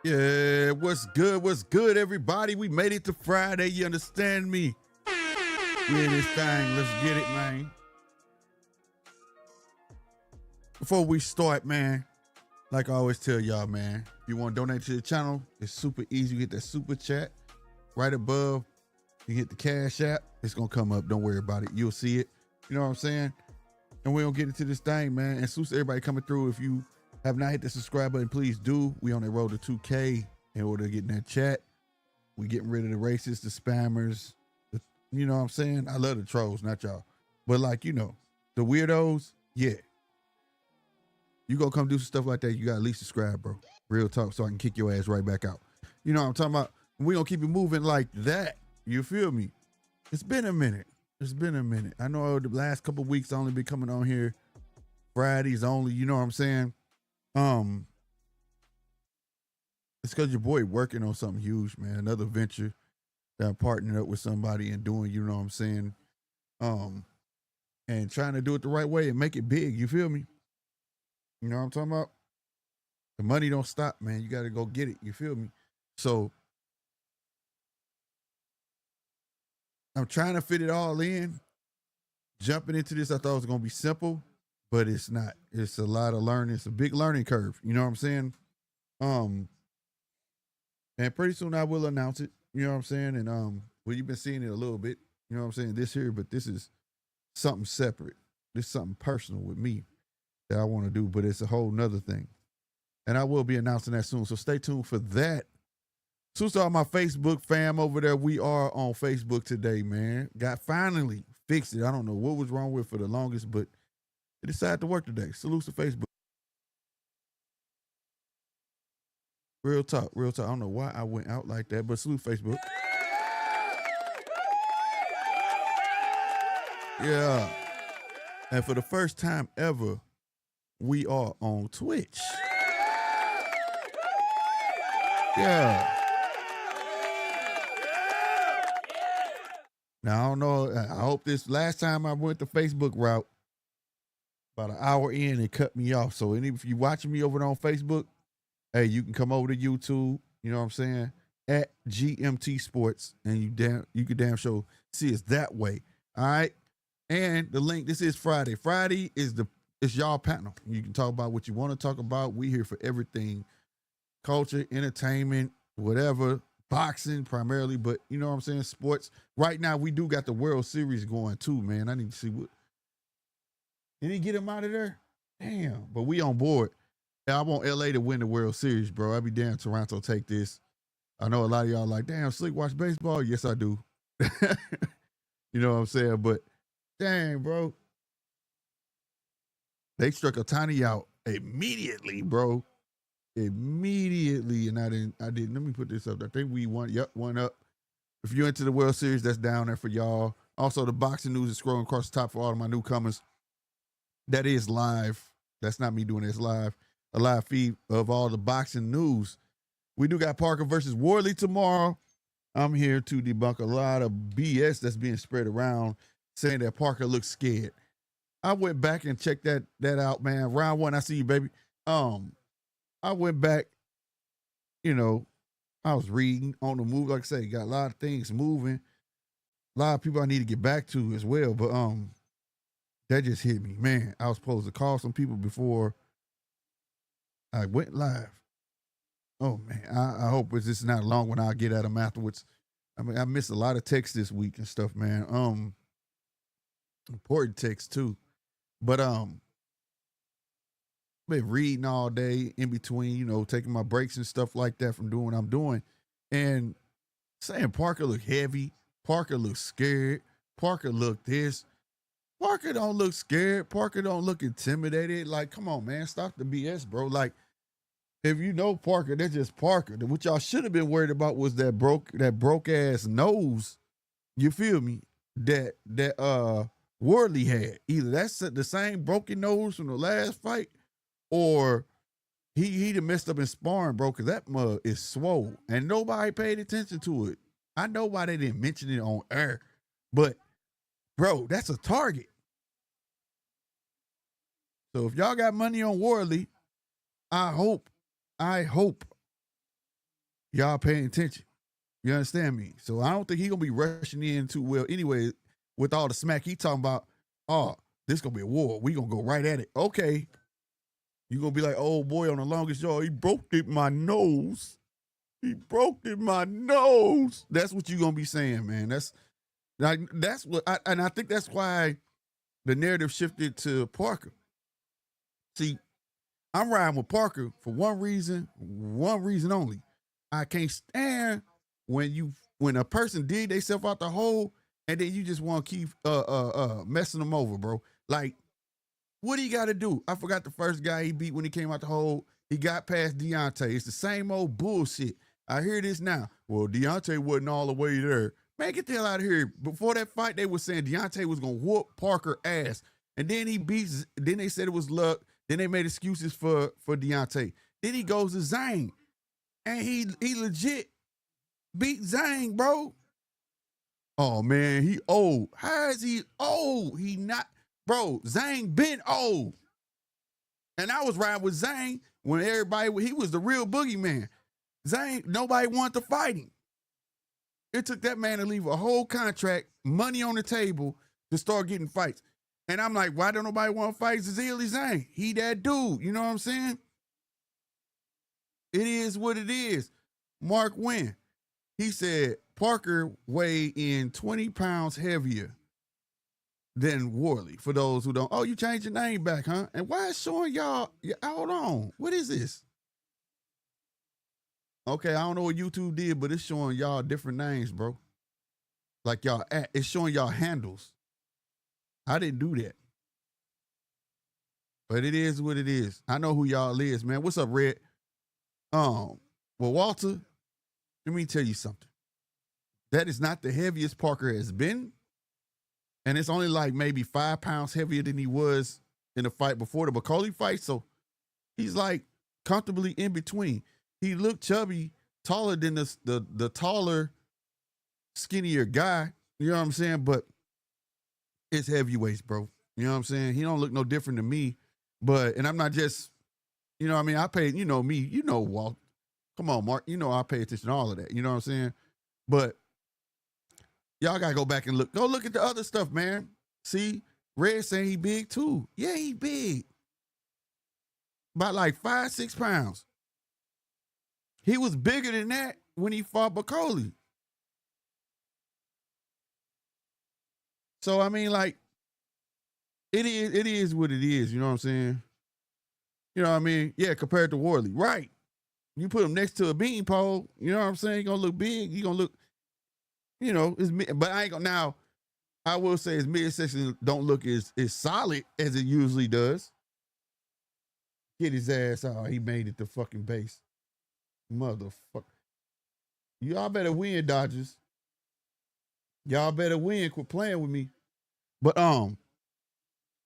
Yeah, what's good? What's good, everybody? We made it to Friday. You understand me? We in this thing. Let's get it, man. Before we start, man, like I always tell y'all, man, if you want to donate to the channel, it's super easy. You hit that super chat right above. You hit the Cash App. It's going to come up. Don't worry about it. You'll see it. You know what I'm saying? And we're going to get into this thing, man. And salute to everybody coming through. If you have not hit the subscribe button, please do. We on the road to 2K in order to get in that chat. We getting rid of the racists, the spammers. You know what I'm saying? I love the trolls, not y'all. But like, you know, the weirdos, yeah. You gonna come do some stuff like that, you gotta at least subscribe, bro. Real talk, so I can kick your ass right back out. You know what I'm talking about? We gonna keep it moving like that. You feel me? It's been a minute. It's been a minute. I know the last couple of weeks I only been coming on here Fridays only, you know what I'm saying? It's because your boy working on something huge, man. Another venture that I'm partnering up with somebody and doing, you know what I'm saying? And trying to do it the right way and make it big, you feel me? You know what I'm talking about? The money don't stop, man. You got to go get it, you feel me? So I'm trying to fit it all in. Jumping into this, I thought it was going to be simple, but it's not. It's a lot of learning. It's a big learning curve, you know what I'm saying? And pretty soon I will announce it, you know what I'm saying? And well, you've been seeing it a little bit, you know what I'm saying, this here, but this is something separate. This is something personal with me that I want to do, but it's a whole nother thing. And I will be announcing that soon, so stay tuned for that. So to all my Facebook fam over there, we are on Facebook today, man. Got finally fixed it. I don't know what was wrong with it for the longest, but it decided to work today. Salute to Facebook. Real talk, real talk. I don't know why I went out like that, but salute Facebook. Yeah. And for the first time ever, we are on Twitch. Yeah. Now, I don't know. I hope this last time I went the Facebook route, about an hour in, it cut me off. So if you're watching me over there on Facebook, hey, you can come over to YouTube, you know what I'm saying, at GMT Sports, and you can damn sure see us that way. All right. And the link, this is Friday. Friday is it's y'all panel. You can talk about what you want to talk about. We here for everything. Culture, entertainment, whatever, boxing primarily, but you know what I'm saying, sports. Right now, we do got the World Series going too, man. I need to see what. Did he get him out of there? Damn, but we on board. I want LA to win the World Series, bro. I'd be damn Toronto take this. I know a lot of y'all like, damn, Slick watch baseball. Yes, I do. You know what I'm saying? But dang, bro. They struck a tiny out immediately, bro. Immediately. And I didn't. Let me put this up. I think we won. Yep, one up. If you're into the World Series, that's down there for y'all. Also, the boxing news is scrolling across the top for all of my newcomers. That is live. That's not me doing this live. A live feed of all the boxing news. We do got Parker versus Wardley tomorrow. I'm here to debunk a lot of BS that's being spread around saying that Parker looks scared. I went back and checked that out, man. Round one, I see you, baby. I went back, you know, I was reading on the move. Like I say, got a lot of things moving. a lot of people I need to get back to as well. But that just hit me, man. I was supposed to call some people before I went live. Oh man, I hope it's just not long when I get at them afterwards. I mean, I missed a lot of texts this week and stuff, man. Important texts too. But been reading all day in between, taking my breaks and stuff like that from doing what I'm doing. And saying Parker look heavy, Parker look scared, Parker look this. Parker don't look scared. Parker don't look intimidated. Like, come on, man, stop the BS, bro. Like, if you know Parker, that's just Parker. What y'all should have been worried about was that broke ass nose. You feel me? That Wardley had. Either that's the same broken nose from the last fight, or he done messed up in sparring, bro, because that mug is swole. And nobody paid attention to it. I know why they didn't mention it on air. But, bro, that's a target. So if y'all got money on Wardley, I hope y'all paying attention. You understand me? So I don't think he gonna be rushing in too well anyway with all the smack he talking about. Oh, this gonna be a war. We gonna go right at it. Okay. You gonna be like, oh boy, on the longest yard, he broke it my nose. He broke it my nose. That's what you gonna be saying, man. That's what I think that's why the narrative shifted to Parker. See, I'm riding with Parker for one reason only. I can't stand when a person dig themselves out the hole and then you just want to keep messing them over, bro. Like, what do you got to do? I forgot the first guy he beat when he came out the hole. He got past Deontay. It's the same old bullshit. I hear this now. Well, Deontay wasn't all the way there. Man, get the hell out of here. Before that fight, they were saying Deontay was going to whoop Parker ass. And then then they said it was luck. Then they made excuses for Deontay. Then he goes to Zhang. And he legit beat Zhang, bro. Oh, man, he old. How is he old? He not. Bro, Zhang been old. And I was riding with Zhang when he was the real boogeyman. Zhang, nobody wanted to fight him. It took that man to leave a whole contract, money on the table, to start getting fights. And I'm like, why don't nobody want to fight Zazili Zhang? He that dude, you know what I'm saying? It is what it is. Mark Wynn, he said Parker weighed in 20 pounds heavier than Wardley. For those who don't, oh, you changed your name back, huh? And why is showing y'all, hold on, what is this? Okay, I don't know what YouTube did, but it's showing y'all different names, bro. Like y'all, it's showing y'all handles. I didn't do that. But it is what it is. I know who y'all is, man. What's up, Red? Well, Walter, let me tell you something. That is not the heaviest Parker has been. And it's only like maybe 5 pounds heavier than he was in the fight before the Bacoli fight. So he's like comfortably in between. He looked chubby, taller than the taller, skinnier guy. You know what I'm saying? But it's heavyweights, bro. You know what I'm saying? He don't look no different than me. But, and I'm not just, you know what I mean? I pay, you know me, you know, Walt. Come on, Mark. You know I pay attention to all of that. You know what I'm saying? But y'all got to go back and look. Go look at the other stuff, man. See, Red saying he big too. Yeah, he big. About like 5-6 pounds. He was bigger than that when he fought Bacoli. So, I mean, like, it is what it is. You know what I'm saying? You know what I mean? Yeah, compared to Wardley. Right. You put him next to a bean pole, you know what I'm saying? He's going to look big. He's going to look, you know, but I ain't going to, now, I will say his midsection don't look as solid as it usually does. Get his ass out. He made it to fucking base. Motherfucker. Y'all better win, Dodgers. Y'all better win. Quit playing with me. But,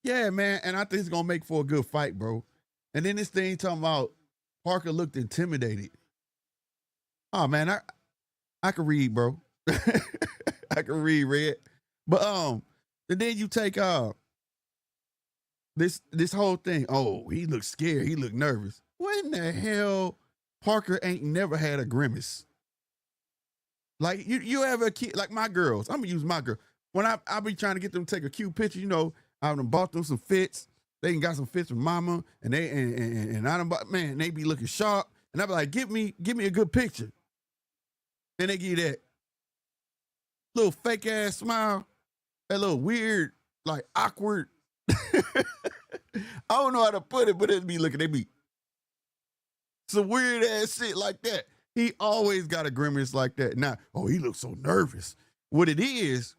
yeah, man. And I think it's going to make for a good fight, bro. And then this thing talking about Parker looked intimidated. Oh, man, I can read, bro. I can read, Red. But, and then you take, this whole thing. Oh, he looked scared. He looked nervous. What in the hell? Parker ain't never had a grimace. Like you have a kid, like my girls. I'm gonna use my girl. When I be trying to get them to take a cute picture, I done bought them some fits. They done got some fits from mama, and I done bought, man, they be looking sharp. And I be like, give me a good picture. And they give you that little fake ass smile, that little weird, like awkward. I don't know how to put it, but it be looking, they be some weird ass shit like that. He always got a grimace like that. Now, oh, he looks so nervous. What it is,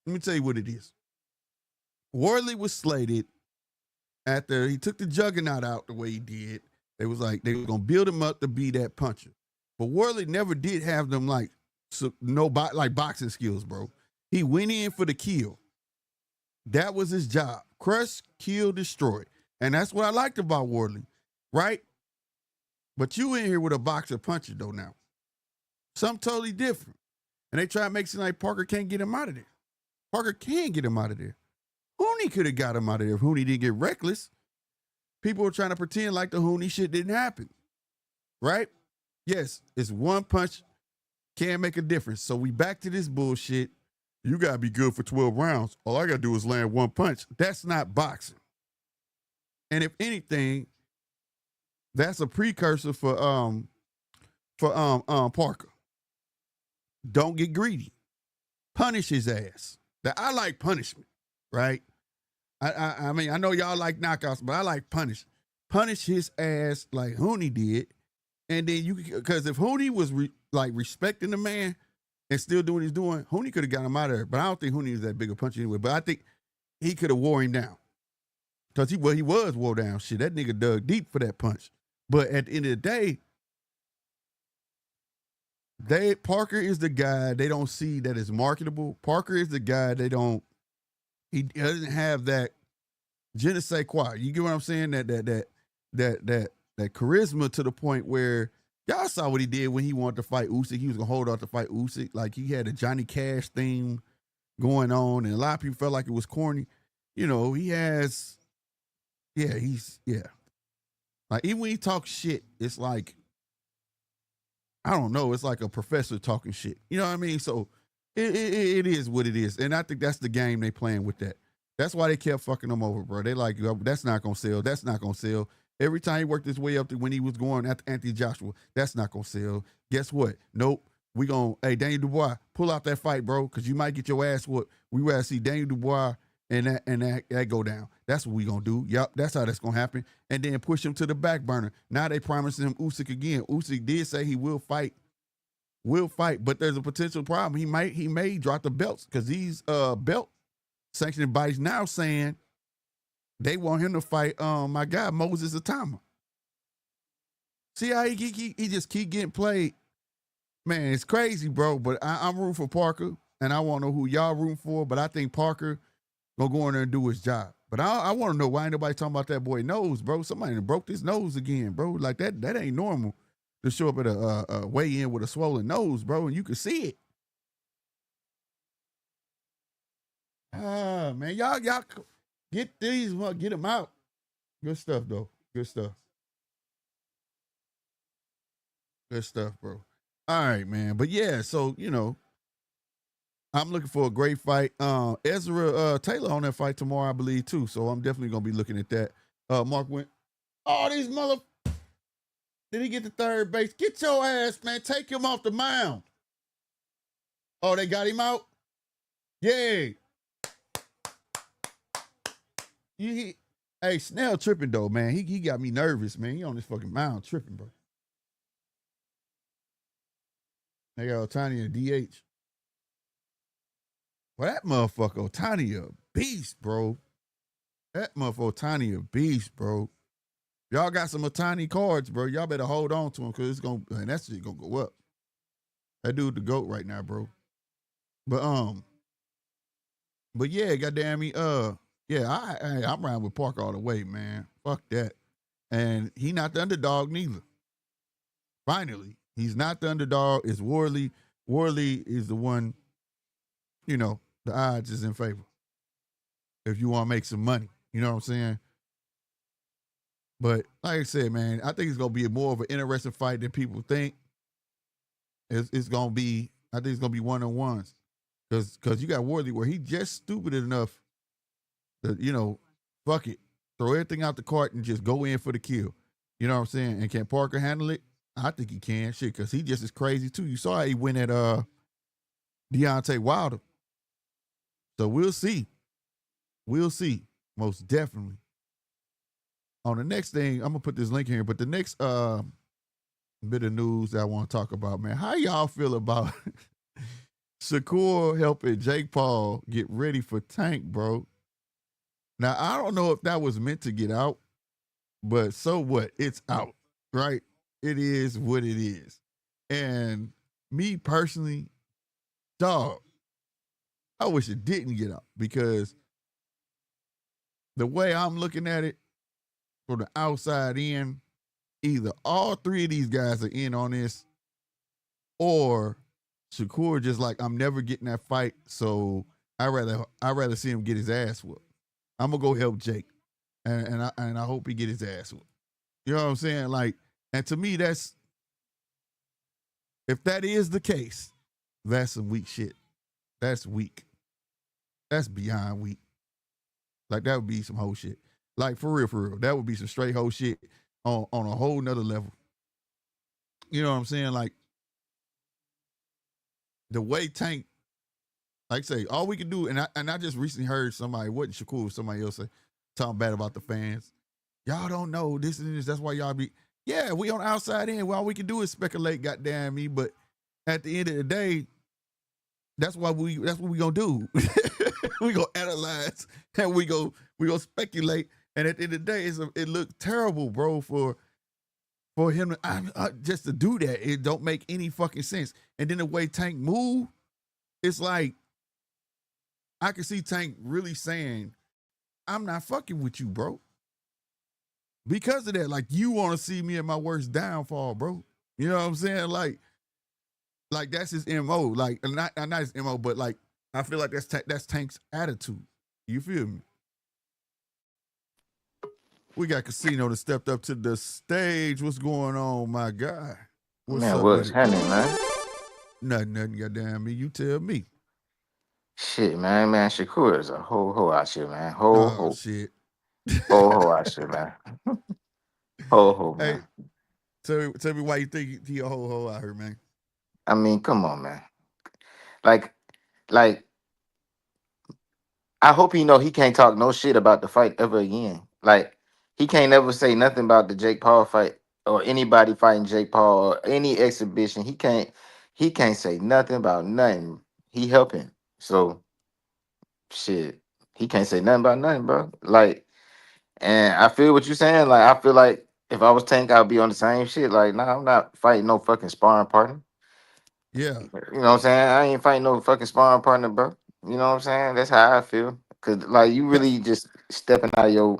let me tell you what it is. Wardley was slated after he took the juggernaut out the way he did. They was like, they were going to build him up to be that puncher. But Wardley never did have them like boxing skills, bro. He went in for the kill. That was his job. Crush, kill, destroy. And that's what I liked about Wardley, right? But you in here with a boxer puncher, though, now. Something totally different. And they try to make it seem like Parker can't get him out of there. Parker can get him out of there. Hooney could have got him out of there if Hooney didn't get reckless. People were trying to pretend like the Hooney shit didn't happen, right? Yes, it's one punch, can make a difference. So we back to this bullshit. You got to be good for 12 rounds. All I got to do is land one punch. That's not boxing. And if anything, that's a precursor for Parker. Don't get greedy. Punish his ass. I like punishment, right? I mean, I know y'all like knockouts, but I like punish. Punish his ass like Hooney did. And then because if Hooney was respecting the man and still doing what he's doing, Hooney could have got him out of there. But I don't think Hooney was that big a puncher anyway. But I think he could have wore him down. Because he was wore down. Shit, that nigga dug deep for that punch. But at the end of the day, Parker is the guy they don't see that is marketable. Parker is the guy he doesn't have that je ne sais quoi. You get what I'm saying? That charisma to the point where y'all saw what he did when he wanted to fight Usyk. He was gonna hold out to fight Usyk. Like he had a Johnny Cash theme going on, and a lot of people felt like it was corny. He has, like even when he talks shit, it's like, I don't know, it's like a professor talking shit. You know what I mean? So it is what it is. And I think that's the game they playing with that. That's why they kept fucking him over, bro. They like, that's not going to sell. That's not going to sell. Every time he worked his way up to when he was going after Anthony Joshua, that's not going to sell. Guess what? Nope. We going to, hey, Daniel Dubois, pull out that fight, bro, because you might get your ass whooped. We rather see Daniel Dubois and that go down. That's what we going to do. Yep, that's how that's going to happen. And then push him to the back burner. Now they promising him Usyk again. Usyk did say he will fight, but there's a potential problem. He may drop the belts because these belt sanctioning bodies now saying they want him to fight my guy Moses Atama. See how he just keep getting played? Man, it's crazy, bro. But I'm rooting for Parker, and I want to know who y'all rooting for. But I think Parker gonna go in there and do his job. But I want to know why ain't nobody talking about that boy nose, bro. Somebody broke his nose again, bro. Like that ain't normal to show up at a weigh-in with a swollen nose, bro, and you can see it. Man, y'all get these, get them out. Good stuff, though. Good stuff. Good stuff, bro. All right, man. But yeah, so I'm looking for a great fight. Ezra Taylor on that fight tomorrow, I believe, too. So I'm definitely gonna be looking at that. Mark went, oh, these mother. Did he get to third base? Get your ass, man. Take him off the mound. Oh, they got him out? Yay. Hey, Snell tripping, though, man. He got me nervous, man. He on this fucking mound tripping, bro. They got Otani and DH. Well, that motherfucker Otani a beast, bro. That motherfucker Otani a beast, bro. Y'all got some Otani cards, bro. Y'all better hold on to him because it's gonna, man, that shit gonna go up. That dude the GOAT right now, bro. But yeah, goddamn me, yeah, I'm riding with Parker all the way, man. Fuck that. And he not the underdog neither. Finally, he's not the underdog. It's Wardley. Wardley is the one, the odds is in favor. If you want to make some money, you know what I'm saying? But like I said, man, I think it's gonna be more of an interesting fight than people think. It's gonna be I think it's gonna be one on ones because you got Wardley where he just stupid enough to fuck it, throw everything out the cart and just go in for the kill. You know what I'm saying? And can Parker handle it? I think he can. Shit, because he just as crazy too. You saw how he went at Deontay Wilder. So we'll see. We'll see. Most definitely. On the next thing, I'm gonna put this link here, but the next bit of news that I want to talk about, man. How y'all feel about Shakur helping Jake Paul get ready for Tank, bro? Now I don't know if that was meant to get out, but so what? It's out, right? It is what it is. And me personally, dog, I wish it didn't get out because the way I'm looking at it from the outside in, either all three of these guys are in on this, or Shakur just like I'm never getting that fight, so I rather see him get his ass whooped. I'm gonna go help Jake, and I hope he get his ass whooped. You know what I'm saying? Like, and to me, that's if that is the case, that's some weak shit. That's weak. That's beyond weak. Like that would be some whole shit. Like for real, that would be some straight whole shit on a whole nother level. You know what I'm saying? Like the way Tank, like I say, all we can do, and I just recently heard somebody, wasn't Shakur, somebody else say, talking bad about the fans. Y'all don't know this and this. That's why y'all be, yeah, we on the outside in. Well, all we can do is speculate, goddamn me. But at the end of the day, that's what we gonna do. We gonna analyze and we gonna speculate. And at the end of the day, it looked terrible, bro, for him just to do that. It don't make any fucking sense. And then the way Tank moved, it's like I can see Tank really saying, "I'm not fucking with you, bro." Because of that, like you want to see me at my worst downfall, bro. You know what I'm saying? Like that's his mo. Like not his mo, but like I feel like that's Tank's attitude. You feel me? We got Casino that stepped up to the stage. What's going on, my guy? What's Man, up with what's it? happening, man? Nothing. Goddamn me. You tell me. Shit, man, Shakur is a whole out shit, man. Whole Oh ho, shit. whole out shit, man. Whole Hey, man. tell me why you think he a whole out here, man. I mean, come on, man. Like, like, I hope he know he can't talk no shit about the fight ever again. Like, he can't ever say nothing about the Jake Paul fight or anybody fighting Jake Paul or any exhibition. He can't say nothing about nothing. He helping. So shit. He can't say nothing about nothing, bro. Like, and I feel what you're saying. Like, I feel like if I was Tank, I'd be on the same shit. Like, nah, I'm not fighting no fucking sparring partner. Yeah. You know what I'm saying? I ain't fighting no fucking sparring partner, bro. You know what I'm saying? That's how I feel. Cause like you That's really just stepping out of your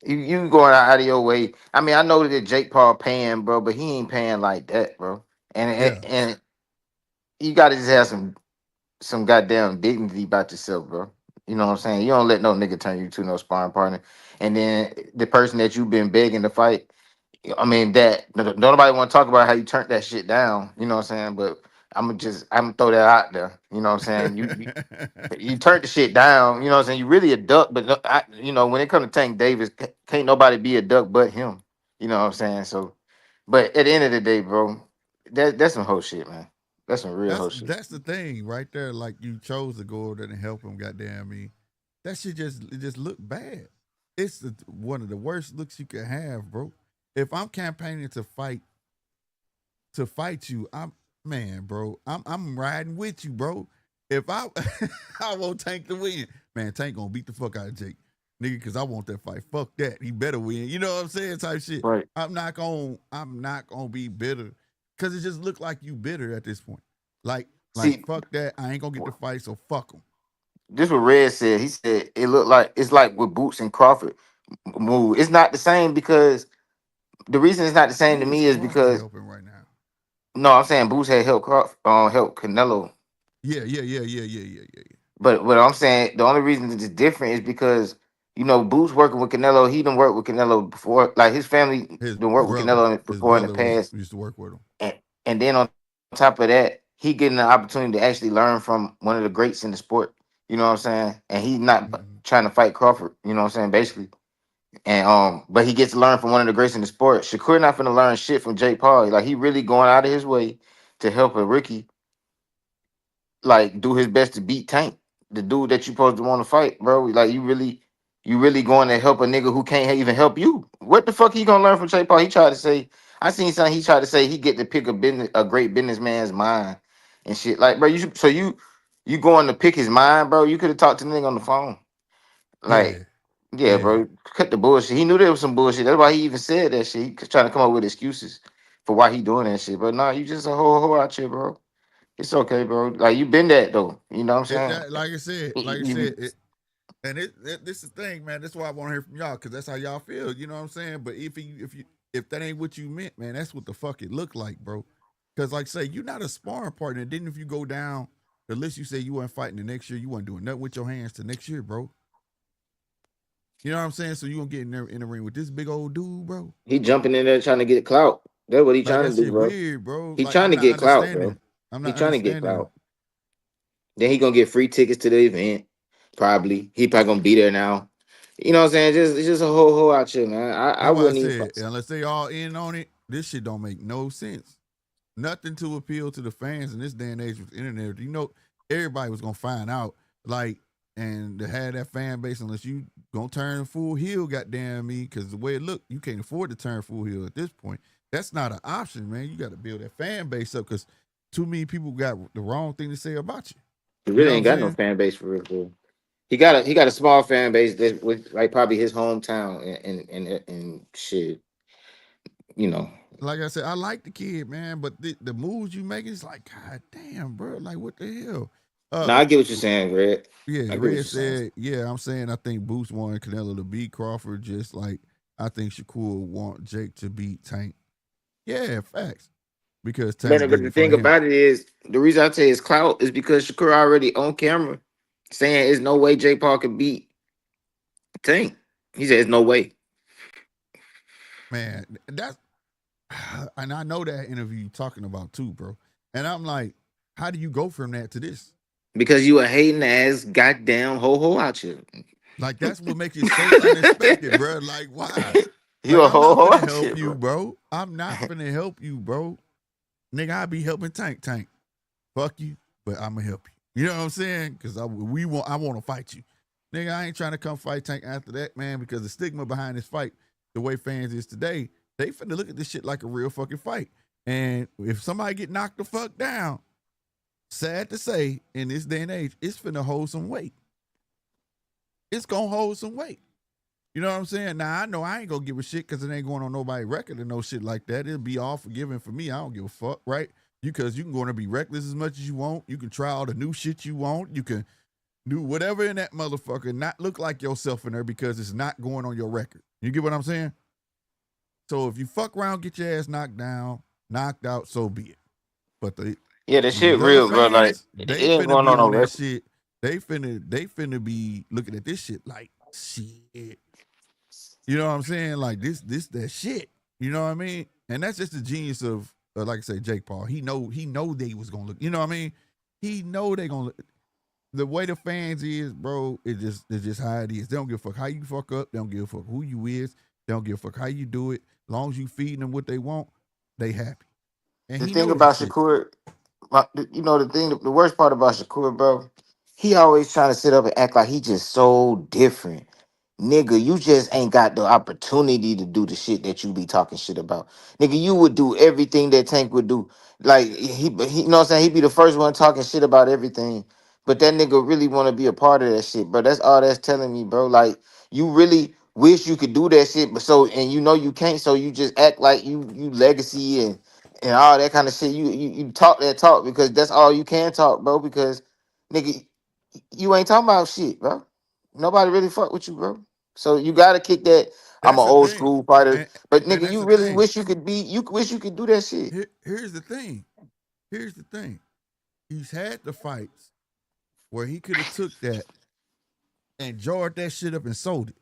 you going out of your way. I mean, I know that Jake Paul paying, bro, but he ain't paying like that, bro. And and, yeah. and you gotta just have some goddamn dignity about yourself, bro. You know what I'm saying? You don't let no nigga turn you to no sparring partner. And then the person that you've been begging to fight, I mean, that don't nobody want to talk about how you turned that shit down. You know what I'm saying? But I'm gonna throw that out there. You know what I'm saying? You turned the shit down. You know what I'm saying? You really a duck, but when it comes to Tank Davis, can't nobody be a duck but him. You know what I'm saying? So, but at the end of the day, bro, that's some whole shit, man. That's some real that's whole shit. that's the thing right there. Like you chose to go over there and help him. Goddamn me, that shit just look bad. It's one of the worst looks you can have, bro. If I'm campaigning to fight you, I'm man, bro. I'm riding with you, bro. If I I want Tank to win, man, Tank gonna beat the fuck out of Jake, nigga, because I want that fight. Fuck that, he better win. You know what I'm saying? Type shit. Right. I'm not gonna be bitter, because it just look like you bitter at this point. Like See, fuck that. I ain't gonna get the fight, so fuck him. this what Red said. He said it looked like it's like with Boots and Crawford move. It's not the same because the reason it's not the same to Who is me is Crawford because helping right now? no, I'm saying Boots had helped help Canelo. Yeah. But what I'm saying, the only reason it's different is because Boots working with Canelo. He done worked with Canelo before. Like his family His done worked with brother, Canelo his before in the brother was past, used to work with him. and then on top of that, he getting the opportunity to actually learn from one of the greats in the sport. You know what I'm saying? And he's not Mm-hmm. trying to fight Crawford. You know what I'm saying? Basically, and but he gets to learn from one of the greats in the sport. Shakur not finna learn shit from Jake Paul. Like he really going out of his way to help a rookie like do his best to beat Tank, the dude that you supposed to want to fight, bro. Like you really going to help a nigga who can't even help you. What the fuck he gonna learn from Jake Paul? He tried to say, I seen something. He tried to say he get to pick a great businessman's mind and shit. Like, bro, you going to pick his mind, bro? You could have talked to the nigga on the phone. Yeah, Like, yeah, yeah, bro, cut the bullshit. He knew there was some bullshit. That's why he even said that shit. He trying to come up with excuses for why he doing that shit. But nah, you just a whole out here, bro. It's okay, bro. Like you been that though. You know what I'm it, saying? that, like I said, like I said, and this is the thing, man. That's why I want to hear from y'all because that's how y'all feel. You know what I'm saying? But if that ain't what you meant, man, that's what the fuck it looked like, bro. Because like say, you're not a sparring partner. Then if you go down the list, you say you weren't fighting the next year, you weren't doing nothing with your hands to next year, bro. You know what I'm saying? So you gonna get in there in the ring with this big old dude, bro? He jumping in there trying to get clout. That's what he Like trying that to do, shit bro. weird, bro. He Like trying I'm to not get clout, bro. understanding. I'm He not trying to get understanding. clout. Then he gonna get free tickets to the event. Probably. He probably gonna be there now. You know what I'm saying? Just it's just a whole out here, man. I That's why I wouldn't even said unless they all in on it, this shit don't make no sense. Nothing to appeal to the fans in this day and age with the internet. You know, everybody was gonna find out, like, and to have that fan base, unless you gonna turn full heel, goddamn me, because the way it look, you can't afford to turn full heel at this point. That's not an option, man. You got to build that fan base up because too many people got the wrong thing to say about you. he You really know what I'm ain't got no saying? fan base for real. Bro. He got a small fan base that with like probably his hometown and shit, you know. Like I said, I like the kid, man, but the moves you make is like, God damn, bro, like what the hell? Now Uh, I get what you're saying, Greg. Yeah, I get what Red you're saying. said, yeah, I'm saying I think Boost wanted Canelo to beat Crawford just like I think Shakur want Jake to beat Tank. Yeah, facts. Because Tank But did it the for thing him. about it is, the reason I say it's clout is because Shakur already on camera saying there's no way Jake Paul could beat Tank. He said there's no way Man, that's and I know that interview you talking about too, bro. And I'm like, how do you go from that to this? because you a hating ass goddamn ho out here. Like that's what makes it so unexpected, bro. Like, why? You Like, a I'm not ho finna out help here, you, bro. bro. I'm not finna help you, bro. Nigga, I be helping Tank. Fuck you, but I'ma help you. You know what I'm saying? Because I want to fight you, nigga. I ain't trying to come fight Tank after that, man. Because the stigma behind this fight, the way fans is today, they finna look at this shit like a real fucking fight. And if somebody get knocked the fuck down, sad to say, in this day and age, it's finna hold some weight. It's gonna hold some weight. You know what I'm saying? Now I know I ain't gonna give a shit because it ain't going on nobody's record and no shit like that. It'll be all forgiven for me. I don't give a fuck, right? Because you can go in and be reckless as much as you want. You can try all the new shit you want. You can do whatever in that motherfucker, not look like yourself in there because it's not going on your record. You get what I'm saying? So if you fuck around, get your ass knocked down, knocked out, so be it. But Yeah, that shit these other real, bro. Like fans, it they ain't finna going be on no on that record. shit. They finna be looking at this shit like shit. You know what I'm saying? Like this that shit. You know what I mean? And that's just the genius of, like I say, Jake Paul. He know they was gonna look. You know what I mean? He know they gonna look. The way the fans is, bro. It's just how it is. They don't give a fuck how you fuck up. They don't give a fuck who you is. They don't give a fuck how you do it. As long as you feeding them what they want, they happy. And The he thing know that about shit. Shakur, you know the worst part about Shakur, bro, he always trying to sit up and act like he just so different. Nigga, you just ain't got the opportunity to do the shit that you be talking shit about. Nigga, you would do everything that Tank would do. Like he you know what I'm saying? He'd be the first one talking shit about everything. But that nigga really want to be a part of that shit, bro. That's all that's telling me, bro. Like you really wish you could do that shit, but so and you know you can't, so you just act like you legacy and all that kind of shit. You talk that talk because that's all you can talk, bro. Because nigga, you ain't talking about shit, bro. Nobody really fuck with you, bro. So you gotta kick that. I'm That's an the old thing. school fighter, And, but and nigga, that's you the really thing. wish you could be. You wish you could do that shit. Here's the thing. Here's the thing. He's had the fights where he could have took that and jarred that shit up and sold it.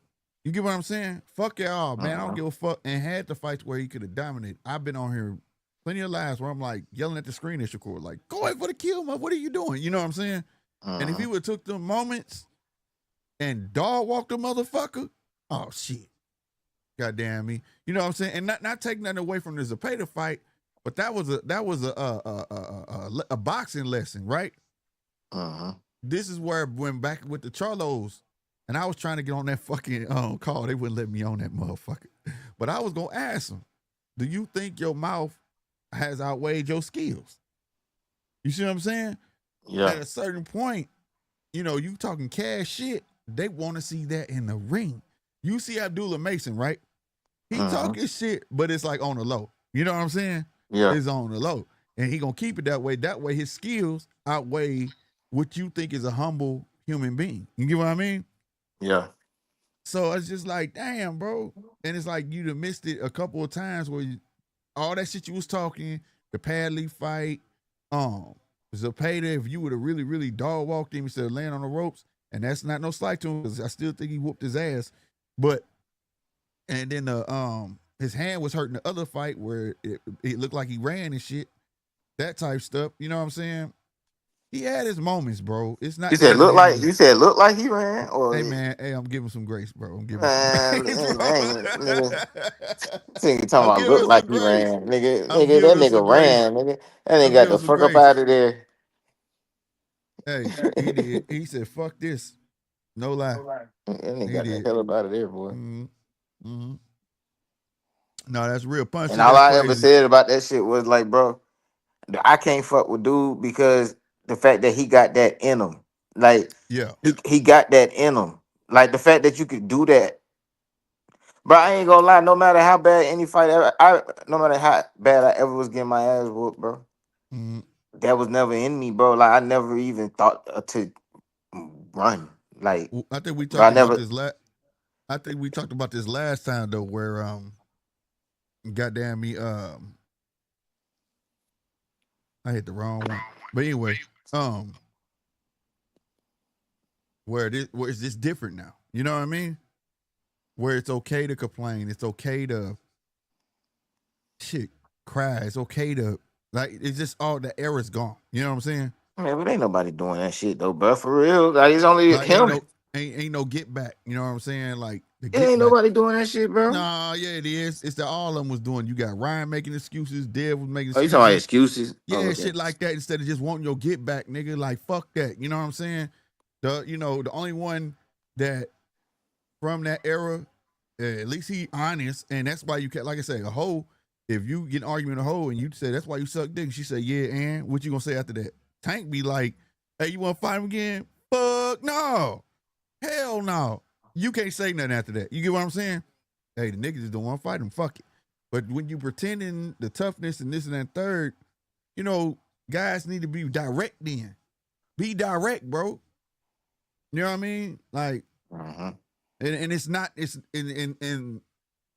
You get what I'm saying? Fuck y'all, man. I don't Uh-huh. give a fuck. And had the fights where he could have dominated. I've been on here plenty of lives where I'm like yelling at the screen at Shakur, like, go ahead for the kill, man. What are you doing? You know what I'm saying? And if he would have took them moments and dog walked the motherfucker, oh shit. Goddamn me. You know what I'm saying? And not taking nothing away from the Zepeda fight, but that was a boxing lesson, right? This is where when back with the Charlos, and I was trying to get on that fucking call. They wouldn't let me on that motherfucker. But I was gonna ask them, do you think your mouth has outweighed your skills? You see what I'm saying? Yeah. At a certain point, you know, you talking cash shit, they want to see that in the ring. You see Abdullah Mason, right? He talking shit, but it's like on the low. You know what I'm saying? Yeah. It's on the low. And he gonna keep it that way. That way his skills outweigh what you think is a humble human being. You get what I mean? Yeah. So it's just like, damn, bro. And it's like you'd have missed it a couple of times where all that shit you was talking, the Padley fight, Zepeda, if you would have really, really dog walked him instead of laying on the ropes, and that's not no slight to him because I still think he whooped his ass. But and then his hand was hurting the other fight where it looked like he ran and shit. That type stuff. You know what I'm saying? He had his moments, bro. It's not. You said look like he ran, or hey man, hey, I'm giving some grace, bro. I'm giving man, some grace, bro. nigga. Nigga talking I'm about giving look him like some he grace. ran, nigga. I'm Nigga, giving that him some nigga grace. ran, nigga. That nigga I'm got giving the some fuck up grace. out of there. Hey, he did. He said, "Fuck this." No lie, That nigga he got the did. hell up out of there, boy. Mm-hmm. No, that's real punch. And Shit, all that's I ever crazy. said about that shit was like, bro, I can't fuck with dude because the fact that he got that in him. Like Yeah. he got that in him. Like the fact that you could do that. But I ain't gonna lie, no matter how bad any fight ever, no matter how bad I ever was getting my ass whooped, bro, Mm-hmm. that was never in me, bro. Like I never even thought to run. Like, I think we bro, I talked about never. this I think we talked about this last time though, where goddamn me, I hit the wrong one. But anyway, where it's just different now. You know what I mean? Where it's okay to complain. It's okay to shit cry. It's okay to like. It's just all the era's gone. You know what I'm saying? Man, but ain't nobody doing that shit though, bro. For real, like it's only Like him. ain't no get back. You know what I'm saying? Like the It get ain't back. nobody doing that shit, bro. Nah, yeah, it is. It's that all of them was doing. You got Ryan making excuses, Dev was making Oh, you talking about excuses. excuses? Oh, Yeah, okay. shit like that instead of just wanting your get back, nigga. Like fuck that. You know what I'm saying? The only one that from that era, at least he honest, and that's why you can like I say, a hoe. If you get an argument with a hoe and you say that's why you suck dick, she say, yeah, and what you gonna say after that? Tank be like, hey, you wanna fight him again? Fuck no. Hell no. You can't say nothing after that. You get what I'm saying? Hey, the niggas just don't want to fight him. Fuck it. But when you pretending the toughness and this and that third, you know, guys need to be direct then. Be direct, bro. You know what I mean? Like, and it's not, it's, and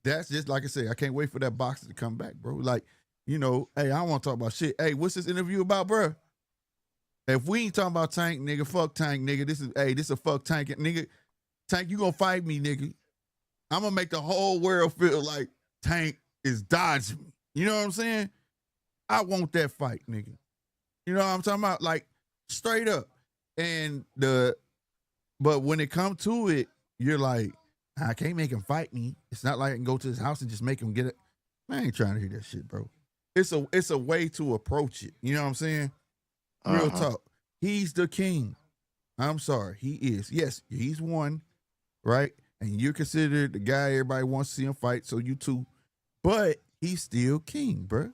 that's just like I say, I can't wait for that boxer to come back, bro. Like, you know, hey, I don't want to talk about shit. Hey, what's this interview about, bro? If we ain't talking about Tank, nigga, fuck Tank, nigga. This is a fuck Tank, nigga. Tank, you gonna fight me, nigga. I'm gonna make the whole world feel like Tank is dodging me. You know what I'm saying? I want that fight, nigga. You know what I'm talking about? Like, straight up. And but when it comes to it, you're like, I can't make him fight me. It's not like I can go to his house and just make him get it. I ain't trying to hear that shit, bro. It's a way to approach it. You know what I'm saying? Real talk. He's the king. I'm sorry. He is. Yes, he's one, right? And you're considered the guy everybody wants to see him fight, so you too. But he's still king, bro.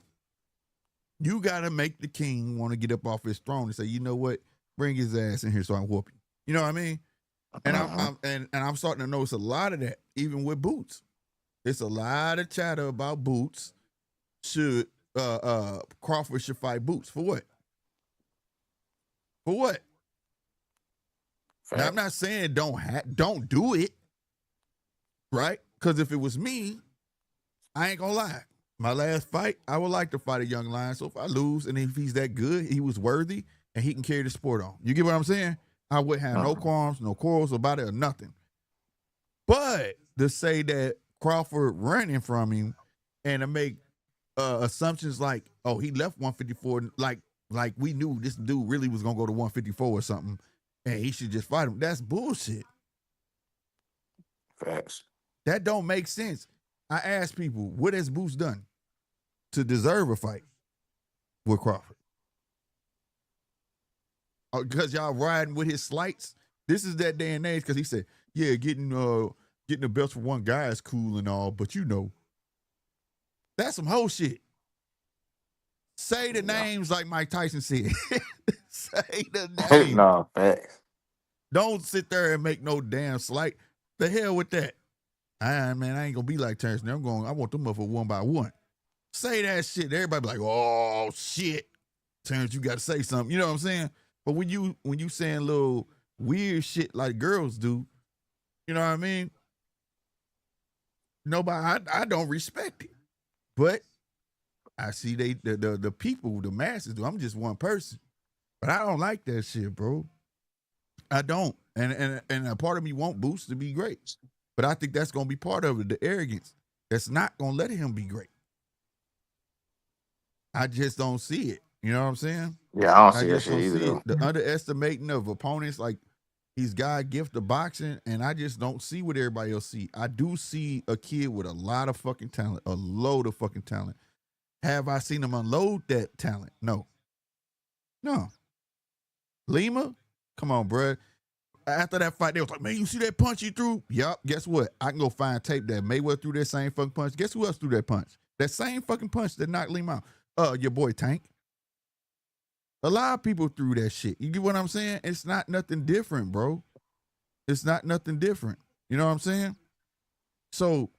You gotta make the king want to get up off his throne and say, you know what? Bring his ass in here so I can whoop him. You know what I mean? And I'm starting to notice a lot of that, even with Boots. It's a lot of chatter about Boots. Should Crawford should fight Boots for what? For what? Now I'm not saying don't do it, right? Because if it was me, I ain't gonna lie. My last fight, I would like to fight a young lion. So if I lose and if he's that good, he was worthy and he can carry the sport on. You get what I'm saying? I would have no qualms, no quarrels about it or nothing. But to say that Crawford running from him and to make assumptions like, oh, he left 154, like we knew this dude really was gonna go to 154 or something, and he should just fight him. That's bullshit. Facts. That don't make sense. I ask people, what has Boots done to deserve a fight with Crawford? Because y'all riding with his slights. This is that day and age. Because he said, yeah, getting the belts for one guy is cool and all, but you know, that's some whole shit. Say the names like Mike Tyson said. Say the names. No, facts. Don't sit there and make no damn slight. The hell with that. Man, I ain't gonna be like Terrence. I want them up for one by one. Say that shit. Everybody be like, oh shit. Terrence, you gotta say something. You know what I'm saying? But when you saying little weird shit like girls do, you know what I mean? Nobody, I don't respect it. But I see the people, the masses do. I'm just one person. But I don't like that shit, bro. I don't. And a part of me want Boots to be great. But I think that's gonna be part of it, the arrogance. That's not gonna let him be great. I just don't see it. You know what I'm saying? Yeah, I don't I see that just shit don't either, see it. though. The underestimating of opponents, like he's God gift of boxing, and I just don't see what everybody else see. I do see a kid with a lot of fucking talent, a load of fucking talent. Have I seen him unload that talent? No. Lima, come on, bruh. After that fight, they was like, man, you see that punch he threw? Yup. Guess what? I can go find tape that Mayweather threw that same fucking punch. Guess who else threw that punch? That same fucking punch that knocked Lima out. Your boy Tank. A lot of people threw that shit. You get what I'm saying? It's not nothing different, bro. It's not nothing different. You know what I'm saying? So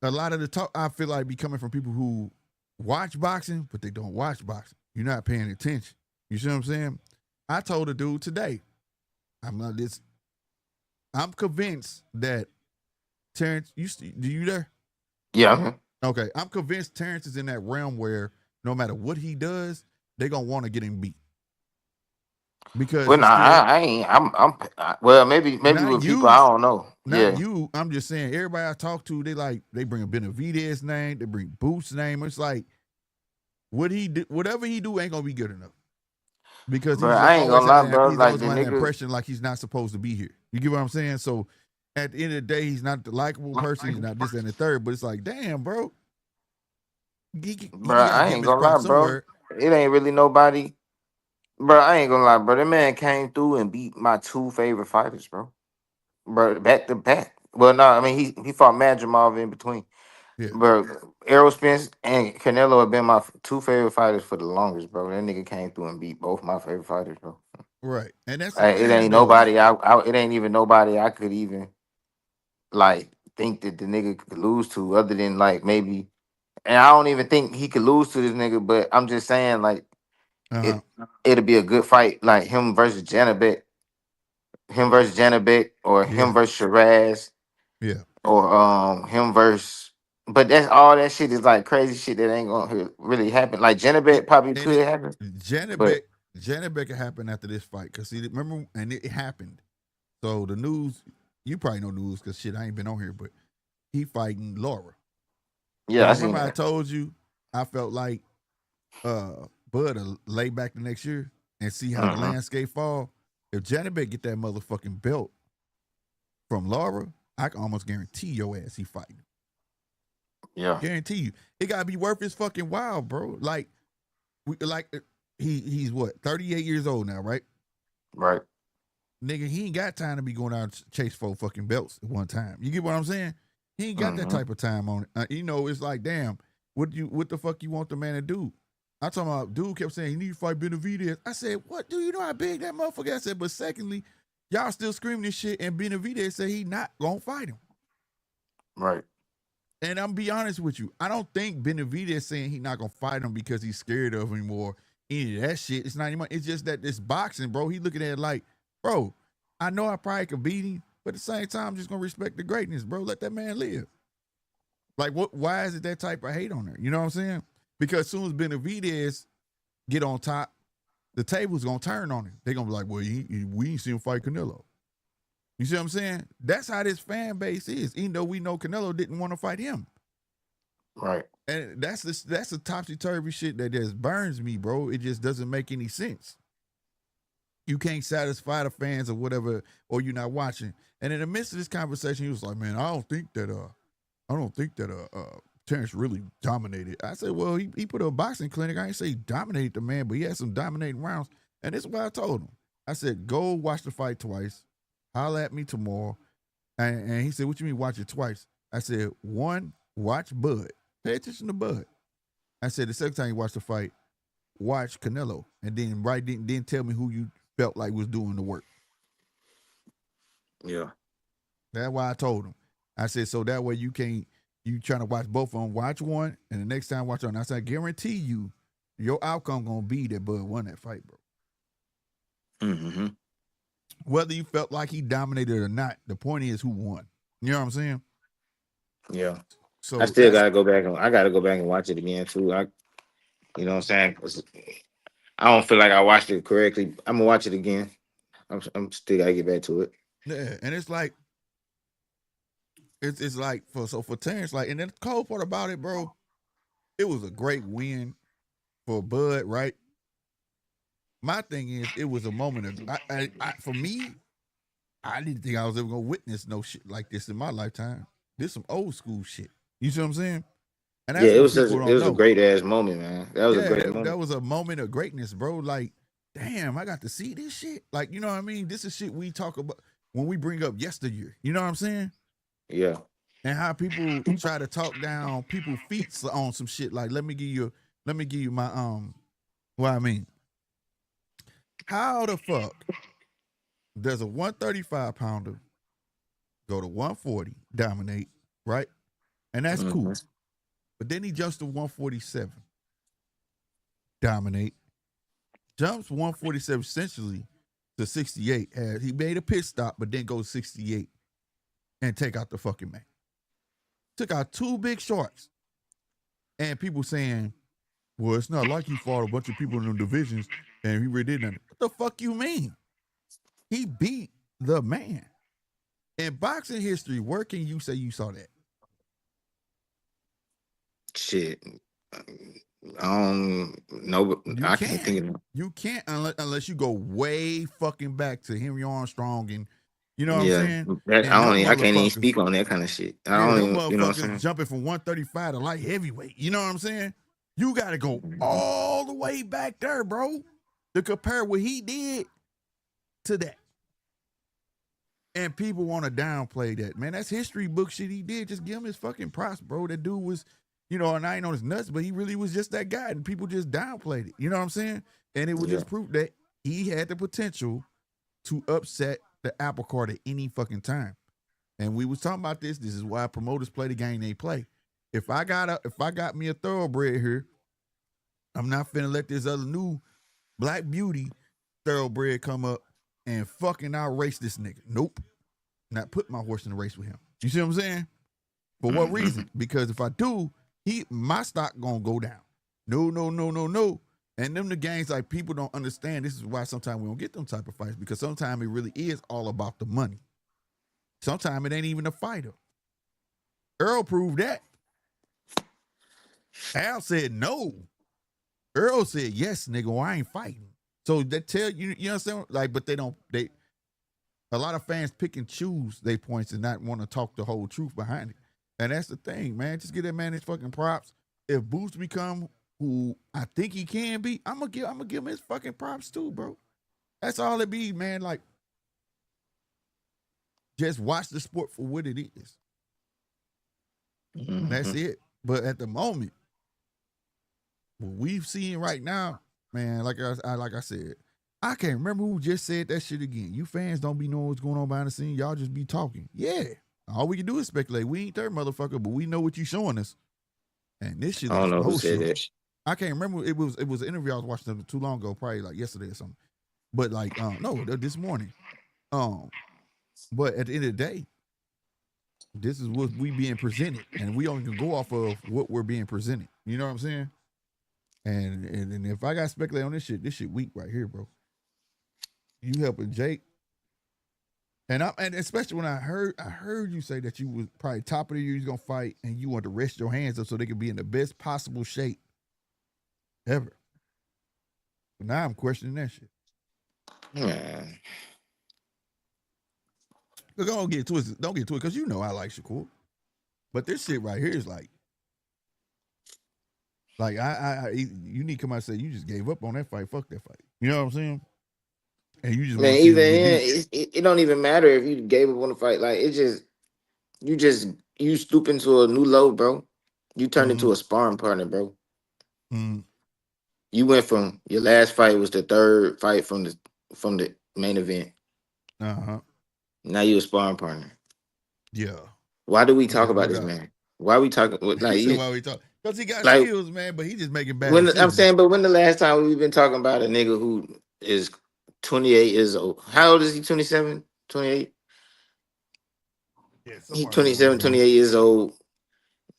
a lot of the talk I feel like be coming from people who watch boxing, but they don't watch boxing. You're not paying attention. You see what I'm saying? I told a dude today, I'm convinced that Terrence, you there? Yeah. Okay. I'm convinced Terrence is in that realm where no matter what he does, they're gonna want to get him beat. Because Well, he's nah, still I ain't. Well, maybe not with people, I you, don't know. not Yeah. you. I'm just saying, everybody I talk to, they bring a Benavidez name, they bring Boots' name. It's like whatever he do ain't gonna be good enough. Because But I ain't gonna lie, bro. he's Like always the under the nigga, impression like he's not supposed to be here. You get what I'm saying? So at the end of the day, he's not the likable person. He's not this and the third. But it's like, damn, bro, bro, he got to I get him ain't his gonna lie, props bro. somewhere. It ain't really nobody. Bro, I ain't gonna lie, bro. That man came through and beat my two favorite fighters, bro. Bro, back to back. Well, no, I mean he fought Mad Jamal in between. Yeah, Bro, Errol Spence and Canelo have been my two favorite fighters for the longest, bro. That nigga came through and beat both my favorite fighters, bro. right. And that's the Like, it thing, ain't though. nobody. It ain't even nobody I could even like think that the nigga could lose to, other than like maybe. And I don't even think he could lose to this nigga. But I'm just saying, like Uh-huh. it, it'll be a good fight, like him versus Janabek, or him Yeah, versus Shiraz, yeah. or him versus. But that's all that shit is like crazy shit that ain't gonna really happen. Like It, Janabek probably and could it happen, but Janet Beck happened after this fight because see, remember, and it happened. So the news, you probably know news because shit, I ain't been on here, but he fighting Laura. yeah, And I seen remember, I that. told you I felt like Bud to lay back the next year and see how the Hmm. landscape fall. If Janet Beck get that motherfucking belt from Laura, I can almost guarantee your ass he fighting. Yeah, Guarantee you, it gotta be worth his fucking while, bro. Like, he's what 38 years old now, right? right. Nigga, he ain't got time to be going out and chase 4 fucking belts at one time. You get what I'm saying? He ain't got that Hmm. type of time on it. It's like, damn, what the fuck you want the man to do? I talking about dude kept saying you need to fight Benavidez. I said, what? Do you know how big that motherfucker? I said, but secondly, y'all still screaming this shit, and Benavidez said he not gonna fight him. Right. And I'm be honest with you, I don't think Benavidez saying he not gonna fight him because he's scared of him or any of that shit. It's not even. It's just that this boxing, bro. He looking at it like, bro, I know I probably could beat him, but at the same time, I'm just gonna respect the greatness, bro. Let that man live. Like, what? Why is it that type of hate on there? You know what I'm saying? Because as soon as Benavidez get on top, the table's gonna turn on him. They gonna be like, well, we ain't seen him fight Canelo. You see what I'm saying? That's how this fan base is. Even though we know Canelo didn't want to fight him. Right. And that's the topsy turvy shit that just burns me, bro. It just doesn't make any sense. You can't satisfy the fans or whatever, or you're not watching. And in the midst of this conversation, he was like, "Man, I don't think that Terrence really dominated." I said, "Well, he put a boxing clinic. I ain't say he dominated the man, but he had some dominating rounds." And this is what I told him. I said, "Go watch the fight twice. Holla at me tomorrow." And he said, "What you mean watch it twice?" I said, "One, watch Bud. Pay attention to Bud." I said, "The second time you watch the fight, watch Canelo, and then tell me who you felt like was doing the work." Yeah. That's why I told him. I said, so that way you trying to watch both of them, watch one, and the next time watch one. I said, I guarantee you, your outcome gonna be that Bud won that fight, bro. Mm-hmm. Whether you felt like he dominated or not, the point is who won. You know what I'm saying? Yeah. So I still gotta go back and watch it again too. You know what I'm saying? 'Cause I don't feel like I watched it correctly. I'm gonna watch it again. I'm still gotta get back to it. yeah, and it's like for Terrence, like, and then the cold part about it, bro, it was a great win for Bud, right? My thing is, it was a moment of for me, I didn't think I was ever gonna witness no shit like this in my lifetime. This some old school shit. You see what I'm saying? And Yeah, that's what people it don't was a know. great ass moment, man. That was a Yeah, great that moment. was a moment of greatness, bro. Like, damn, I got to see this shit. Like, you know what I mean? This is shit we talk about when we bring up yesteryear. You know what I'm saying? Yeah. And how people try to talk down people's feet on some shit. Like, let me give you my what I mean. How the fuck does a 135 pounder go to 140, dominate, right? And that's Mm-hmm. cool. But then he jumps to 147, dominate, jumps 147 essentially to 68. He made a pit stop, but then goes 68 and take out the fucking man. Took out two big sharks. And people saying, well, it's not like he fought a bunch of people in the divisions and he really did nothing. What the fuck you mean? He beat the man. In boxing history, where can you say you saw that? Shit. I don't know. You I can't can't. think of it. You can't unless you go way fucking back to Henry Armstrong and you know what I'm Yeah. saying? That And them I can't even motherfuckers, speak on that kind of shit. I yeah, don't them even, you know what motherfuckers I'm jumping from 135 to light heavyweight. You know what I'm saying? You got to go saying? all the way back there, bro, to compare what he did to that. And people want to downplay that. Man, that's history book shit he did. Just give him his fucking props, bro. That dude was, and I ain't on his nuts, but he really was just that guy. And people just downplayed it. You know what I'm saying? And it was Yeah. just proof that he had the potential to upset the apple cart at any fucking time. And we was talking about this. This is why promoters play the game they play. If I got me a thoroughbred here, I'm not finna let this other new black beauty thoroughbred come up and fucking outrace this nigga. Nope. Not put my horse in the race with him. You see what I'm saying? For what reason? Because if I do, my stock gonna go down. No, no, no, no, no. And them the games like people don't understand. This is why sometimes we don't get them type of fights because sometimes it really is all about the money. Sometimes it ain't even a fighter. Earl proved that. Al said no. Earl said yes, nigga. Well, I ain't fighting. So they tell you, you understand? Like, but a lot of fans pick and choose their points and not want to talk the whole truth behind it. And that's the thing, man. Just give that man his fucking props. If Boots become who I think he can be, I'm gonna give him his fucking props too, bro. That's all it be, man. Like, just watch the sport for what it is. Mm-hmm. That's it. But at the moment, what we've seen right now, man, like I said, I can't remember who just said that shit again. You fans don't be knowing what's going on behind the scenes. Y'all just be talking. Yeah. All we can do is speculate. We ain't there, motherfucker, but we know what you showing us. And this shit I don't is know who bullshit. said that. I can't remember. It was an interview I was watching too long ago, probably like yesterday or something. But like, no, this morning. But at the end of the day, this is what we being presented, and we only can go off of what we're being presented. You know what I'm saying? And if I got to speculate on this shit weak right here, bro. You helping Jake And especially when I heard you say that you was probably top of the year you was gonna fight and you want to rest your hands up so they could be in the best possible shape ever. But now I'm questioning that shit. Man. Look, don't get twisted, because you know I like Shakur. But this shit right here is like you need to come out and say you just gave up on that fight. Fuck that fight. You know what I'm saying? And you just want Man, to see even him get beat. it don't even matter if you gave up on the fight. Like it just you stoop into a new low, bro. You turned Mm-hmm. into a sparring partner, bro. Mm-hmm. You went from your last fight was the third fight from the main event. Uh-huh. Now you a sparring partner. Yeah. Why do we talk Yeah, about no this doubt. man? Why we talking He like said you why we talk. Because he got like skills, man, but he just making bad when I'm decisions. saying, but when the last time we've been talking about a nigga who is 28 years old? How old is he? 27, 28? Yeah, He somewhere along those 27, lines. 28 years old.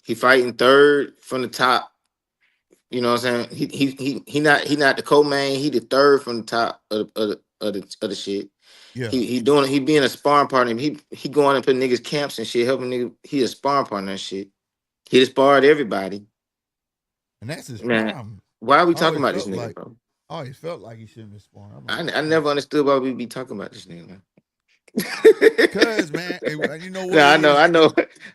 He fighting third from the top. You know what I'm saying? He not the co-main. He the third from the top of the shit. Yeah. He being a sparring partner. He going up in niggas camps and shit, helping niggas. He a sparring partner and shit. He done sparred everybody. And that's his Man, problem. why are we I talking always about this felt nigga, like bro? he shouldn't be sparring. I'm like, I man. never understood why we be talking about this nigga, man. Cause man, you know what No, it is?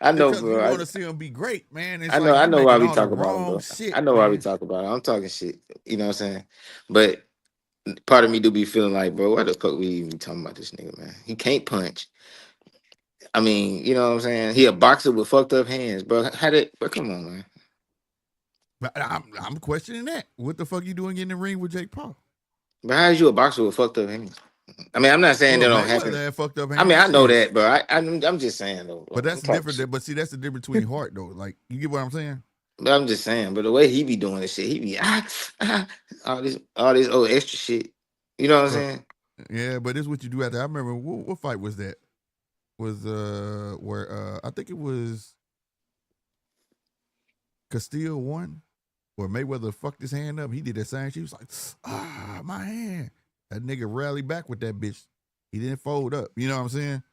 I know, Because we bro. want to see him be great, man. It's I like you know why making we all the talk about him, wrong bro. shit, I know why we man. talk about him. I'm talking shit. You know what I'm saying? But part of me do be feeling like, bro, why the fuck we even talking about this nigga, man? He can't punch. I mean, you know what I'm saying? He a boxer with fucked up hands, bro. But come on, man. But I'm questioning that. What the fuck you doing in the ring with Jake Paul? But how is you a boxer with fucked up hands? I mean, I'm not saying that Well, don't Mayweather happen. had fucked up I mean, hands. I know Shit. that, bro. I'm just saying though. But Bro. I'm that's talking different. shit. But see, that's the difference between heart, though. Like, you get what I'm saying? But I'm just saying. But the way he be doing this shit, he be all this old extra shit. You know what I'm Well, saying? yeah, but this is what you do after. I remember what fight was that? Was where I think it was Castillo won, where Mayweather fucked his hand up. He did that same. She was like, my hand. That nigga rallied back with that bitch. He didn't fold up. You know what I'm saying?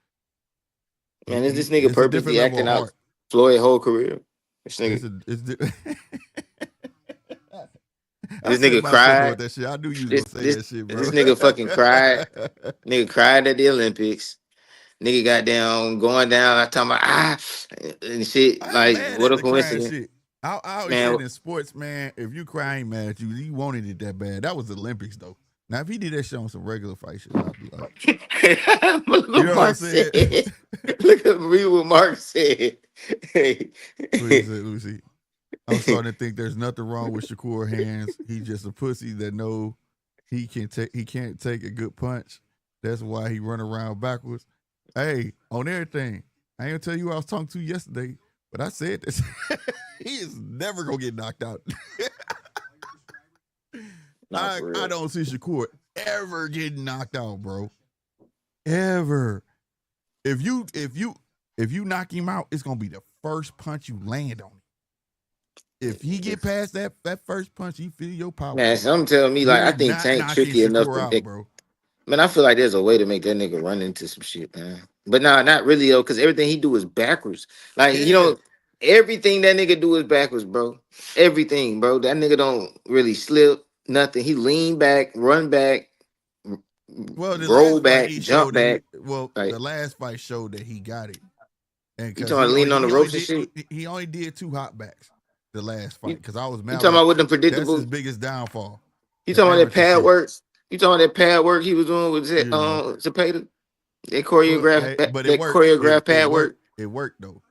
Man, is this nigga It's a different purposely level acting of out heart. Floyd whole career? This It's nigga, a it's. I this set nigga myself up cried. with that shit. I knew you was This gonna say this that shit, this bro. nigga fucking cried. Nigga cried at the Olympics. Nigga got down, going down. I talking about and shit. I ain't Like mad what at a the crying coincidence, shit. I always man. said in sports, man, if you cry, I ain't mad at you. You wanted it that bad. That was the Olympics, though. Now, if he did that shit on some regular fight shit, I'd be like, Look you what know what I'm Mark saying? said. Look at me what Mark said. Hey. What he said, Lucy. I'm starting to think there's nothing wrong with Shakur hands. He's just a pussy that know he can't take a good punch. That's why he run around backwards. Hey, on everything. I ain't gonna tell you who I was talking to yesterday, but I said this. He is never gonna get knocked out. Not for I real. don't see Shakur ever getting knocked out, bro. Ever. If you knock him out, it's gonna be the first punch you land on him. If he get past that first punch, he feel your power. Man, some tell me like I You're think not Tank knocking tricky enough Shakur to out, make. bro. Man, I feel like there's a way to make that nigga run into some shit, man. But nah, not really though, because everything he do is backwards. Like you Yeah. know, everything that nigga do is backwards, bro. Everything, bro. That nigga don't really slip nothing. He lean back, run back, r- Well, the roll last fight back, he jump showed that back. the Like last fight showed that he got it, and you because talking about leaning on the ropes and shit. he only did 2 hot backs the last You, fight because I was you mad talking like about with them that's his predictable? biggest downfall, You the talking about that amateur pad shit. work? You talking about that pad work he was doing with You know, Zapata? That but it that worked. choreographed It pad worked. work. It worked though.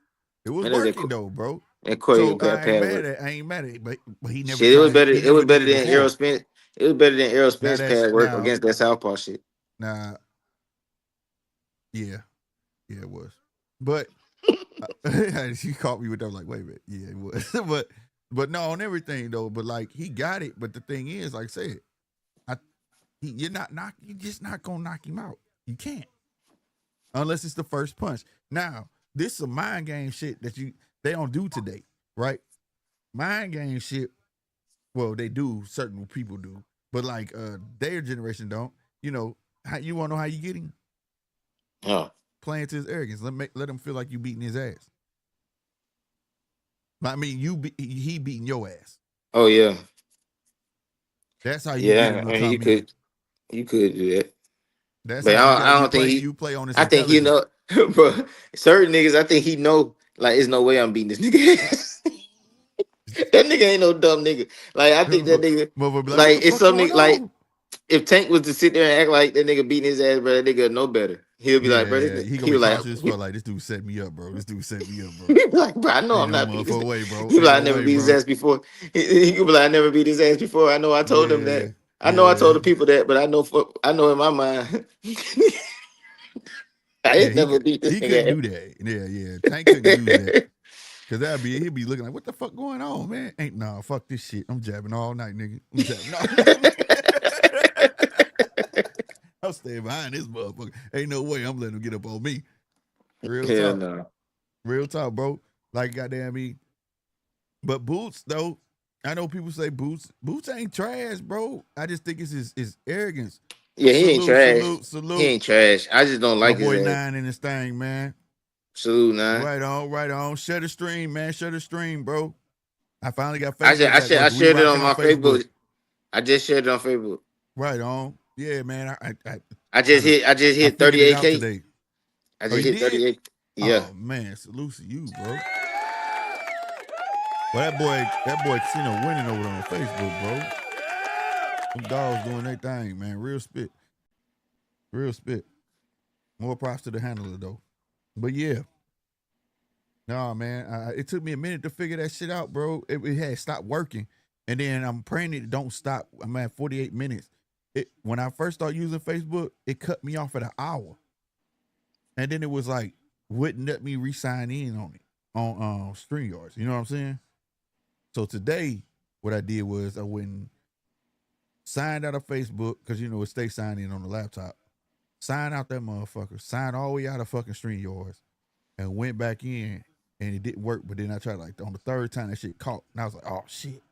It was Man, that's working though, bro. that So choreographed pad work. I ain't mad at it, but he never Shit, it was tried. better. He It was never did better it than before. Aerosmith. It was better than Now Aerosmith's that's pad work against that Southpaw shit. now yeah, yeah, it was. But she caught me with that. I was like, wait a minute, yeah, it was. but no, on everything though. But like he got it. But the thing is, like I said, I you're just not gonna knock him out. You can't unless it's the first punch. Now this is a mind game shit that they don't do today, right? Mind game shit. Well, they do. Certain people do, but like their generation don't. You know, how you want to know how you get him? Huh. playing to his arrogance. Let him feel like you beating his ass. I mean, he beating your ass. Oh yeah, That's how you get yeah. him to I mean, come in. you could do that, That's but how I you don't think play. he. You play on his I think you intelligence. know, bro. Certain niggas, I think he know. Like, there's no way I'm beating this nigga ass. That nigga ain't no dumb nigga. Like, I think that nigga. Motherfucker be like, what Like, the it's fuck going something like on? if Tank was to sit there and act like that nigga beating his ass, bro, that nigga know better. He'll be like, bro, Yeah, he gonna he be was like, cautious as fuck. Like, this dude set me up, bro. This dude set me up, bro. he be like, bro, I know Ain't I'm no not beating his motherfucker ass. way, bro. He be Ain't like, I no never way, beat his bro. ass before. He could be like, I never beat his ass before. I know I told him Yeah, that. I know I told yeah. the people that, but I know in my mind, I Yeah, ain't never beat this he couldn't nigga do that. Yeah, yeah. Tank couldn't use that. Cause he'd be looking like, what the fuck going on, man? Ain't nah, fuck this shit. I'm jabbing all night, nigga. I'm jabbing all night. I'm staying behind this motherfucker. Ain't no way I'm letting him get up on me. Real Hell talk. no. Real talk, bro. Like goddamn me. But Boots, though, I know people say Boots. Boots ain't trash, bro. I just think it's his arrogance. Yeah, he ain't Salute, trash. salute, He salute. ain't trash. I just don't My like his boy ass. Nine in this thing, man. Salute, nah. Right on, right on. Share the stream, man. Share the stream, bro. I finally got Facebook back I working. We shared it rocking on on my Facebook. Facebook. I just shared it on Facebook. Right on. Yeah, man. I just I hit figured it out 38K. today. I Oh, just you hit did? 38. Yeah. Oh man, salute to you, bro. Well, that boy Casino winning over on Facebook, bro. Them dogs doing their thing, man. Real spit. Real spit. More props to the handler though. But yeah. Nah, man. It took me a minute to figure that shit out, bro. It had stopped working. And then I'm praying it don't stop. I'm at 48 minutes. When I first started using Facebook, it cut me off at an hour. And then it was like, wouldn't let me re-sign in on it on StreamYards. You know what I'm saying? So today, what I did was I went and signed out of Facebook, because you know it stays signed in on the laptop. Signed out that motherfucker. Signed all the way out of fucking StreamYards and went back in, and it didn't work. But then I tried like on the third time that shit caught. And I was like, oh shit.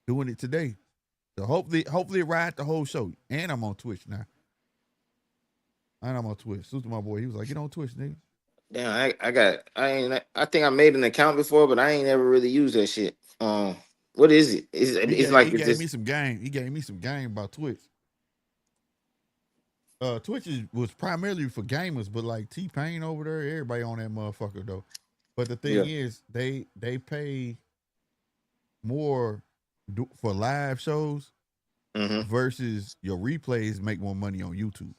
Doing it today. So hopefully it ride the whole show. And I'm on Twitch now. And I'm on Twitch. Salute to my boy. He was like, get on Twitch, nigga. Damn, I think I made an account before, but I ain't ever really used that shit. What is it? It's like He it's gave me just some game. He gave me some game about Twitch. Twitch was primarily for gamers, but like T-Pain over there, everybody on that motherfucker though. But the thing yeah. is, they pay more for live shows Mm-hmm. versus your replays make more money on YouTube.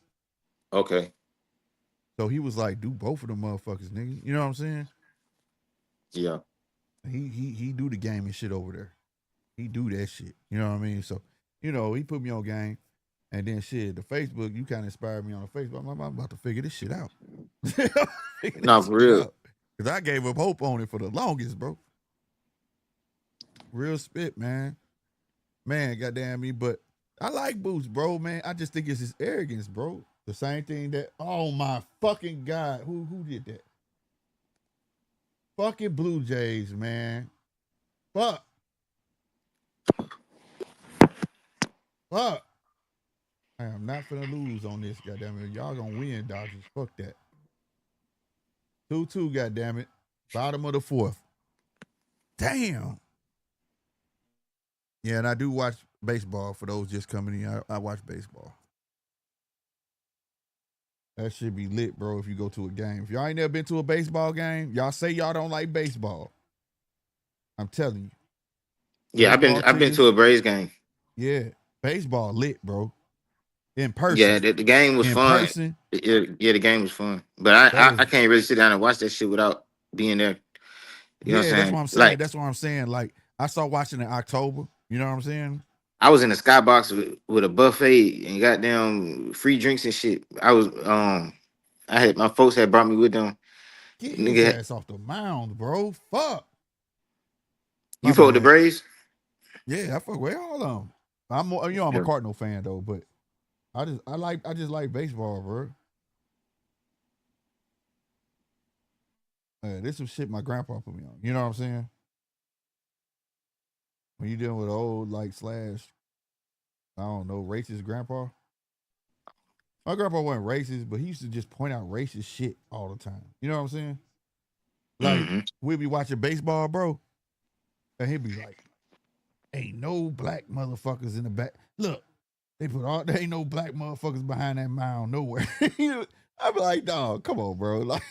Okay. So he was like, do both of them motherfuckers, nigga. You know what I'm saying? Yeah. He do the gaming shit over there. He do that shit. You know what I mean? So, you know, he put me on game. And then shit, the Facebook, you kind of inspired me on the Facebook. I'm about to figure this shit out. Figure No, this for shit real. out. Cause I gave up hope on it for the longest, bro. Real spit, man. Man, goddamn me. But I like Boots, bro, man. I just think it's his arrogance, bro. The same thing that, oh my fucking God. Who did that? Fucking Blue Jays, man. Fuck. Fuck. I am not finna lose on this, goddamn it. Y'all gonna win, Dodgers. Fuck that. 2-2, goddamn it. Bottom of the fourth. Damn. Yeah, and I do watch baseball for those just coming in. I watch baseball. That should be lit, bro, if you go to a game. If y'all ain't never been to a baseball game, y'all say y'all don't like baseball. I'm telling you. Yeah, Baseball I've been tickets, to a Braves game. yeah. Baseball lit, bro. In person. Yeah, the game was In fun. person. Yeah, the game was fun. But That is, I can't really sit down and watch that shit without being there. You know what yeah, I'm that's saying? what I'm saying. Like That's what I'm saying. Like, I saw watching in October. You know what I'm saying? I was in the skybox with a buffet and goddamn free drinks and shit. I had my folks had brought me with them. Get his Nigga, ass off the mound, bro. Fuck. you My fought with the bad. Braves? Yeah, I fuck with all of them. I'm more, you know, I'm a Yeah. Cardinal fan though, but I just like baseball, bro. This some shit my grandpa put me on. You know what I'm saying? When you dealing with old like slash, I don't know, racist grandpa. My grandpa wasn't racist, but he used to just point out racist shit all the time. You know what I'm saying? Like, Mm-hmm. we'd be watching baseball, bro, and he'd be like, ain't no black motherfuckers in the back. Look, there ain't no black motherfuckers behind that mound nowhere. I'd be like, dog, come on, bro. Like,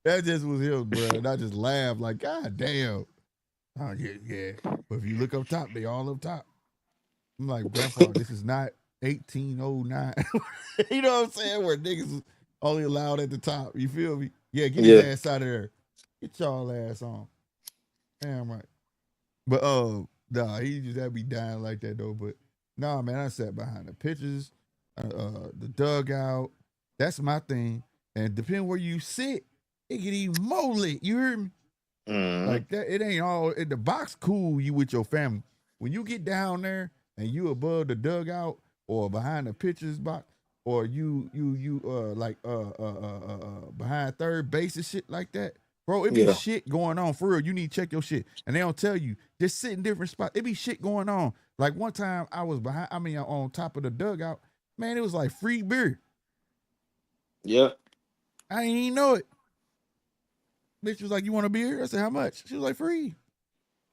that just was him, bro. And I just laughed, like, God damn. Oh, yeah, yeah. But if you look up top, they all up top. I'm like, Grandpa, this is not 1809. You know what I'm saying? Where niggas is only allowed at the top. You feel me? Yeah, get his Yeah. ass out of there. Get y'all ass on. Damn right. But nah, he just had me dying like that though. But nah, man, I sat behind the pitchers, the dugout. That's my thing. And depending where you sit, it get even more lit. You hear me? Mm-hmm. Like that, it ain't all in the box. Cool, you with your family. When you get down there and you above the dugout or behind the pitcher's box, or you like behind third base and shit like that, bro. It be Yeah. shit going on for real. You need to check your shit, and they don't tell you. Just sit in different spots. It be shit going on. Like one time I was behind. I mean, on top of the dugout. Man, it was like free beer. Yeah. I ain't even know it. Bitch was like, "You want a beer?" I said, "How much?" She was like, "Free."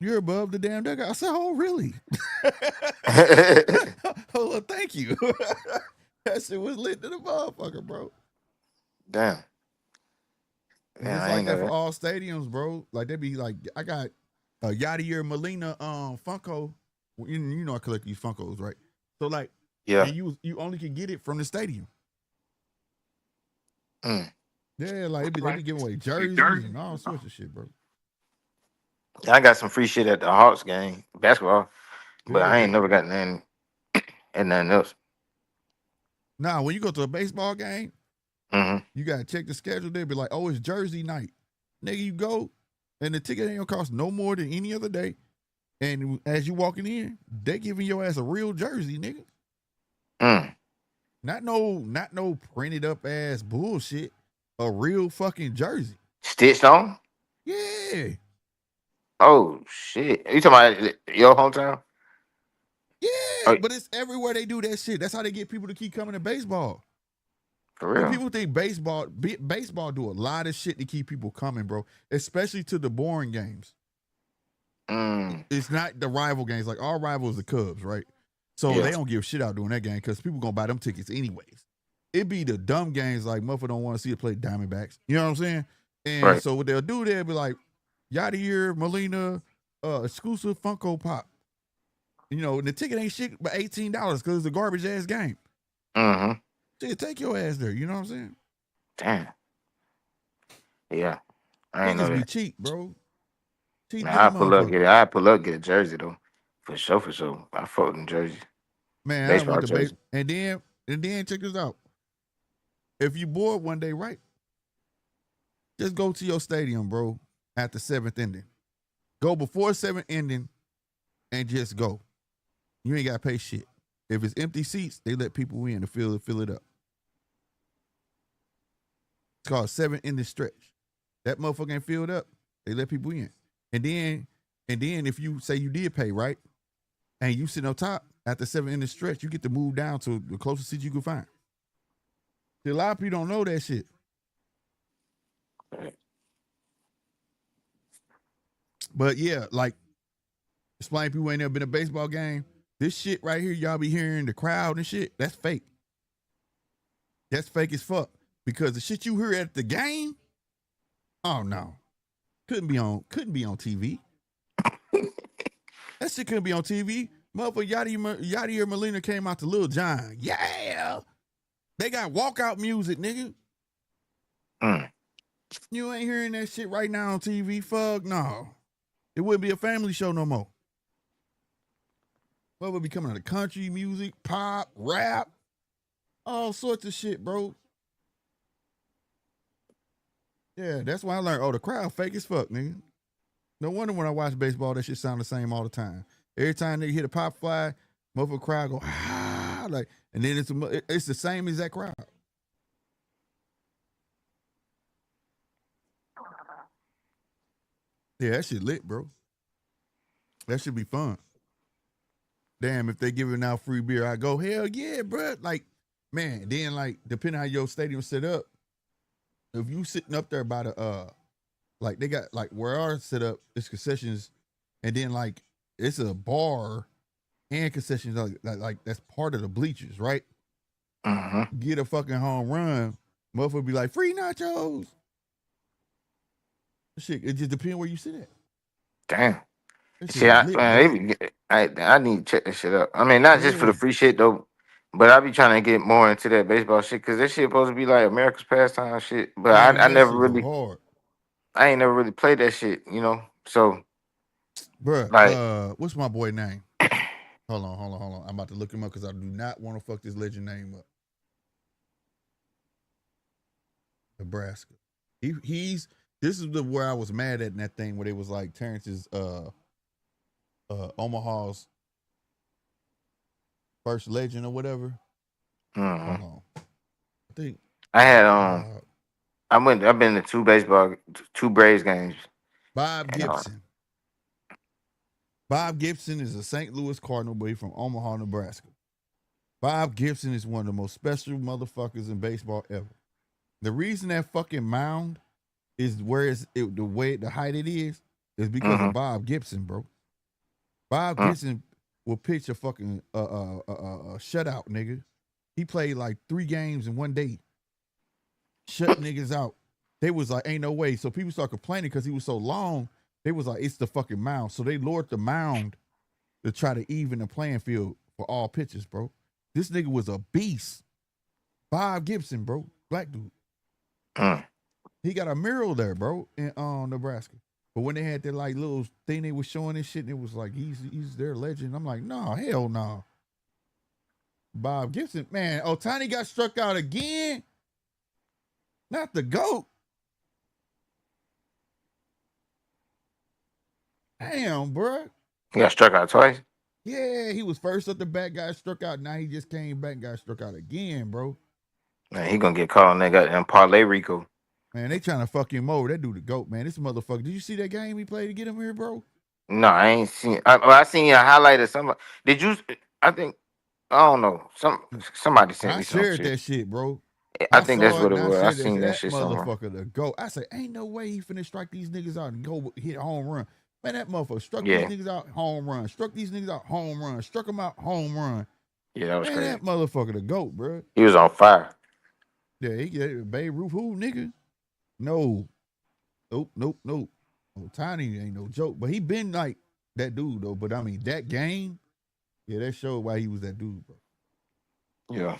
You're above the damn dugout. I said, "Oh, really?" Oh, well, thank you. That shit was lit to the motherfucker, bro. Damn. And Yeah, it's I like ain't know that for that. all stadiums, bro. Like they be like, I got a Yadier Molina Funko. You know I collect these Funkos, right? So like, Yeah. and you only can get it from the stadium. Mm. Yeah, like they be giving away jerseys and all sorts of shit, bro. I got some free shit at the Hawks game, basketball, but Yeah. I ain't never got nothing and nothing else. Now, when you go to a baseball game, Mm-hmm. you gotta check the schedule. They be like, "Oh, it's Jersey night." Nigga, you go, and the ticket ain't gonna cost no more than any other day. And as you walking in, they giving your ass a real jersey, nigga. Mm. Not no printed up ass bullshit. A real fucking jersey. Stitched on? Yeah. Oh shit! You talking about your hometown? Yeah. Oh, But it's everywhere they do that shit. That's how they get people to keep coming to baseball. for See, real? people think baseball do a lot of shit to keep people coming, bro. Especially to the boring games. Mm. It's not the rival games. Like our rival is the Cubs, right? So Yeah. they don't give shit out during that game because people gonna buy them tickets anyways. It be the dumb games like motherfucker don't want to see it play Diamondbacks. You know what I'm saying? And Right. so what they'll do, they'll be like, Yadier, Molina, exclusive Funko Pop. You know, and the ticket ain't shit but $18 because it's a garbage ass game. Mm-hmm. Shit, take your ass there. You know what I'm saying? Damn. Yeah. I ain't know Niggas be that. cheap, bro. Cheap than Nah, a I pull up, motherfucker. get it. I pull up, get a jersey though. For sure, for sure. I fuck with them jerseys. Man, I Baseball went to base jersey. and then check this out. If you bored one day, right? Just go to your stadium, bro, at the seventh inning. Go before seventh inning and just go. You ain't got to pay shit. If it's empty seats, they let people in to fill it up. It's called seven inning stretch. That motherfucker ain't filled up. They let people in. And then if you say you did pay, right? And you sit on top at the seven inning stretch, you get to move down to the closest seat you can find. See, a lot of people don't know that shit. But yeah, like explain people ain't never been to a baseball game. This shit right here, y'all be hearing the crowd and shit, that's fake. That's fake as fuck. Because the shit you hear at the game, oh no. Couldn't be on TV. That shit couldn't be on TV. Motherfucker Yadier Molina came out to Lil John. Yeah. They got walkout music, nigga. Mm. You ain't hearing that shit right now on TV. Fuck no. It wouldn't be a family show no more. Motherfucker be coming out of country music, pop, rap, all sorts of shit, bro. Yeah, that's why I learned. Oh, the crowd fake as fuck, nigga. No wonder when I watch baseball, that shit sound the same all the time. Every time they hit a pop fly, motherfucker crowd go ah like, and then it's the same exact crowd. Yeah, that shit lit, bro. That should be fun. damn, if they giving out free beer, I go, hell yeah, bro. Like, man, then like depending how your stadium set up, if you sitting up there by the like they got like where ours set up, it's concessions, and then like it's a bar and concessions like that's part of the bleachers, right? Mm-hmm. Get a fucking home run, motherfucker be like free nachos. Shit, it just depends where you sit at. Damn. That shit See, is lit, bro. I need to check this shit up. I mean, not just for Yeah, the free shit though, but I be trying to get more into that baseball shit because this shit supposed to be like America's pastime shit. But man, I that never shit go really, hard, I ain't never really played that shit, you know. So bro. like, What's my boy name? Hold on. I'm about to look him up because I do not want to fuck this legend name up. Nebraska. He's this is the where I was mad at in that thing where they was like Terrence's Omaha's first legend or whatever. mhm. Hold on. I think I had Bob, I've been to two Braves games, Bob and Gibson. Bob Gibson is a St. Louis Cardinal, but he's from Omaha, Nebraska. Bob Gibson is one of the most special motherfuckers in baseball ever. The reason that fucking mound is where the way the height it is because of mm-hmm. Bob Gibson, bro. Bob Gibson will pitch a fucking shutout, nigga. He played like 3 games in one day, shut niggas out. They was like, ain't no way. So people start complaining because he was so long. They was like, it's the fucking mound. So they lowered the mound to try to even the playing field for all pitches, bro. This nigga was a beast. Bob Gibson, bro, black dude. Mm. He got a mural there, bro, in Nebraska. But when they had that like little thing they was showing this shit, and it was like he's their legend. I'm like, no, hell no. Bob Gibson, man. Otani got struck out again. Not the GOAT. Damn, bro. He got struck out twice. Yeah, he was first up the bat, got struck out. Now he just came back and got struck out again, bro. Man, he gonna get caught on that goddamn parlay Rico. Man, they trying to fuck him over. That dude the GOAT, man. This motherfucker. Did you see that game he played to get him here, bro? No, I ain't seen. I seen a highlight of some. Did you? I think I don't know. Somebody sent I me some shared shit. that shit, bro. I I think that's saw it what it and I was. I shared that seen shit. that That shit somewhere. motherfucker the GOAT. I said, ain't no way he finna strike these niggas out and go hit a home run. Man, that motherfucker struck these Yeah, niggas out, home run. Struck these niggas out, home run. Struck them out, home run. yeah, that was Man, crazy. that motherfucker the GOAT, bro. He was on fire. Yeah, he get Babe Ruth, who, nigga? No. Nope. Oh, Tiny ain't no joke. But he been like that dude, though. But I mean, that game, yeah, that showed why he was that dude, bro. Yeah.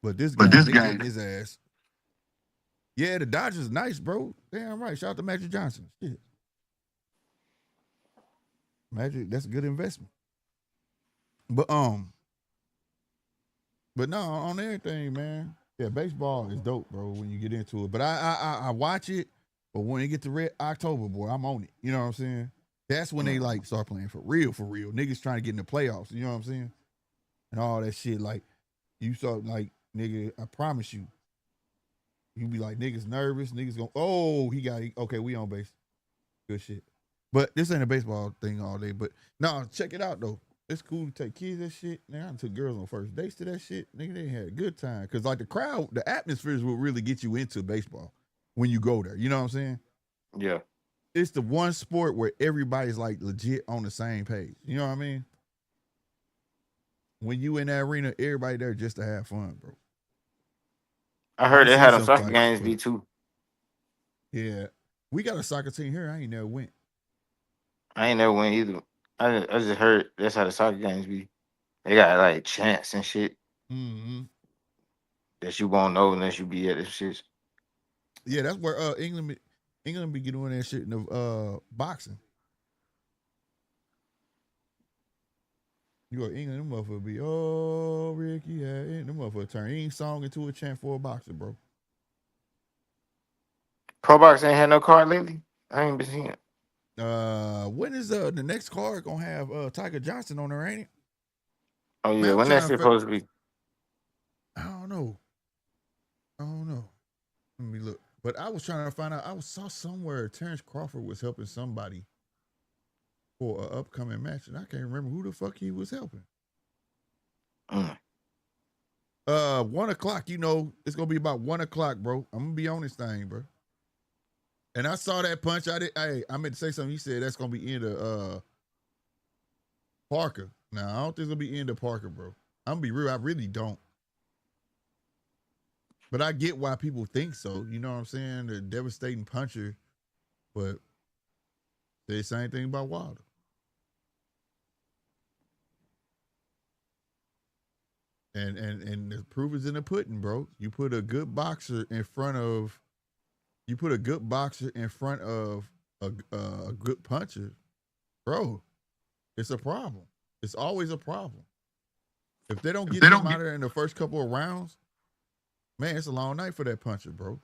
But this game, they getting his ass. Yeah, the Dodgers nice, bro. Damn right. Shout out to Magic Johnson. Shit. Magic, that's a good investment. But but no, on everything, man. Yeah, baseball is dope, bro, when you get into it. But I watch it, but when it get to red October, boy, I'm on it. You know what I'm saying? That's when they like start playing for real, for real. Niggas trying to get in the playoffs, you know what I'm saying? And all that shit. Like, you start like, nigga, I promise you. You be like, niggas nervous, niggas going, oh, okay, we on base. Good shit. But this ain't a baseball thing all day. But no, check it out though. It's cool to take kids that shit. Nigga, I took girls on first dates to that shit. Nigga, they had a good time. Cause like the crowd, the atmospheres will really get you into baseball when you go there. You know what I'm saying? Yeah. It's the one sport where everybody's like legit on the same page. You know what I mean? When you in that arena, everybody there just to have fun, bro. I I'm heard gonna they see had them some soccer fights, games but be too. yeah. We got a soccer team here. I ain't never went. I ain't never went either. I just heard that's how the soccer games be. They got like chants and shit Mm-hmm. that you won't know unless you be at this shit. Yeah, that's where England be doing that shit in the boxing. You go to England, them motherfucker be, oh, Ricky, yeah, them motherfucker turn any song into a chant for a boxer, bro. Pro Box ain't had no card lately. I ain't been seeing it. When is the next card gonna have Tiger Johnson on there, ain't it? Oh Man, yeah, I was when that trying shit to supposed to be? I don't know. I don't know. Let me look. But I was trying to find out. Saw somewhere Terrence Crawford was helping somebody. for an upcoming match, and I can't remember who the fuck he was helping. Mm. 1 o'clock. You know, it's gonna be about 1 o'clock, bro. I'm gonna be on this thing, bro. And I saw that punch. I meant to say something. You said that's gonna be into Parker. Now I don't think it's gonna be into Parker, bro. I'm gonna be real. I really don't. But I get why people think so. You know what I'm saying? The devastating puncher, but the same thing about Wilder. And the proof is in the pudding, bro. You put a good boxer in front of a good puncher, bro. It's a problem. It's always a problem. If they don't get him out of there in the first couple of rounds, man, it's a long night for that puncher, bro.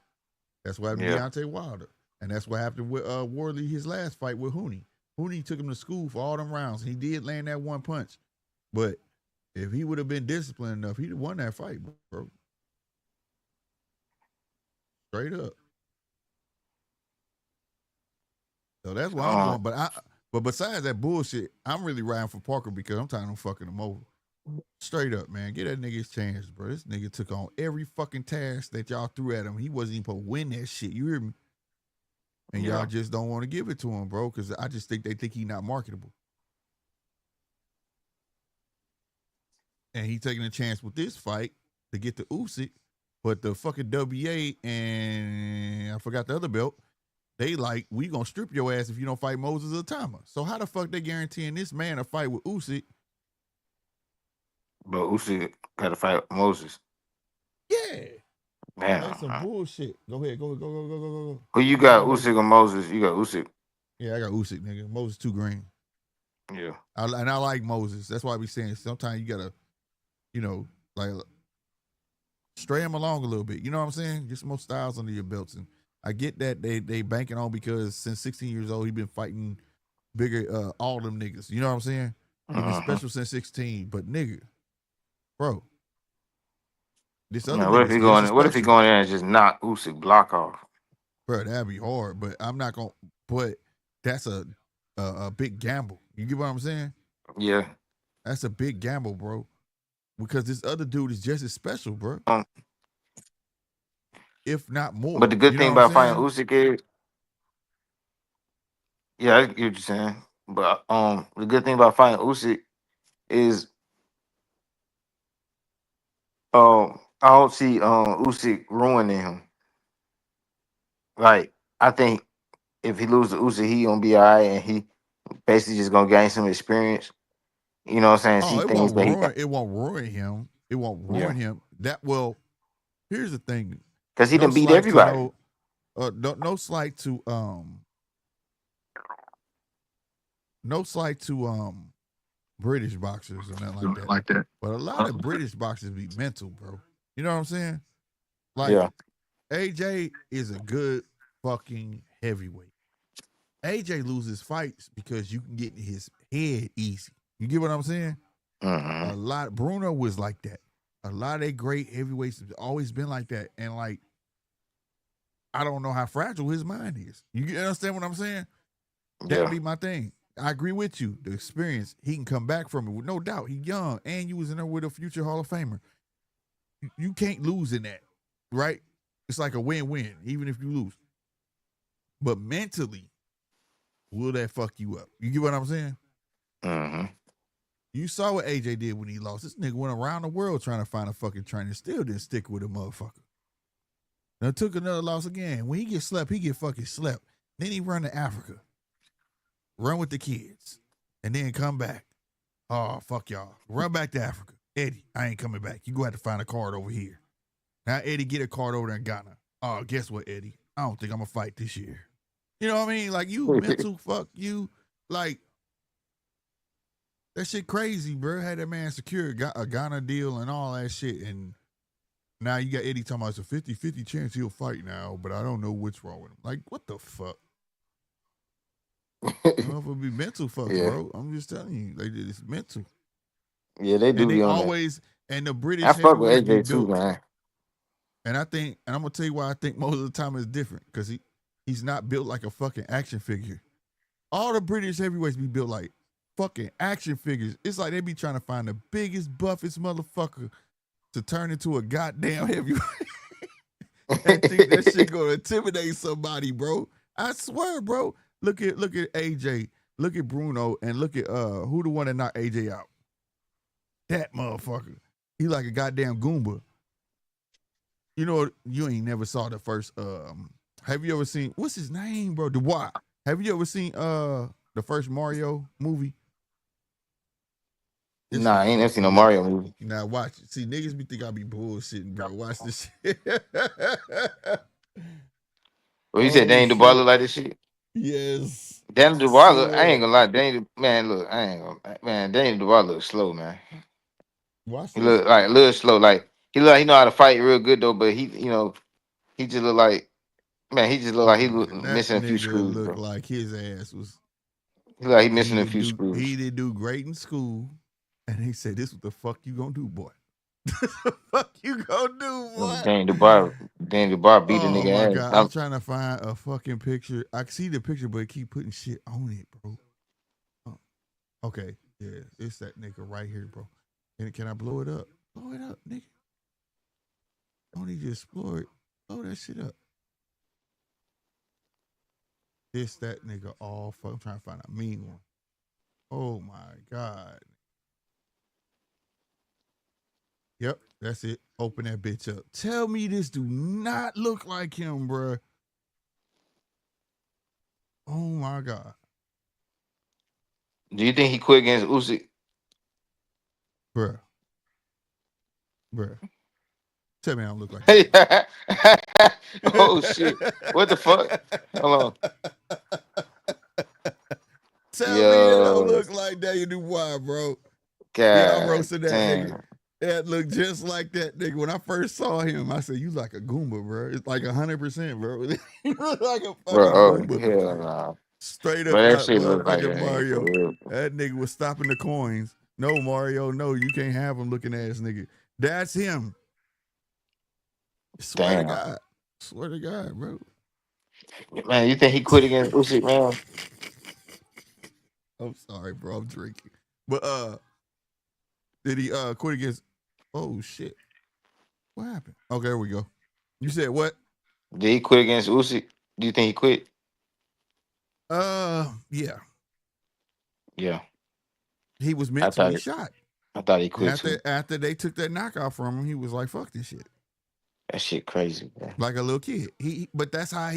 That's what happened to Deontay Wilder. And that's what happened with Wardley, his last fight with Hooney. Hooney took him to school for all them rounds. He did land that one punch. But if he would have been disciplined enough, he'd have won that fight, bro. Straight up. So that's why I'm going. But besides that bullshit, I'm really riding for Parker because I'm tired of fucking him over. Straight up, man. Get that nigga his chance, bro. This nigga took on every fucking task that y'all threw at him. He wasn't even supposed to win that shit. You hear me? And y'all just don't want to give it to him, bro, because I just think they think he not marketable. And he taking a chance with this fight to get the Usyk, but the fucking WA and I forgot the other belt, they like, we gonna strip your ass if you don't fight Moses or Tama. So how the fuck they guaranteeing this man a fight with Usyk? But Usyk got to fight Moses. Yeah. Damn. That's some bullshit. Go ahead. Go. Who you got, Usyk or Moses? You got Usyk. Yeah, I got Usyk, nigga. Moses too green. Yeah. And I like Moses. That's why I be saying sometimes you gotta, you know, like stray him along a little bit. You know what I'm saying? Get some more styles under your belts. And I get that they banking on because since 16 years old, he been fighting bigger, all them niggas. You know what I'm saying? He been special since 16. But nigga, bro, this other what if he going? What if he going there and just knock Usyk block off? Bro, that'd be hard. But I'm not gonna. But that's a big gamble. You get what I'm saying? Yeah. That's a big gamble, bro. Because this other dude is just as special, bro. If not more. But the good thing about fighting Usyk is, yeah, I get what you're saying. But the good thing about fighting Usyk is, I don't see Usyk ruining him. Like, I think if he loses to Usyk, he gonna be all right, and he basically just gonna gain some experience. You know what I'm saying? Oh, it won't ruin him. It won't ruin him. Here's the thing. Because he done beat everybody. No slight to British boxers or nothing like that. But a lot of British boxers be mental, bro. You know what I'm saying? Like AJ is a good fucking heavyweight. AJ loses fights because you can get in his head easy. You get what I'm saying? Bruno was like that. A lot of their great heavyweights have always been like that. And like, I don't know how fragile his mind is. You understand what I'm saying? That'd be my thing. I agree with you. The experience, he can come back from it with no doubt. He's young, and you was in there with a future Hall of Famer. You can't lose in that, right? It's like a win-win, even if you lose. But mentally, will that fuck you up? You get what I'm saying? You saw what AJ did when he lost. This nigga went around the world trying to find a fucking trainer. Still didn't stick with a motherfucker. Now took another loss again. When he get slept, he get fucking slept. Then he run to Africa. Run with the kids. And then come back. Oh, fuck y'all. Run back to Africa. Eddie, I ain't coming back. You go have to find a card over here. Now Eddie get a card over there in Ghana. Oh, guess what, Eddie? I don't think I'm going to fight this year. You know what I mean? Like, you mental fuck you. Like, that shit crazy, bro. Had that man secure a Ghana deal and all that shit. And now you got Eddie talking about it's a 50-50 chance he'll fight now, but I don't know what's wrong with him. Like, what the fuck? I don't know if it'll be mental fucks, bro. I'm just telling you. Like, it's mental. Yeah, they do. And they always, and the British. I fuck with AJ too, man. And I think, and I'm going to tell you why I think most of the time it's different. Because he's not built like a fucking action figure. All the British heavyweights be built like fucking action figures. It's like they be trying to find the biggest, buffest motherfucker to turn into a goddamn heavyweight and think that shit gonna intimidate somebody, bro. I swear, bro. Look at AJ, look at Bruno, and look at who the one that knocked AJ out. That motherfucker. He like a goddamn Goomba. You know, you ain't never saw the first. Have you ever seen what's his name, bro? Dubois. Have you ever seen the first Mario movie? Nah, I ain't never seen no Mario movie. Now watch it. See, niggas be think I be bullshitting, bro. Watch this shit. Well, you said Danny Dubois look like this shit? Yes. Danny Dubois look, I ain't gonna lie, Danny Dubois look slow, man. Watch He this. look like a little slow. Like he know how to fight real good though, but he just look like he missing a few screws, Look bro. like his ass was. He like he missing a few screws. He didn't do great in school, and he said, "This what the fuck you gonna do, boy? Fuck you gonna do, boy?" Danny Dubois beat the nigga my ass. God, I'm trying to find a fucking picture. I can see the picture, but it keep putting shit on it, bro. Okay, yeah, it's that nigga right here, bro. And can I blow it up? Blow it up, nigga. Don't need to explore it. Blow that shit up. This that nigga all fuck. I'm trying to find a mean one. Oh my God. Yep, that's it. Open that bitch up. Tell me this do not look like him, bruh. Oh my God. Do you think he quit against Usyk? Bruh. Tell me I don't look like him. Oh shit. What the fuck? Hold on. Tell me it don't look like Daniel Dubois, bro. God, yeah, I roasted that damn. nigga. That looked just like that nigga. When I first saw him, I said, "You like a Goomba, bro. It's like 100%, bro. You look like a fucking Goomba." Hell nah. Straight up But that out shit look like motherfucking Mario. That nigga was stopping the coins. No, Mario, no, you can't have him looking ass nigga. That's him. Swear to God. Swear to God, bro. Man, you think he quit against Usyk, man? I'm sorry, bro. I'm drinking. But did he quit against? Oh shit! What happened? Okay, there we go. You said what? Did he quit against Usyk? Do you think he quit? Yeah. Yeah. He was mentally shot. I thought he quit too. After they took that knockout from him, he was like, "Fuck this shit." That shit crazy, man. Like a little kid. But that's how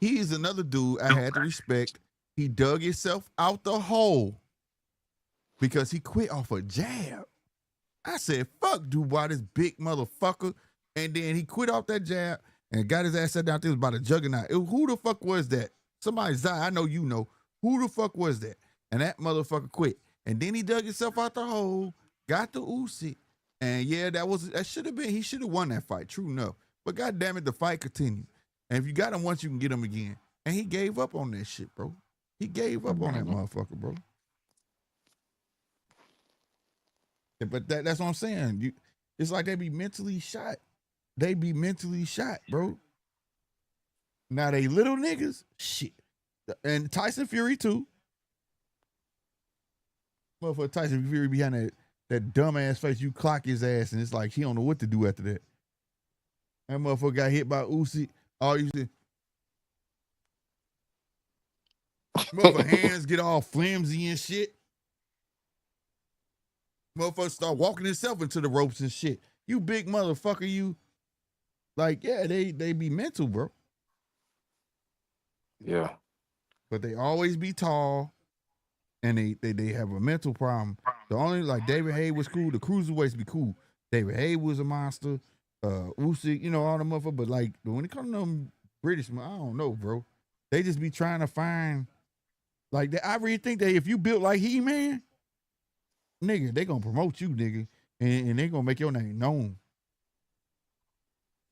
he's another dude I had to respect. He dug himself out the hole because he quit off a jab. I said, "Fuck Dubois, this big motherfucker." And then he quit off that jab and got his ass set down there about a juggernaut. Who the fuck was that? Somebody, I know you know. Who the fuck was that? And that motherfucker quit. And then he dug himself out the hole, got the Usyk. And yeah, that should have been, he should have won that fight, true enough. But God damn it, the fight continued. And if you got him once, you can get him again. And he gave up on that shit, bro. He gave up on that motherfucker, bro. But that's what I'm saying. It's like they be mentally shot. They be mentally shot, bro. Now they little niggas, shit. And Tyson Fury too. Motherfucker Tyson Fury behind that dumbass face, you clock his ass, and it's like he don't know what to do after that. That motherfucker got hit by Usyk. All you see, motherfucker hands get all flimsy and shit. Motherfucker start walking himself into the ropes and shit. You big motherfucker, you. Like, yeah, they be mental, bro. Yeah. But they always be tall, and they have a mental problem. The only, like, David Haye was cool. The cruiserweights be cool. David Haye was a monster. Usyk, you know, all the motherfuckers. But, like, when it comes to them British, I don't know, bro. They just be trying to find, like, I really think that if you built like He-Man, nigga, they gonna promote you, nigga, and they gonna make your name known.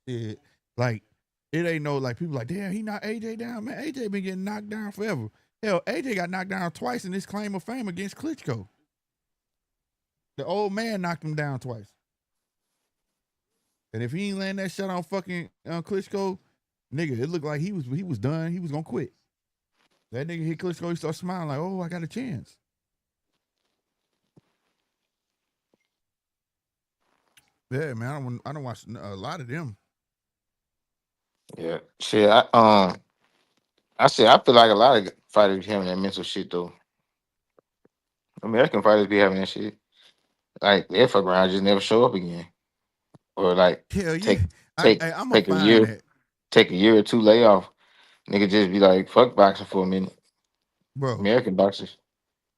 It, like, it ain't no, like, people like, damn, he knocked AJ down, man. AJ been getting knocked down forever. Hell, AJ got knocked down twice in his claim of fame against Klitschko. The old man knocked him down twice. And if he ain't land that shot on fucking Klitschko, nigga, it looked like he was done. He was gonna quit. That nigga hit Klitschko, he started smiling like, oh, I got a chance. Yeah, man, I don't watch a lot of them. Yeah, shit. I said I feel like a lot of fighters be having that mental shit though. American fighters be having that shit. Like they fuck around, just never show up again, or like Hell yeah. take take I'm going to take a find year, that. take a year or two layoff. Nigga just be like, fuck boxing for a minute. Bro, American boxers.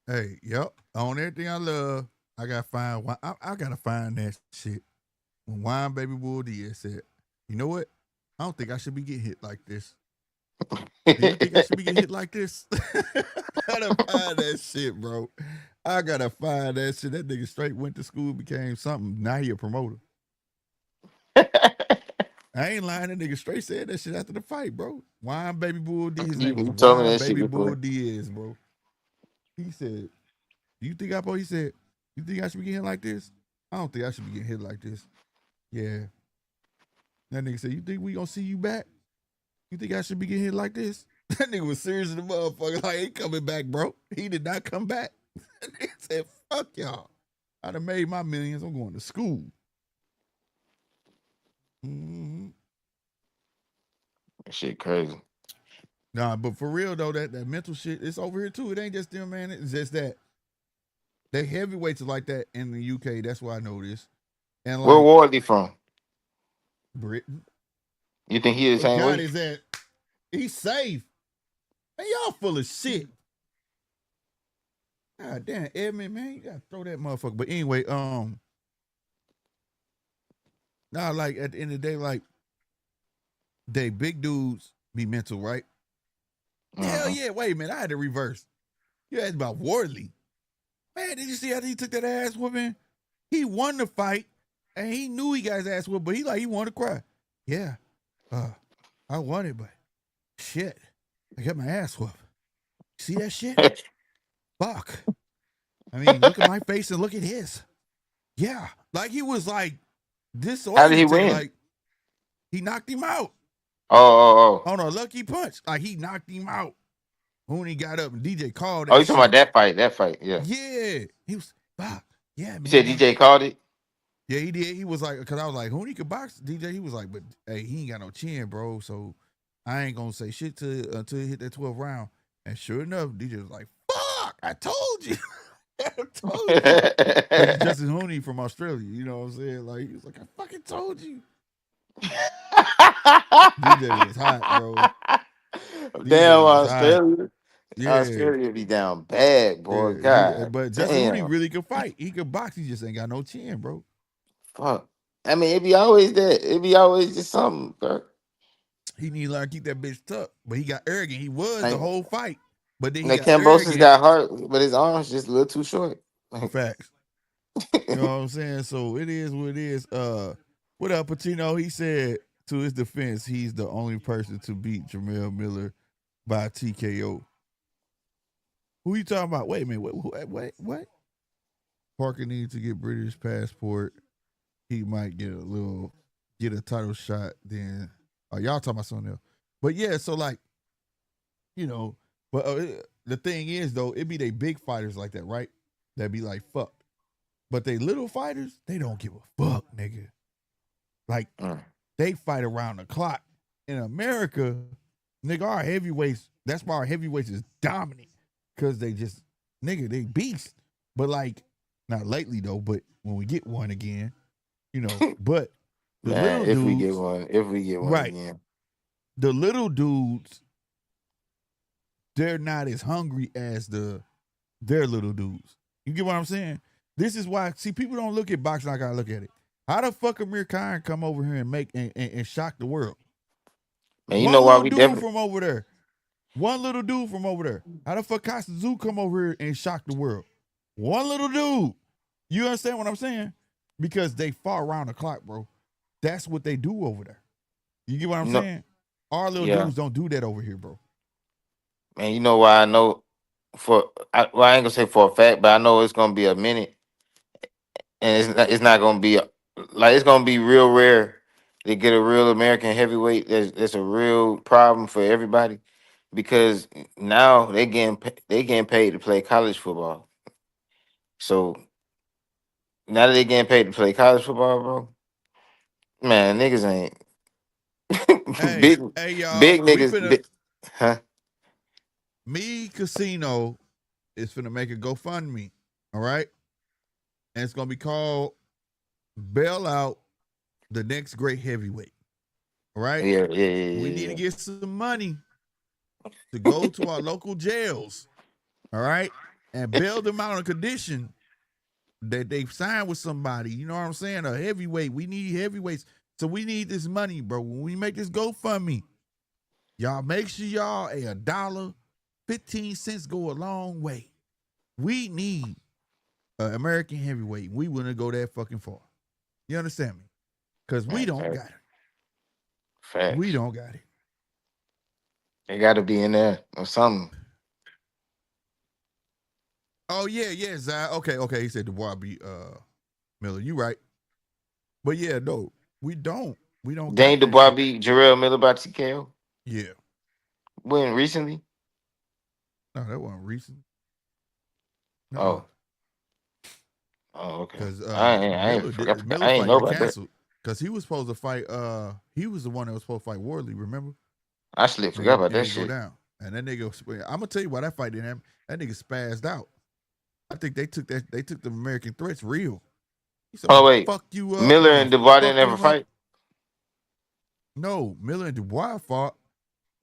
hey, yep. On everything I love, I got to find, I got to find that shit. When Wine Baby Bull Diaz said, you know what? I don't think I should be getting hit like this. Do you think I should be getting hit like this? I gotta find that shit, bro. I gotta find that shit. That nigga straight went to school, became something. Now he a promoter. I ain't lying. That nigga straight said that shit after the fight, bro. Wine Baby Bull Diaz. His name was You told me Wine that shit Baby Bull before. Diaz, bro. He said, "Do you think I?" He said, "You think I should be getting hit like this? I don't think I should be getting hit like this." Yeah. That nigga said, "You think we gonna see you back? You think I should be getting hit like this?" That nigga was serious in the motherfucker. Like, ain't coming back, bro. He did not come back. That nigga said, fuck y'all. I done made my millions. I'm going to school. Mm-hmm. That shit crazy. Nah, but for real though, that mental shit, it's over here too. It ain't just them, man. It's just that they heavyweights are like that in the UK. That's why I know this. And Where like Wardley from? Britain, You think he the what same God way? is that? He's safe. Man, y'all full of shit. God damn, Edmund, man, you gotta throw that motherfucker. But anyway, nah, like at the end of the day, like they big dudes be mental, right? Hell Mm-hmm. yeah. Wait a minute. I had to reverse. You asked about Wardley. Man, did you see how he took that ass whooping? He won the fight and he knew he got his ass whooped, but he wanted to cry. Yeah. Uh, I won it, but shit. I got my ass whooped. See that shit? Fuck. I mean, look at my face and look at his. Yeah. Like he was like How did he disoriented. win? Like he knocked him out Oh, oh, on a lucky punch. Like he knocked him out. When he got up and DJ called oh. that You talking about shit. that fight? That fight, yeah. Yeah. He was, fuck. Yeah, You man, I said want. DJ called it. Yeah, he did. He was like, because I was like, Hooney could box DJ. He was like, but hey, he ain't got no chin, bro. So I ain't gonna say shit to until he hit that 12th round. And sure enough, DJ was like, fuck, I told you. I told you. Like it's Justin Hooney from Australia. You know what I'm saying? Like he was like, I fucking told you. DJ was hot, bro. DJ Damn, was hot. Australia. Yeah. Australia be down bad, boy. Yeah, he, God but Justin Hooney damn. really could fight. He could box. He just ain't got no chin, bro. Fuck. I mean, it be always that. It be always just something, bro. He need to learn to keep that bitch tucked. But he got arrogant. He was the Like, whole fight. But then he like got Cambosis arrogant. got heart, but his arms just a little too short. Like, Facts. You know what I'm saying? So it is what it is. What up, Pacino? He said to his defense, he's the only person to beat Jamel Miller by TKO. Who you talking about? Wait a minute. What? Parker needs to get British passport. He might get a title shot. Then, y'all talking about something else? But yeah, so like, you know, but the thing is though, it be they big fighters like that, right? That be like fuck. But they little fighters, they don't give a fuck, nigga. Like mm. they fight around the clock. In America, nigga, our heavyweights. That's why our heavyweights is dominant because they just nigga they beast. But like not lately though. But when we get one again, you know. But the Man, little dudes, if we get one right? again, The little dudes, they're not as hungry as their little dudes. You get what I'm saying? This is why, see, people don't look at boxing like I look at it. How the fuck Amir Khan come over here and and shock the world? man, you know One why little we dude definitely, from over there. One little dude from over there. How the fuck Costa Zoo come over here and shock the world? One little dude. You understand what I'm saying? Because they far around the clock, bro. That's what they do over there. You get what I'm you know, saying? Our little yeah, dudes don't do that over here, bro. man, you know why I know well, I ain't gonna say for a fact, but I know it's gonna be a minute, and it's not gonna be like it's gonna be real rare to get a real American heavyweight. That's a real problem for everybody. because now they getting paid to play college football. So now that they getting paid to play college football, bro, man, niggas ain't Hey, big hey, y'all, big we niggas. finna Huh? me casino is finna make a GoFundMe. All right, and it's gonna be called "Bail Out the Next Great Heavyweight." All right, Yeah, yeah, we yeah, need to yeah, get some money to go to our local jails. All right, and bail them out on condition that they've signed with somebody. You know what I'm saying? A heavyweight. We need heavyweights. So we need this money, bro. When we make this GoFundMe, y'all make sure y'all a dollar, 15 cents go a long way. We need an American heavyweight. We wouldn't go that fucking far. You understand me? Because we yeah. don't got it. We Facts. don't got it. They got to be in there or something. Oh yeah, yeah, Zai. Okay. He said Dubois beat Miller. You right. But yeah, no, we don't. We don't Dane got that Dubois shit. beat Jarrell Miller by TKO. Yeah. When recently? No, that wasn't recent. No. Oh, oh, okay. Because I ain't forgot. Miller I ain't fight know got about that. canceled. Because he was supposed to fight he was the one that was supposed to fight Wardley, remember? I slipped And forgot it about that didn't go shit. down. And that nigga I'm gonna tell you why that fight didn't happen. That nigga spazzed out. I think they took the American threats real. He said, I'm Oh gonna wait, fuck you up. I'm Miller gonna and Dubois fuck didn't ever you up. fight. No, Miller and Dubois fought.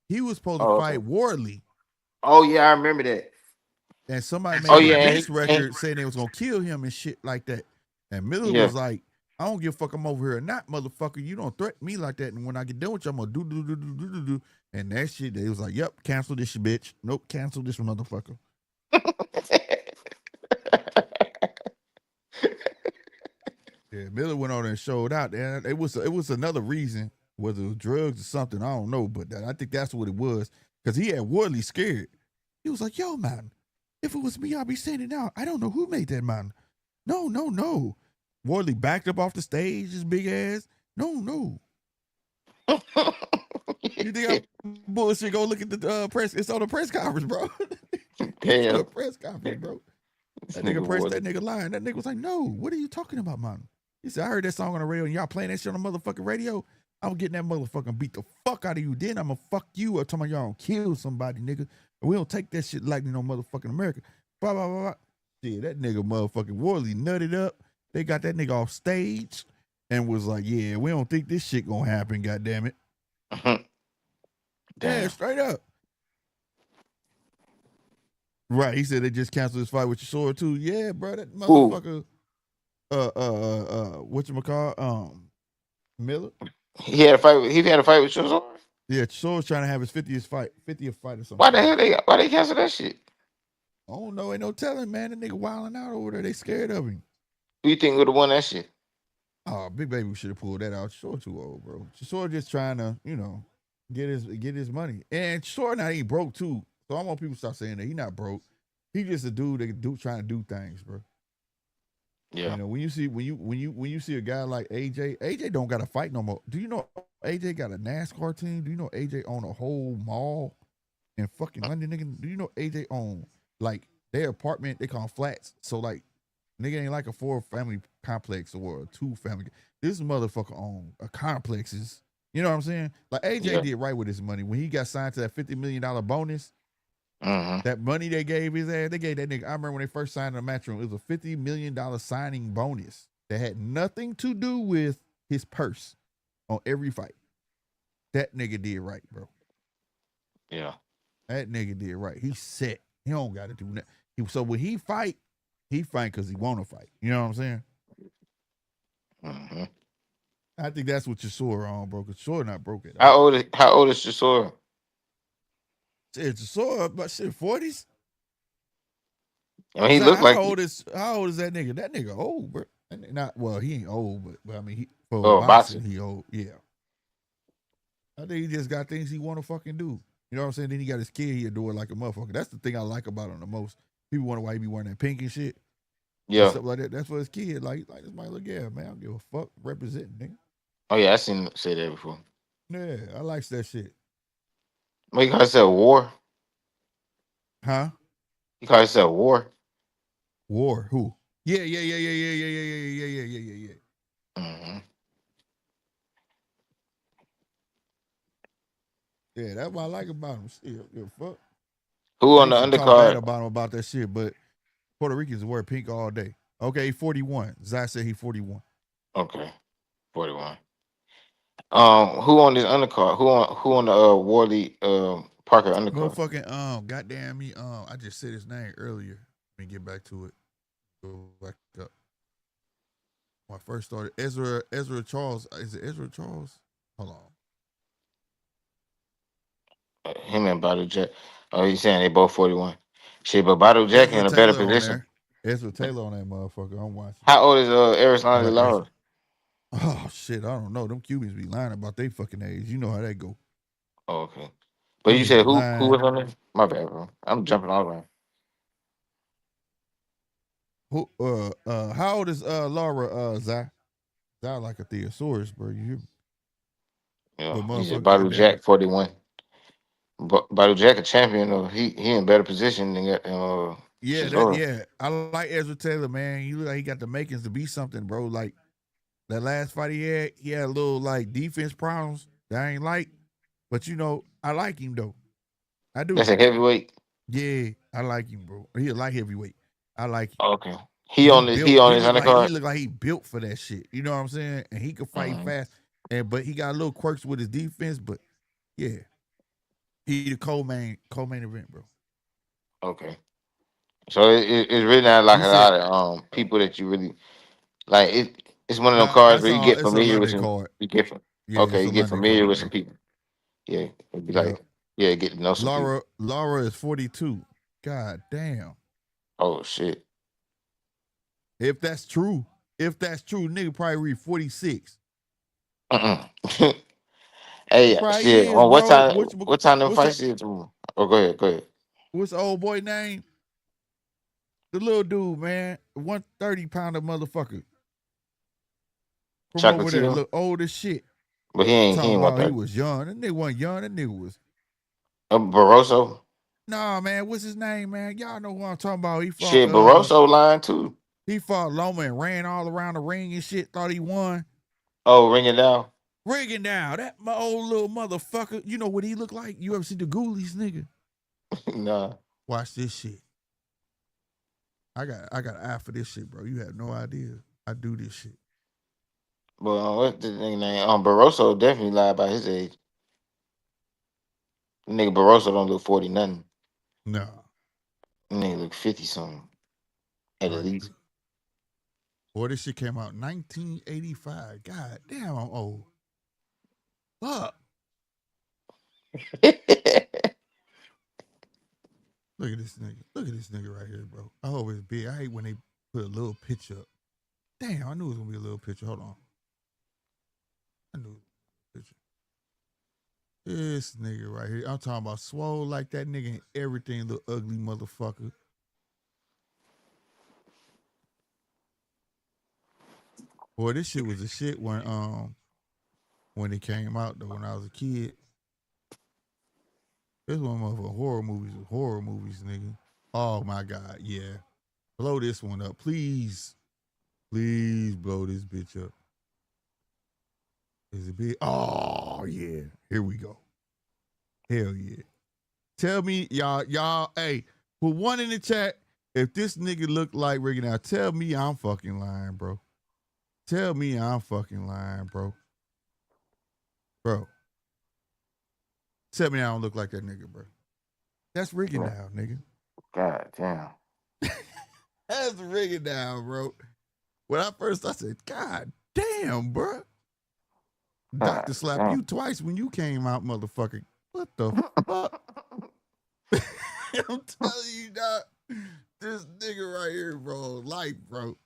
He was supposed to Oh, okay. fight Wardley. Oh yeah, I remember that. And somebody Oh made a yeah, diss and record saying they was gonna kill him and shit like that. And Miller yeah. was like, I don't give a fuck I'm over here or not, motherfucker. You don't threaten me like that. And when I get done with you, I'm gonna do. And that shit, they was like, yep, cancel this shit, bitch. Nope, cancel this motherfucker. Yeah, Miller went on there and showed out. And it was another reason, whether it was drugs or something, I don't know. But I think that's what it was. Because he had Wardley scared. He was like, yo, man, if it was me, I'd be saying it now. I don't know who made that, man. No, no, no. Wardley backed up off the stage, his big ass. No, no. You think I'm bullshit? Go look at the press. It's on the press conference, bro. It's on the Damn, press conference, bro. this That nigga nigga pressed was. that nigga lying. That nigga was like, no, what are you talking about, man? He said, I heard that song on the radio and y'all playing that shit on the motherfucking radio. I'm getting that motherfucking beat the fuck out of you. Then I'm gonna fuck you up. Talking about y'all don't kill somebody, nigga. And we don't take that shit lightly no motherfucking America. Blah, blah, blah, blah. Shit, that nigga motherfucking Wardley nutted up. They got that nigga off stage and was like, yeah, we don't think this shit gonna happen, goddamn it. Yeah, Damn. straight up. Right. He said they just canceled his fight with your sword too. Yeah, bro. That Ooh, motherfucker, whatchamacallit, Miller. he had a fight. He had a fight with Chisora. Yeah, Sore's trying to have his 50th fight or some Why the shit. hell why they cancel that shit? I don't know. Ain't no telling, man. That nigga wilding out over there. They scared of him. Who you think would have won that shit? Oh, Big Baby should have pulled that out. Short too old, bro. Short just trying to, get his money. And Short now he broke too. So I want people to stop saying that he not broke. He just a dude that trying to do things, bro. Yeah. When you see when you see a guy like AJ don't got to fight no more. Do you know AJ got a NASCAR team? Do you know AJ own a whole mall in fucking London? Nigga, do you know AJ own like their apartment? They call them flats. So like, nigga ain't like a 4-family complex or a 2-family. This motherfucker own a complexes. You know what I'm saying? Like AJ Yeah. did right with his money when he got signed to that $50 million bonus. Mm-hmm. That money they gave his ass, they gave that nigga. I remember when they first signed in the Matchroom, it was a $50 million signing bonus that had nothing to do with his purse on every fight. That nigga did right, bro. Yeah. That nigga did right. He set. He don't got to do that. So when he fight because he want to fight. You know what I'm saying? Mm-hmm. I think that's what Chisora on, bro. Because Chisora not broke at How all. old is How old is Chisora? Shit, Chisora, but shit, 40s. I mean, he Zai, looked like. how old is that nigga? That nigga old, bro. Not well, he ain't old, but I mean, for Oh, boxing, boxing. he old. Yeah, I think he just got things he want to fucking do. You know what I'm saying? Then he got his kid. He'll do it like a motherfucker. That's the thing I like about him the most. People wonder why he be wearing that pink and shit and Yeah. stuff like that. That's for his kid. Like this might look, yeah, man. I don't give a fuck representing, nigga. Oh yeah, I seen him say that before. Yeah, I likes that shit. What you call yourself war? Huh? You call yourself war? War. Who? Yeah, yeah, yeah, yeah, yeah, yeah, yeah, yeah, yeah, yeah, yeah, yeah. Hmm. Yeah, that's what I like about him. Shit, yeah, fuck. Who They on the used to talk bad undercard? about him about that shit, but Puerto Ricans wear pink all day. Okay, 41. Zai said he 41. Okay, 41. Who on this undercard? Who on the Wardley Parker undercard? Motherfucking goddamn me, I just said his name earlier. Let me get back to it. Go back up. When I first started, Ezra Charles. Is it Ezra Charles? Hold on. Him and Badu Jack. Oh, he's saying they both 41. Shit, but Badu Jack Ezra in a better Taylor on position. there. Ezra Taylor on that motherfucker. I'm watching. How old is I Aristotle like Ezra. Lara? Oh shit, I don't know. Them Cubans be lying about their fucking age. You know how that go. Oh, okay. But Them you niggas said be who lying. was on there? My bad, bro. I'm jumping all around. Who how old is Laura Zai? Zai like a thesaurus, bro. You hear me? Yeah, But he said motherfucker, Badu goddamn it. Jack 41. But Badu Jack a champion though. He in better position than Yeah, Chisora. yeah. I like Ezra Taylor, man. He look like he got the makings to be something, bro. Like that last fight he had a little like defense problems that I ain't like. But you know, I like him though. I do. That's a heavyweight. Yeah, I like him, bro. He a light heavyweight. I like him. Okay. He He built. on his He undercard. look like he built for that shit. You know what I'm saying? And he can fight Hmm. fast. And but he got a little quirks with his defense. But yeah, he the co-main event, bro. Okay. So it's really not like You a said lot of people that you really like. It's one of them cards that's where you all. get It's a familiar with London some. card. You get Yeah, okay. it's You a get London familiar card, with some bro. people. Yeah, it'd be Yep. like get to know some people. Laura is 42. God damn. Oh shit. If that's true, nigga probably read 46. Mm-mm. He Hey, probably shit. is, Well, bro. What time them What's that? fights is tomorrow? Oh, go ahead. Go ahead. What's the old boy name? The little dude, man. 130-pounder motherfucker from Chocolate over there. Tito, Look old as shit. but he Talking ain't want about he that. was young. That nigga wasn't young. That nigga was. Barroso. Nah, man. What's his name, man? Y'all know who I'm talking about. Shit, Barroso lying too. He fought Loma and ran all around the ring and shit. Thought he won. Oh, ring it down. Rigging down. That my old little motherfucker. You know what he look like? You ever see the Ghoulies, nigga? Nah. Watch this shit. I got an eye for this shit, bro. You have no idea. I do this shit. But what's the nigga name? Barroso definitely lied about his age. Nigga Barroso don't look 40 nothing. Nah. Nigga look 50 something at Right. least. Boy, this shit came out 1985. God damn, I'm old. Fuck. Look at this nigga. Look at this nigga right here, bro. I always be. I hate when they put a little picture up. Damn, I knew it was gonna be a little picture. Hold on. I knew it was a picture. This nigga right here. I'm talking about swole like that nigga and everything, little ugly motherfucker. Boy, this shit was a shit when it came out though. When I was a kid, this one of the horror movies, nigga. Oh my god, yeah. Blow this one up, please, please blow this bitch up. Is it big? Oh yeah, here we go. Hell yeah. Tell me, y'all, hey, put one in the chat if this nigga look like Ricky now. Tell me I'm fucking lying, bro. Tell me I'm fucking lying, bro. Bro, tell me I don't look like that nigga, bro. That's Ricky now, nigga. God damn. That's Ricky now, bro. When I said, God damn, bro. God Doctor slapped damn. you twice when you came out, motherfucker. What the fuck? I'm telling you, dog. This nigga right here, bro. Life, bro.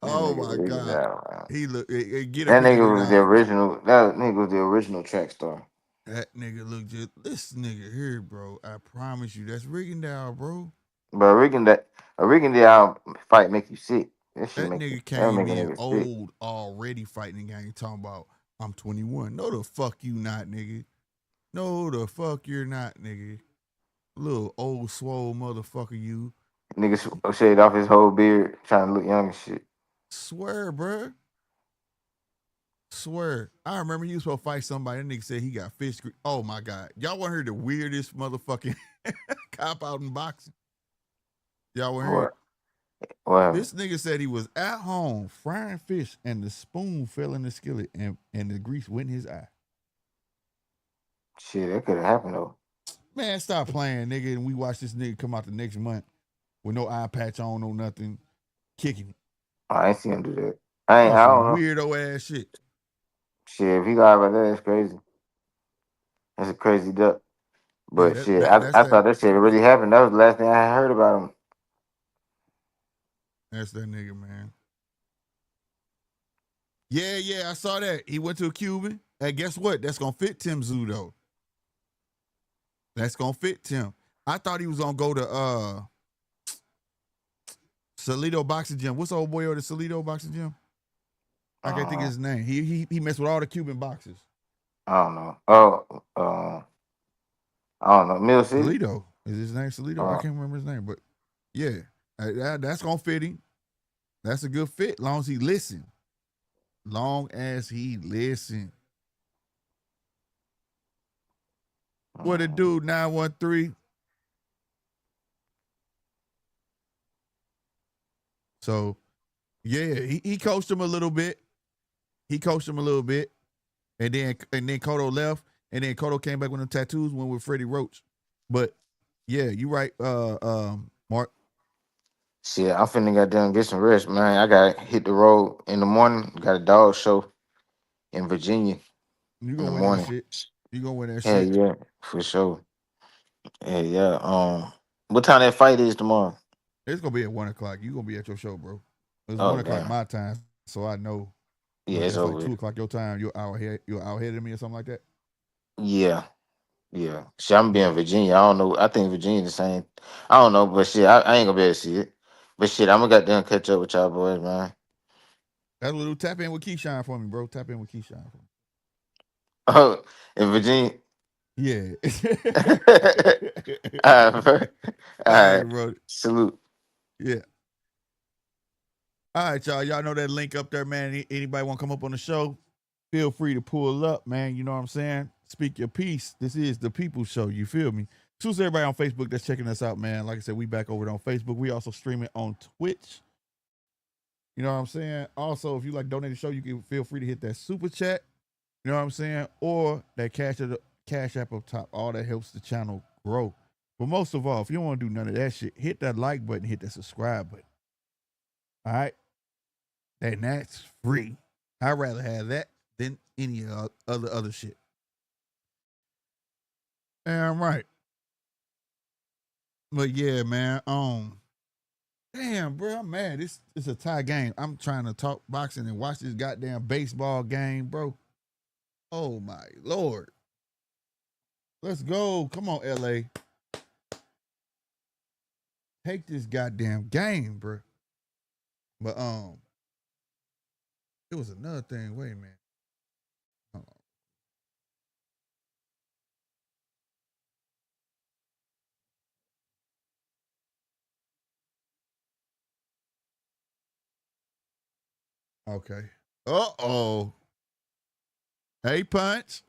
That Oh nigga my really God. down, man. He look get a That picture of nigga him was the now. original. That nigga was the original track star. That nigga look just this nigga here, bro. I promise you, that's Rigondeaux, bro. But a Riggindale fight make you sick. That nigga That came make a in nigga sick. old already fighting the game, talking about I'm 21. No, the fuck you not, nigga. No, the fuck you're not, nigga. Little old swole motherfucker, you. Nigga shaved off his whole beard, trying to look young and shit. Swear, bruh. Swear. I remember you was supposed to fight somebody. That nigga said he got fish. Oh my God. Y'all want to hear the weirdest motherfucking cop out in boxing? Y'all want to hear it? What happened? This nigga said he was at home frying fish and the spoon fell in the skillet and the grease went in his eye. Shit, that could have happened though. Man, stop playing, nigga. And we watch this nigga come out the next month with no eye patch on, no nothing, kicking it. I ain't seen him do that. Oh, I some don't know. weirdo ass shit. Shit, if he got about that, that's crazy. That's a crazy duck. Yeah, But shit, that's I that. thought that shit really happened. That was the last thing I had heard about him. That's that nigga, man. Yeah, I saw that. He went to a Cuban. Hey, guess what? That's gonna fit Tim Zoo though. That's gonna fit Tim. I thought he was gonna go to Salito Boxing Gym. What's the old boy over the Salito Boxing Gym? I can't think of his name. He messed with all the Cuban boxers. I don't know. I don't know. Mill City. Salito is his name. Salito. I can't remember his name, but yeah, that's gonna fit him. That's a good fit, long as he listen. Long as he listen. What it do? 913. So, yeah, he coached him a little bit. And then Cotto left, and then Cotto came back with the tattoos, went with Freddie Roach. But yeah, you right, Mark. Shit, I'm finna goddamn get some rest, man. I got to hit the road in the morning. Got a dog show in Virginia You in gonna the win that morning. shit. You gonna win that Hell shit. yeah, for sure. Hell yeah. What time that fight is tomorrow? It's gonna be at 1:00. You gonna be at your show, bro. It's Oh 1:00 damn. my time, so I know. Yeah, What it's that's over like with. 2:00 your time. You're out ahead of me or something like that. Yeah, yeah. Shit, I'm being Yeah, Virginia. I don't know. I think Virginia the same. I don't know, but shit, I ain't gonna be able to see it. But shit, I'm gonna goddamn catch up with y'all boys, man. that's a little tap in with Keyshawn for me, bro. Tap in with Keyshawn for me. Oh, in Virginia. Yeah. All right, bro. All All right, right. bro. Salute. Yeah. All right, y'all. Y'all know that link up there, man. Anybody want to come up on the show? Feel free to pull up, man. You know what I'm saying? Speak your piece. This is the People's Show. You feel me? Choose everybody on Facebook that's checking us out, man. Like I said, we back over on Facebook. We also stream it on Twitch. You know what I'm saying? Also, if you like donate the show, you can feel free to hit that super chat. You know what I'm saying? Or that cash app up top. All that helps the channel grow. But most of all, if you don't want to do none of that shit, hit that like button, hit that subscribe button. All right? And that's free. I'd rather have that than any other shit. Damn right. But yeah, man. Damn, bro, I'm mad. This is a tie game. I'm trying to talk boxing and watch this goddamn baseball game, bro. Oh my lord. Let's go. Come on, LA. Take this goddamn game, bro. But it was another thing. Wait a minute. Hold on. Okay. Uh-oh. Hey, Punch.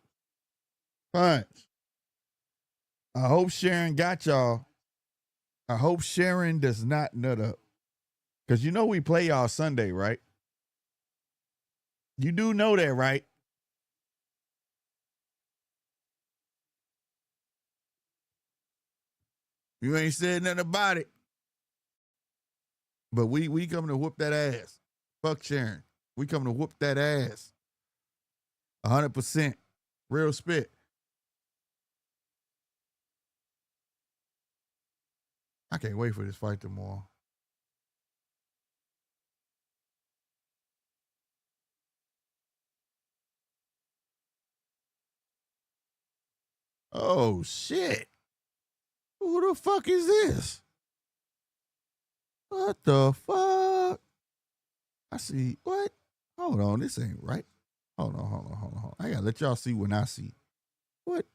Punch. I hope Sharon got y'all. I hope Sharon does not nut up. Because you know we play y'all Sunday, right? You do know that, right? You ain't said nothing about it. But we coming to whoop that ass. Fuck Sharon. We coming to whoop that ass. 100%. Real spit. I can't wait for this fight tomorrow. Oh, shit. Who the fuck is this? What the fuck? I see. What? Hold on. This ain't right. Hold on. I gotta let y'all see when I see. What?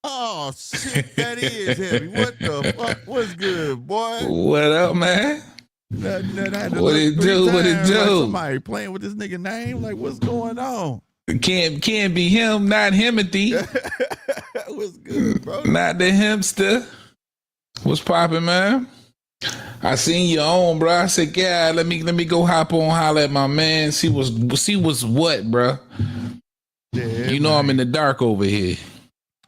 Oh shit, that is heavy. What the fuck? What's good, boy? What up, man? Nothing. I had to What look it 3 do? What it times like do? somebody playing with this nigga name. Like, what's going on? Can't be him, not Himothy, What's good, bro? not the hipster. What's poppin', man? I seen you on, bro. I said, yeah, let me go hop on, holler at my man. See what's what, bro. Yeah, You know man. I'm in the dark over here.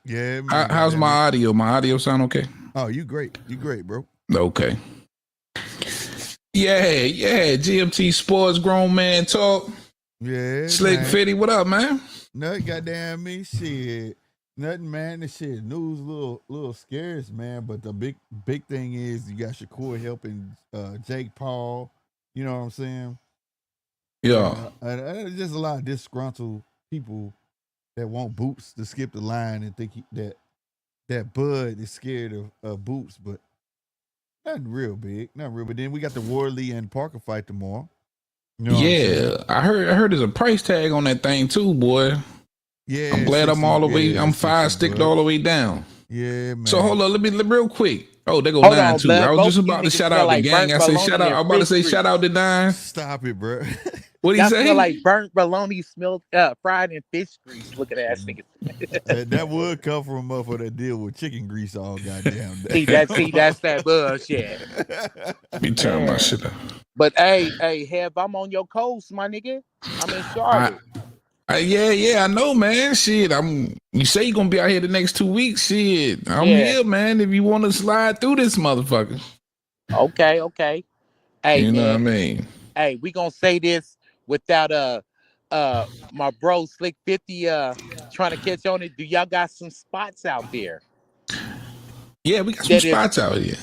Yeah, man. How's my audio? My audio sound okay? Oh, you great. You great, bro. Okay. Yeah. GMT Sports Grown Man Talk. Yeah, Slick man. 50, what up, man? Nothing, goddamn me, shit. Nothing, man. This shit news little scarce, man. But the big thing is you got Shakur helping Jake Paul. You know what I'm saying? Yeah. And there's just a lot of disgruntled people that want Boots to skip the line and think that Bud is scared of Boots, but nothing real big, not real. But then we got the Wardley and Parker fight tomorrow. You know what I'm saying? Yeah. I heard there's a price tag on that thing too, boy. Yeah, I'm glad 60, I'm all the way. I'm 60 5 sticked all the way down. Yeah, man. So hold on, let me real quick. Oh, they go Hold 9 on, too. blood. I was Both just of you about to niggas shout smell out the like gang. burnt I say shout bologna out. and I'm about to fish say grease. shout out to 9. Stop it, bro. What he Y'all say? smell like burnt bologna, smelled fried in fish grease. Looking ass niggas. That would come from a motherfucker that deal with chicken grease all goddamn day. That's that bullshit. Let me turn my Yeah. shit up. But hey, Hev, I'm on your coast, my nigga. I'm in Charlotte. Yeah, I know, man. Shit, you say you gonna be out here the next 2 weeks. Shit, I'm here, man. If you want to slide through this motherfucker. Okay. Hey, You know man. what I mean? Hey, we gonna say this without my bro Slick 50 trying to catch on it. Do y'all got some spots out there? Yeah, we got some That is spots out here.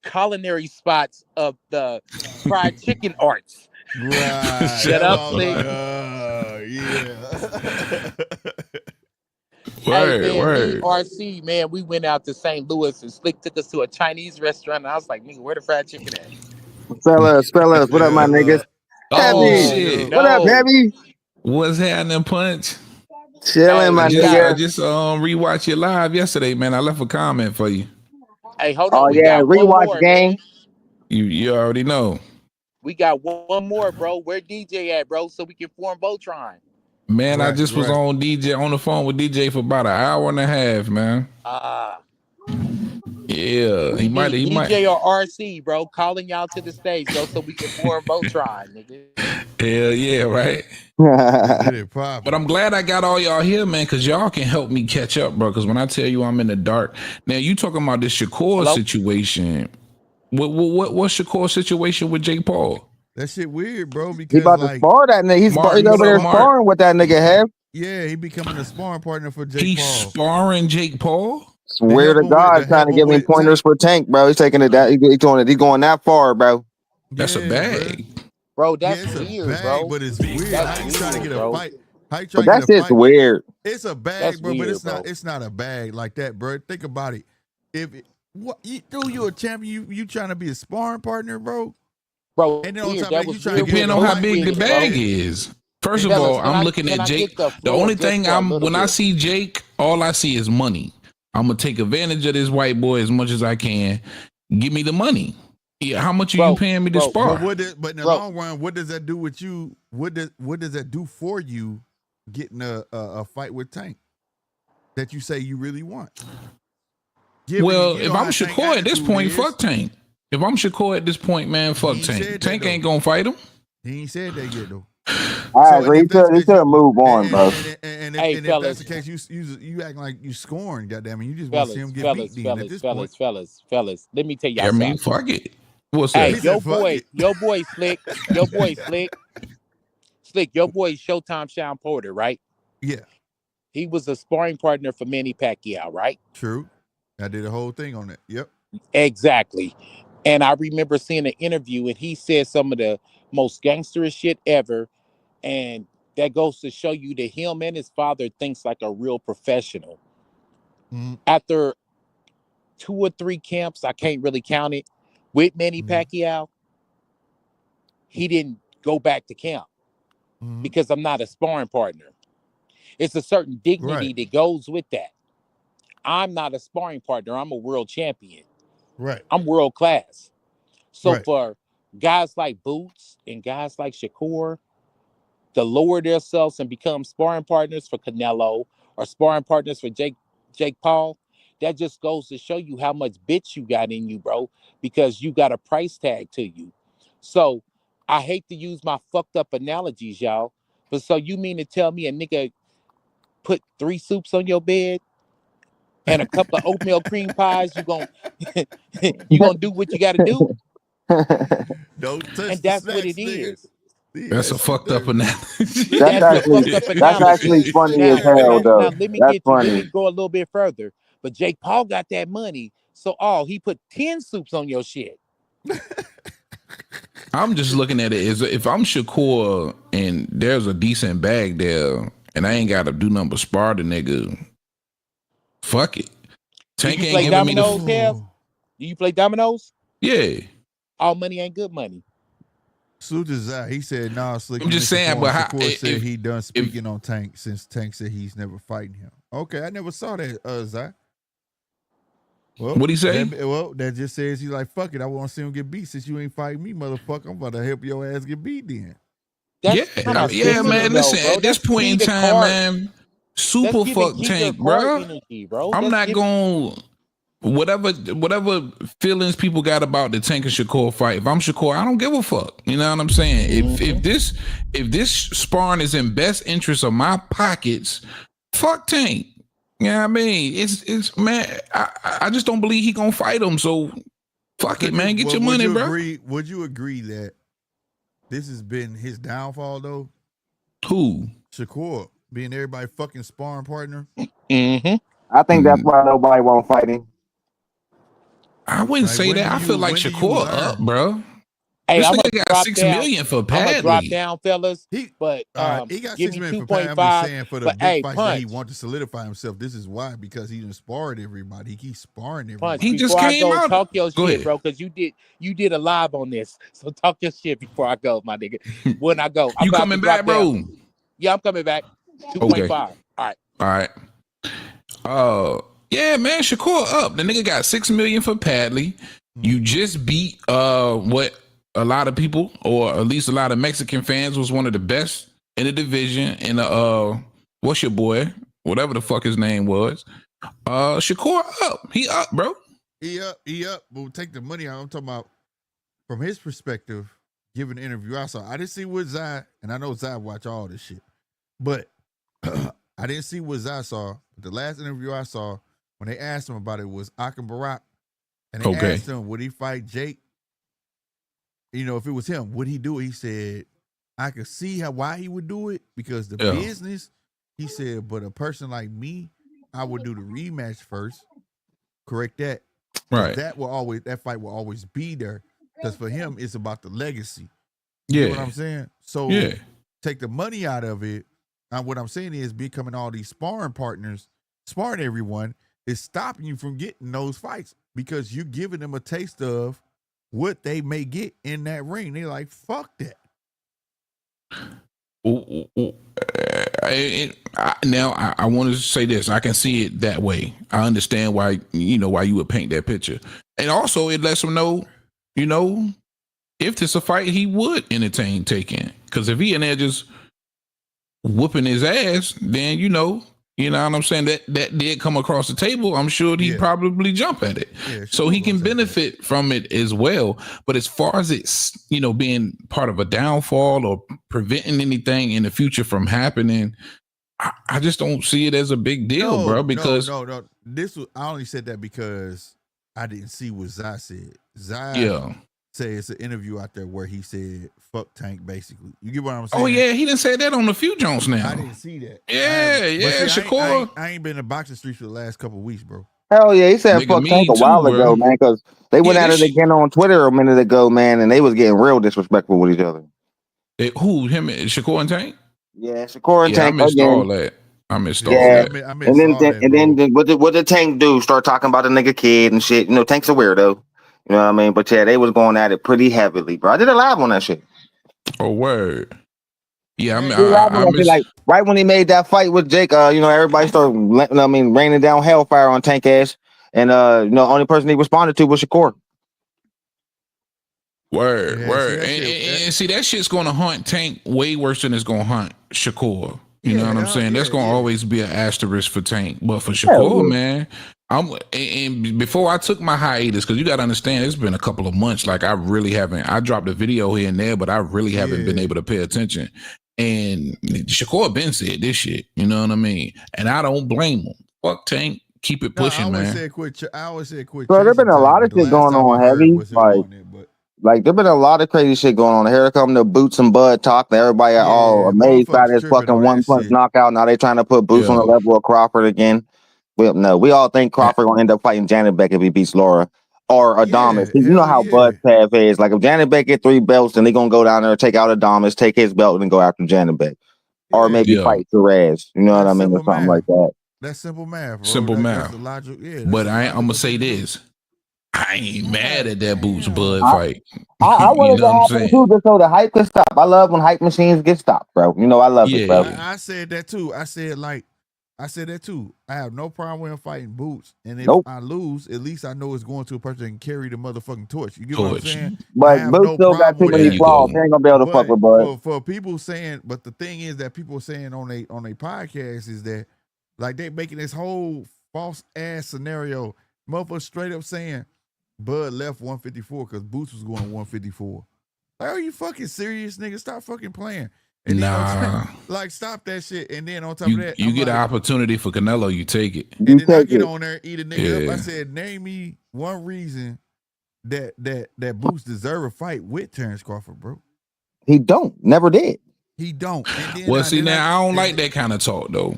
culinary spots of the fried chicken arts. Right. Shut up, Like, Slick. yeah. Hey man, me Word. RC man, we went out to St. Louis and Slick took us to a Chinese restaurant. And I was like, nigga, where the fried chicken at? Fellas, what up, my niggas? Oh Heavy, shit. what up, No, Heavy? What's happening, Punch? Chilling, hey, my I we just got. I nigga. just rewatched your live yesterday, man. I left a comment for you. Hey, hold Oh on, we yeah, got one rewatch more, gang. man. You already know. We got one more, bro. Where DJ at, bro? So we can form Voltron. Man, I Right, just was on the phone with DJ for about an hour and a half, man. Yeah, We he might. need DJ or RC, bro, calling y'all to the stage, bro, so we can form Voltron, nigga. Hell yeah, right. Let's get it But popping. I'm glad I got all y'all here, man, because y'all can help me catch up, bro. Because when I tell you I'm in the dark, now you talking about this Shakur Hello? situation. What's Shakur's situation with Jake Paul? That shit weird, bro, He because about to like spar that nigga. He's Mark, over what up, there Mark? sparring with that nigga. Hev. yeah, he becoming a sparring partner for Jake He's Paul. sparring Jake Paul? Swear to God, trying to give me pointers for Tank, bro. He's taking it that. He's going that far, bro. That's a bag. Bro, that's it's weird, a bag, bro. but it's weird. That's How you trying to weird, get a bro. fight? How you But trying to that's get a just fight? weird. It's a bag, That's bro, but weird, it's not. bro. It's not a bag like that, bro. Think about it. If what you a champion, you trying to be a sparring partner, bro. Bro, And then on weird. top of That that, you was trying to weird get Depending in when a on how Boots fight big with the did him, it, bro. bag man. is. First of Fellas, all, I'm looking can at I Jake. get the The floor only just thing for a little when I bit? see Jake, all I see is money. I'm gonna take advantage of this white boy as much as I can. Give me the money. Yeah, how much are you paying me to Bro, spar? But in the long run, what does that do with you? What does that do for you? Getting a fight with Tank that you say you really want. Well, if I'm Shakur at this point, fuck Tank. If I'm Shakur at this point, man, fuck Tank. Tank ain't gonna fight him. He ain't said that yet though. I agree. He should move on, bro. And if that's the case, you acting like you scoring, goddamn it. You just want to see him get beat then at this point. Fellas. Let me tell y'all I mean, something. fuck it. What's Hey, that? your boy Slick, Slick, your boy Showtime Sean Porter, right? Yeah. He was a sparring partner for Manny Pacquiao, right? True. I did a whole thing on that. Yep. Exactly. And I remember seeing an interview and he said some of the most gangsterous shit ever. And that goes to show you that him and his father thinks like a real professional. Mm-hmm. After 2 or 3 camps, I can't really count it, with Manny Pacquiao, he didn't go back to camp because I'm not a sparring partner. It's a certain dignity that goes with that. I'm not a sparring partner. I'm a world champion. Right. I'm world class. So Right. for guys like Boots and guys like Shakur to lower themselves and become sparring partners for Canelo or sparring partners for Jake Paul, that just goes to show you how much bitch you got in you, bro, because you got a price tag to you. So I hate to use my fucked up analogies, y'all, but so you mean to tell me a nigga put 3 soups on your bed and a couple of oatmeal cream pies, you gonna you gonna do what you gotta do? Don't touch And the that's what snacks, it nigga. is. Leave That's that a shit fucked up there. analogy. That's That's a actually fucked up that's analogy. actually funny as Now, hell, now though. let me That's get you. Let me funny. go a little bit further. But Jake Paul got that money, so he put 10 soups on your shit. I'm just looking at it as if I'm Shakur and there's a decent bag there, and I ain't got to do nothing but spar the nigga. Fuck it. Do Tank you ain't play giving me the. dominoes, Kev? Do you play dominoes? Yeah. All money ain't good money. Salute to Zai. He said, "Nah, Slick." I'm You just missed the saying, point. but how, Shakur said he done if speaking on Tank since Tank said he's never fighting him. Okay, I never saw that, Zai. Well, what'd he say? that just says he's like, fuck it. I want to see him get beat since you ain't fighting me, motherfucker. I'm about to help your ass get beat then. That's kind of Yeah, similar man. though, Listen, bro. at this That's point in Keita time, Card. man, That's super giving fuck Keita Tank, Card bro. energy, bro. I'm That's not giving. going whatever feelings people got about the Tank and Shakur fight. If I'm Shakur, I don't give a fuck. You know what I'm saying? If this sparring is in best interest of my pockets, fuck Tank. You know what I mean? It's man, I just don't believe he gonna fight him. So fuck it, man. Get your money, bro. Would you agree that this has been his downfall though? Who? Shakur being everybody fucking sparring partner. Mm-hmm. I think that's why nobody won't fight him. I wouldn't Like, say when that. do I feel you- like when do you Shakur up, learn? bro. Hey, This I'm gonna nigga got drop $6 down. million for I'm gonna drop Padley. down, fellas. But He got give 6 me million for Pat. 2.5. I'm just saying for the But big hey, fights that he punch, wants to solidify himself. This is why, because he done sparred everybody. He keeps sparring punch. He everybody. just Before I came go, out. talk your Go shit, ahead. bro, because you did a live on this. So talk your shit before I go, my nigga. When I go, I'm You about to coming drop back, down. bro? Yeah, I'm coming back. Okay. 2.5. All right. All right. Yeah, man, Shakur up. The nigga got $6 million for Padley. You just beat what a lot of people, or at least a lot of Mexican fans, was one of the best in the division. And what's your boy? Whatever the fuck his name was. Shakur up. He up, bro. He up. But we'll take the money out. I'm talking about from his perspective, giving the interview I saw. I didn't see what Zai, and I know Zai watch all this shit, but I didn't see what Zai saw. The last interview I saw, when they asked him about it, was Akim Barak, and they asked him, would he fight Jake? You know, if it was him, would he do it? He said, I could see why he would do it, because the business, he said, but a person like me, I would do the rematch first. Correct that. Right. That fight will always be there. Because for him, it's about the legacy. Yeah. You know what I'm saying? So Yeah. take the money out of it. And what I'm saying is becoming all these sparring partners, sparring everyone, is stopping you from getting those fights, because you're giving them a taste of what they may get in that ring. They're like, fuck that. Now I want to say this. I can see it that way. I understand why you would paint that picture, and also it lets him know, if this a fight he would entertain taking. Because if he in there just whooping his ass, then you know what I'm saying, that did come across the table. I'm sure he'd probably jump at it, so he can benefit from it as well. But as far as it's being part of a downfall or preventing anything in the future from happening, I just don't see it as a big deal, bro. Because no. I only said that because I didn't see what Zai said. Zai said it's an interview out there where he said fuck Tank, basically. You get what I'm saying? Oh yeah, he done said that on a few Jones now. I didn't see that. Yeah, Shakur. I ain't been in boxing streets for the last couple of weeks, bro. Hell yeah, he said fuck Tank a while ago, man, because they went at it again on Twitter a minute ago, man, and they was getting real disrespectful with each other. Who? Him? Shakur and Tank? Yeah, Shakur and Tank. I missed all that. I missed all that. And then what did Tank do? Start talking about the nigga kid and shit. Tank's a weirdo. You know what I mean? But yeah, they was going at it pretty heavily, bro. I did a live on that shit. Oh, word. Yeah, Yeah, We laughing I at it, miss. like right when he made that fight with Jake, everybody started, raining down hellfire on Tank Ass, and only person he responded to was Shakur. Word, yeah. See word, that shit. and see that shit's gonna haunt Tank way worse than it's gonna haunt Shakur. You know what I'm saying? That's gonna yeah. always be an asterisk for Tank, but for Hell Shakur, yeah. man, and before I took my hiatus, because you got to understand, it's been a couple of months. Like I really haven't. I dropped a video here and there, but I really haven't been Yeah. able to pay attention. And Shakur been said this shit. You know what I mean? And I don't blame him. Fuck Tank. Keep it No, I pushing, always man. said quit. I always said quit So there's chasing been a Tank, lot but of the shit last going time I on heard heavy, was him on it. But like there's been a lot of crazy shit going on. Here come the Boots and Bud talk. And everybody are all yeah, amazed by motherfuckers this tripping fucking on that 1 punch shit. knockout. Now they trying to put Boots on the Yeah. level of Crawford again. We all think Crawford gonna end up fighting Janet Beck if he beats Laura or Adamas. Yeah, You know hell how yeah. Bud Path is. Like if Janet Beck get 3 belts, then they gonna go down there, take out Adamas, take his belt, and then go after Janet Beck, or Yeah. maybe Yeah. fight Shiraz. You know what That's I mean, or simple something math. like that. That's simple math, bro. Simple That's math. the logic. Yeah, that's But a I'm gonna logical say thing to do. this: I ain't mad God at that Boots damn. Bud fight. I You wanted know to what I'm happen saying? too, just so the hype could stop. I love when hype machines get stopped, bro. You know I love it, bro. Yeah. I said that too. I said that too. I have no problem with him fighting Boots, and if Nope. I lose, at least I know it's going to a person that can carry the motherfucking torch. You get what I'm Torch. saying? I But have Boots no still got problem too with There many you that. flaws. go. They ain't gonna be able to fuck But with Bud. for people saying, but the thing is that people are saying on a podcast is that like they making this whole false ass scenario. Motherfucker straight up saying Bud left 154 because Boots was going 154. Like, are you fucking serious, nigga? Stop fucking playing. And then Nah. like stop that shit. And then on top of You that, you I'm get an like, opportunity for Canelo, you take it. You and then I take get it. on there, eat a nigga up. I Yeah. said, name me one reason that Boots deserve a fight with Terrence Crawford, bro. He don't. Never did. He don't. And then Well, see now I don't like that kind of talk though.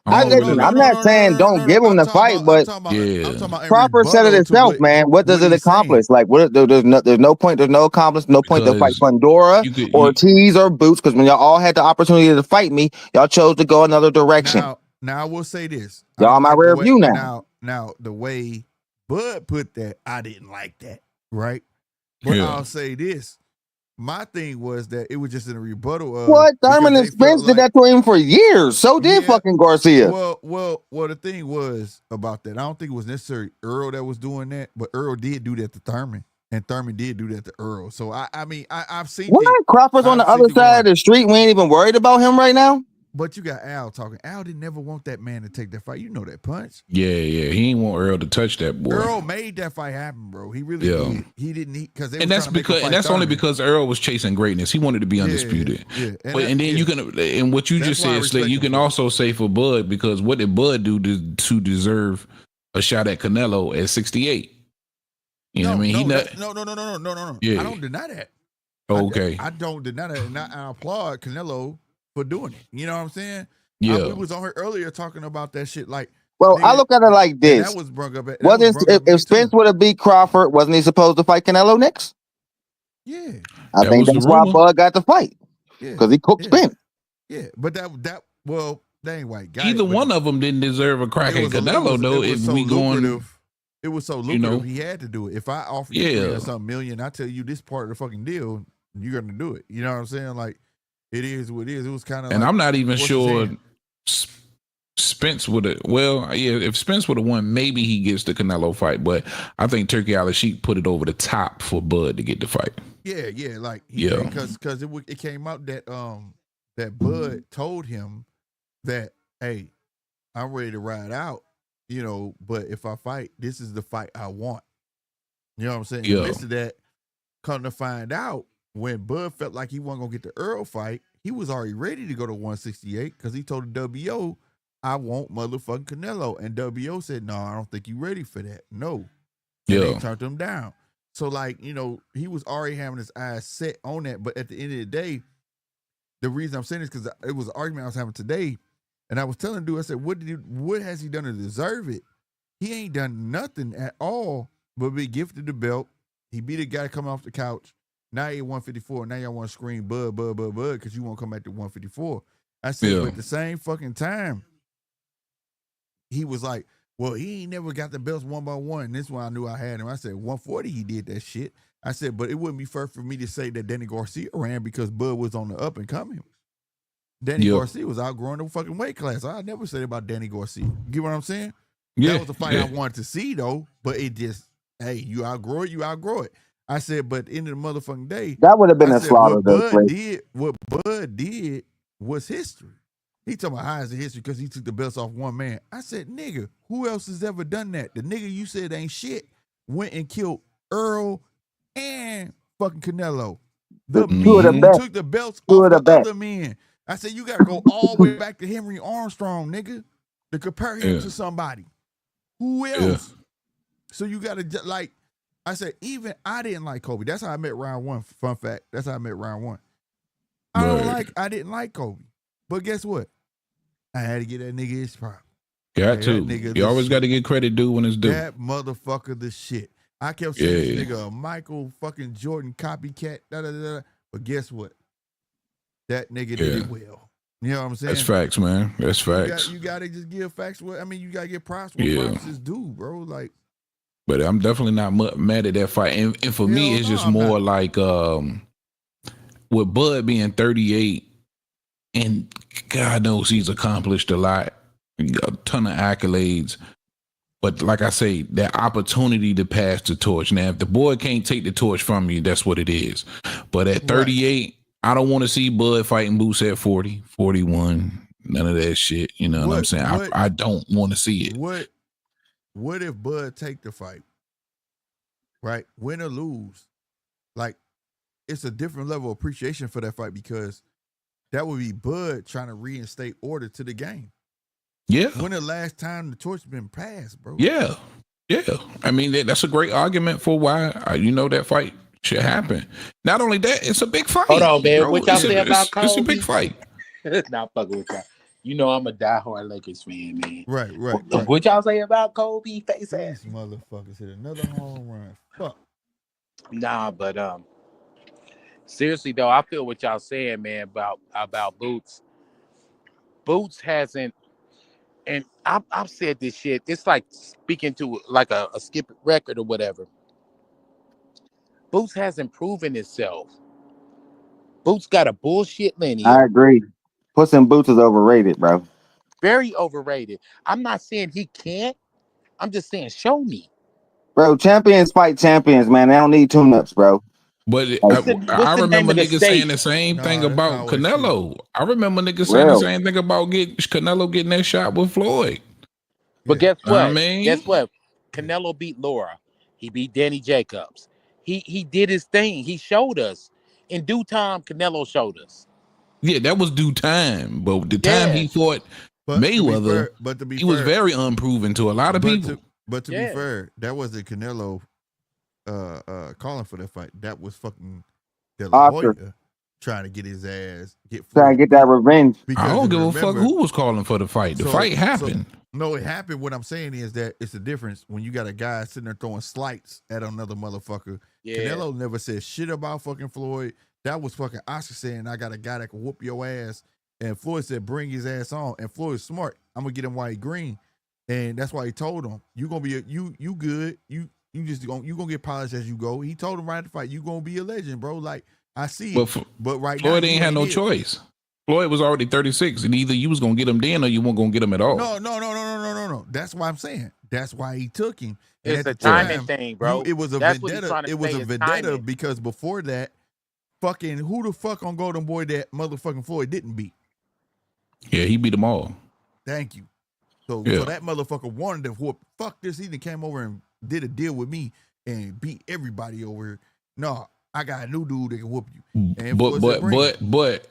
I I don't no, listen. no, really. I'm no, not no, no, saying no, don't no, no. give him the fight, but I'm Yeah. talking about in Crawford said it rebuttal to himself, man. What does it he's accomplish? saying. Like, there's no point. There's no accomplish. No point to fight Because Pandora, you could Ortiz, or Boots. Because when y'all all had the opportunity to fight me, y'all chose to go another direction. Now I will say this. I Y'all don't my like the rear way view now. now the way Bud put that, I didn't like that. Right? But yeah. I'll say this. My thing was that it was just in a rebuttal of What? because Thurman and they felt Spence did like that to him for years. So did yeah, fucking Garcia. well, the thing was about that. I don't think it was necessarily Earl that was doing that, but Earl did do that to Thurman, and Thurman did do that to Earl. So I mean, I've seen What? it. Crawford's on I've the seen other it going side like, of the street. We ain't even worried about him right now. but you got Al talking. Al didn't never want that man to take that fight. You know that punch. Yeah. He ain't want Earl to touch that boy. Earl made that fight happen, bro. He really did. He didn't because they And was that's trying to make him because fight and that's only Thurman. because Earl was chasing greatness. He wanted to be undisputed. Yeah, And then you can and what you That's just why I said, Slick, respect you him can for it. also say for Bud because what did Bud do to deserve a shot at Canelo at 68? You know what I mean? No. Yeah. I don't deny that. Okay. I don't deny that, and I applaud Canelo for doing it. You know what I'm saying? Yeah. We was on her earlier talking about that shit. Like, Well, I nigga, look at it like and this. that was brung up. If Spence would have beat Crawford, wasn't he supposed to fight Canelo next? Yeah, I That think was the that's why rumor. Bud got the fight yeah, because he cooked Spence. yeah. But that well, they ain't white guy. Either one of them didn't deserve a crack at Canelo, though. If so we going, lucrative. It was so lucrative. know. He had to do it. If I offer you Yeah. 3 or something million, I tell you this part of the fucking deal, you're gonna do it. You know what I'm saying? Like, it is what it is. It was kind of. And like, I'm not even what's his sure hand? Spence would have. Well, yeah, if Spence would have won, maybe he gets the Canelo fight. But I think Turkey Al-Sheikh put it over the top for Bud to get the fight. Yeah, like Yeah. because it came out that that Bud told him that, hey, I'm ready to ride out, you know, but if I fight, this is the fight I want. You know what I'm saying? In the Yeah. midst of that, come to find out, when Bud felt like he wasn't gonna get the Earl fight, he was already ready to go to 168 because he told the WO, I want motherfucking Canelo. And WO said, no, I don't think you're ready for that. No. And they Yeah. turned him down. So, like, you know, he was already having his eyes set on that. But at the end of the day, the reason I'm saying this because it was an argument I was having today. And I was telling dude, I said, what has he done to deserve it? He ain't done nothing at all but be gifted the belt. He beat a guy coming off the couch. Now he at 154. Now y'all want to scream Bud, because you won't come back to 154. I said, Yeah. but at the same fucking time, he was like, well, he ain't never got the belts one by one. And this one I knew I had him. I said, 140, he did that shit. I said, but it wouldn't be fair for me to say that Danny Garcia ran because Bud was on the up and coming. Danny Yeah. Garcia was outgrowing the fucking weight class. I never said about Danny Garcia. You get what I'm saying? Yeah. That was the fight yeah. I wanted to see though, but it just, hey, you outgrow it, you outgrow it. I said, but in the motherfucking day, That would have been I a said slaughter, what though, Clay. Bud did was history. He talking about how is it history because he took the belts off one man. I said, nigga, who else has ever done that? The nigga you said ain't shit went and killed Earl and fucking Canelo. The Two of the men who best. took the belts Two off of the the best. other men. I said, you gotta go all the way back to Henry Armstrong, nigga, to compare him Yeah. to somebody. Who else? So you gotta like, I said, even I didn't like Kobe. That's how I met round one. Fun fact. That's how I met round one. I didn't like Kobe. But guess what? I had to get that nigga his prop. Got Hey, to. that nigga You the always shit. got to get credit due when it's due. That motherfucker the shit. I kept saying Yeah. this nigga a Michael fucking Jordan copycat. But guess what? That nigga did it well. You know what I'm saying? That's facts, man. That's facts. You gotta just give facts. I mean, you gotta give props where Yeah. props is due, bro. Like, But I'm definitely not mad at that fight. And for me, Hell it's no, just I'm more not. like with Bud being 38, and God knows he's accomplished a lot, a ton of accolades. But like I say, that opportunity to pass the torch. Now, if the boy can't take the torch from you, that's what it is. But at 38, I don't want to see Bud fighting Boots at 40, 41, none of that shit. You know what I'm saying? I don't want to see it. What if Bud take the fight? Right? Win or lose. Like, it's a different level of appreciation for that fight because that would be Bud trying to reinstate order to the game. Yeah. When the last time the torch been passed, bro? Yeah. Yeah. I mean, that's a great argument for why, that fight should happen. Not only that, it's a big fight. Hold on, man. Bro. What y'all say about Kobe? It's a big fight. Not fucking with y'all. You know I'm a diehard Lakers fan, man. Right. What y'all say about Kobe? Face ass. These motherfuckers hit another home run. Fuck. Nah, but seriously though, I feel what y'all saying, man, about Boots. Boots hasn't, and I've said this shit. It's like speaking to like a skip record or whatever. Boots hasn't proven itself. Boots got a bullshit lineage. I agree. Puss in Boots is overrated, bro. Very overrated. I'm not saying he can't. I'm just saying show me. Bro, champions fight champions, man. They don't need tune-ups, bro. But What's I the name remember of the niggas state? saying the same thing that's about not what it's Canelo. I remember niggas saying the same thing about Canelo getting that shot with Floyd. But guess what? I mean, Guess what? Canelo beat Laura. He beat Danny Jacobs. He did his thing. He showed us. In due time, Canelo showed us. yeah, that was due time. But the time he fought Mayweather, he was very unproven to a lot of people. But to be fair, that wasn't Canelo calling for that fight. That was fucking De La Hoya trying to get his ass trying to get that revenge. I don't give a fuck who was calling for the fight. The fight happened. No, it happened. What I'm saying is that it's a difference when you got a guy sitting there throwing slights at another motherfucker. Yeah. Canelo never said shit about fucking Floyd. That was fucking Oscar saying, I got a guy that can whoop your ass. And Floyd said, bring his ass on. And Floyd's smart. I'm gonna get him while he green. And that's why he told him, you gonna be you good. You gonna get polished as you go. He told him right at the fight, you gonna be a legend, bro. Like, I see it. But right Floyd now, ain't had no choice. Floyd was already 36, and either you was gonna get him then or you weren't gonna get him at all. No. That's why I'm saying. That's why he took him. And it's a timing thing, bro. It was a vendetta. It was a vendetta because before that, fucking who the fuck on Golden Boy that motherfucking Floyd didn't beat? Yeah, he beat them all. Thank you. So that motherfucker wanted to whoop. Fuck this. He came over and did a deal with me and beat everybody over here. No, I got a new dude that can whoop you. And but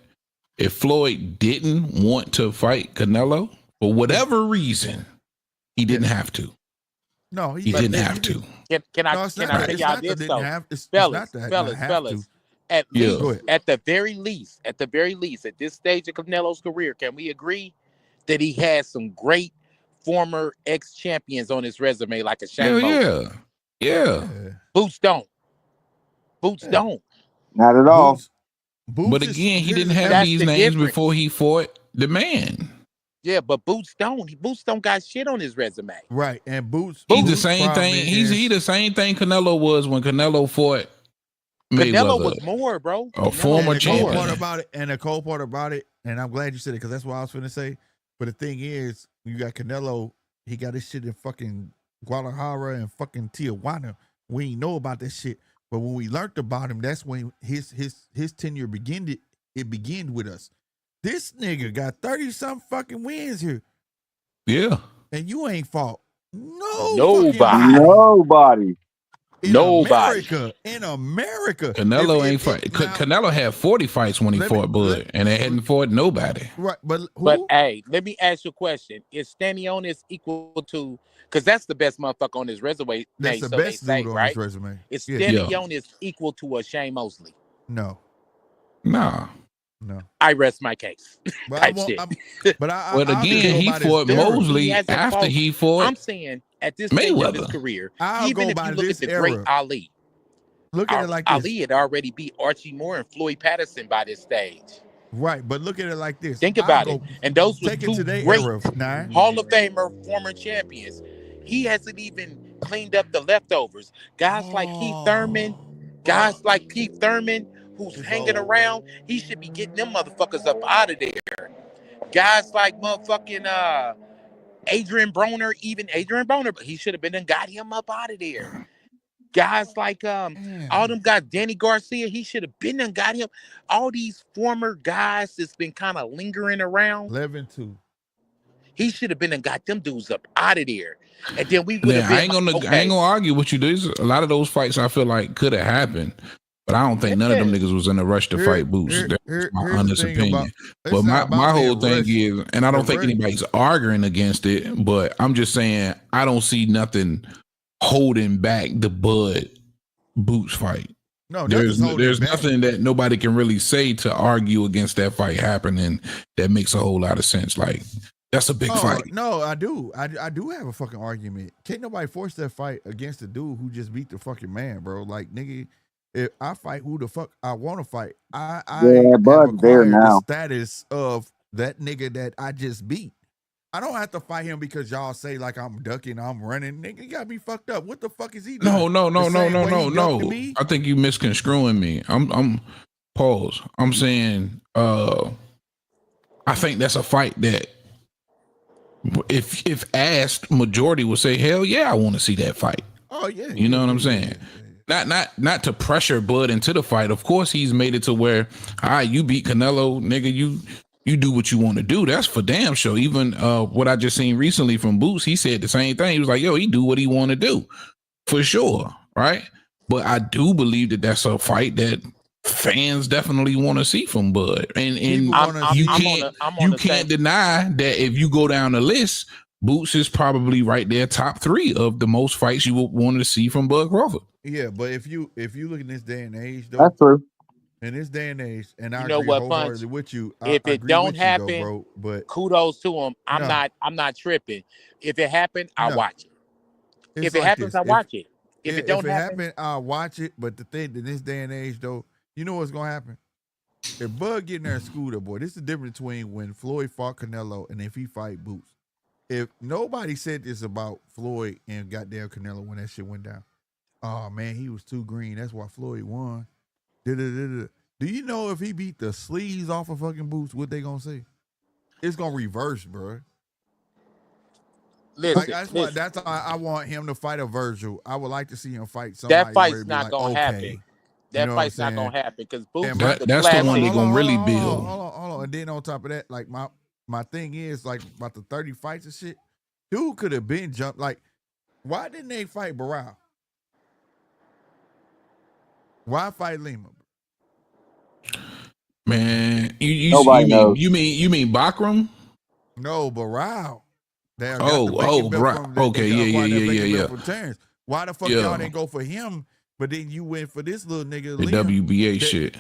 if Floyd didn't want to fight Canelo for whatever reason, he didn't have to. No, he didn't have to. Can I tell y'all this though? Fellas, at the very least, at this stage of Canelo's career, can we agree that he has some great former ex-champions on his resume, like a Shane Mosley? Yeah. Boots don't. Not at all. But again, he didn't have these names before he fought the man. Yeah, but Boots don't. Boots don't got shit on his resume. Right, and Boots. He's the same thing. He's the same thing Canelo was when Canelo fought Mayweather. Canelo was more, bro. A former champion. The cold part about it, and I'm glad you said it because that's what I was finna say. But the thing is, you got Canelo. He got his shit in fucking Guadalajara and fucking Tijuana. We ain't know about that shit, but when we learned about him, that's when his tenure began. It began with us. This nigga got 30-something fucking wins here, Yeah. and you ain't fought Nobody. fucking body Nobody. in Nobody. America. In America, Canelo ain't fight. now, Canelo had 40 fights when he fought Bud, and they hadn't fought nobody. right, but who? But hey, let me ask you a question: is Stanionis equal to? Because that's the best motherfucker on his resume. That's the so best they say, dude on right? his resume. Is Yeah. Stanionis equal to a Shane Mosley? No, Nah. no. I rest my case. But Type shit. I'll again, just go he by this fought era. Mosley hasn't after fought- he fought I'm saying at this stage of his Mayweather. career, I'll even go if by you look this at the great era. Ali, Look at it like this. Ali had already beat Archie Moore and Floyd Patterson by this stage. Right, but look at it like this. Think about it. And those were take it two to their great era. Nine. Hall of Famer former champions. He hasn't even cleaned up the leftovers. Guys like Keith Thurman, who's hanging around, he should be getting them motherfuckers up out of there. Guys like motherfucking Adrian Broner, but he should have been and got him up out of there. Guys like all them guys, Danny Garcia, he should have been and got him. All these former guys that's been kind of lingering around. 11-2. He should have been and got them dudes up out of there. And then we would have I been ain't gonna like, I ain't gonna argue with you. There's a lot of those fights I feel like could have happened, but I don't think none of them niggas was in a rush to fight Boots. That's my honest opinion. But my whole thing is, and I don't think anybody's arguing against it, but I'm just saying I don't see nothing holding back the Bud Boots fight. No, there's nothing that nobody can really say to argue against that fight happening that makes a whole lot of sense. Like, that's a big fight. No, I do. I do have a fucking argument. Can't nobody force that fight against a dude who just beat the fucking man, bro. Like, nigga, if I fight who the fuck I want to fight, I have acquired the status of that nigga that I just beat. I don't have to fight him because y'all say like I'm ducking, I'm running. Nigga, you got me fucked up. What the fuck is he doing? No. I think you misconstruing me. I'm pause. I'm saying I think that's a fight that if asked, majority would say, hell yeah, I want to see that fight. Oh yeah. You know what I'm saying? Not to pressure Bud into the fight. Of course he's made it to where, all right, you beat Canelo, nigga, you do what you want to do. That's for damn sure. Even what I just seen recently from Boots, he said the same thing. He was like, yo, he do what he want to do. For sure. Right? But I do believe that that's a fight that fans definitely want to see from Bud. And you can't deny that if you go down the list, Boots is probably right there top 3 of the most fights you would want to see from Bud Crawford. Yeah, but if you look in this day and age, though, that's true. In this day and age, and I agree wholeheartedly with you. If it don't happen, bro, but kudos to him. I'm not tripping. If it happened, I'll watch it. If it happens, I watch it. If it don't happen, I'll watch it. But the thing in this day and age, though, you know what's gonna happen? If Bud getting there and Scooter, boy, this is the difference between when Floyd fought Canelo and if he fight Boots. If nobody said this about Floyd and goddamn Canelo when that shit went down, oh man, he was too green. That's why Floyd won. Do you know if he beat the sleeves off of fucking Boots, what they gonna say? It's gonna reverse, bro. Listen, that's why I want him to fight a Virgil. I would like to see him fight somebody. That fight's not gonna happen. That fight's not gonna happen because Boots. That's the one they're gonna really build. Hold on. And then on top of that, like my thing is like about the 30 fights and shit. Dude could have been jumped. Like, why didn't they fight Barao? Why fight Lima? Man, you mean Bakram? No, Barao. Barao. Okay, yeah. Why the fuck y'all didn't go for him? But then you went for this little nigga. The WBA shit.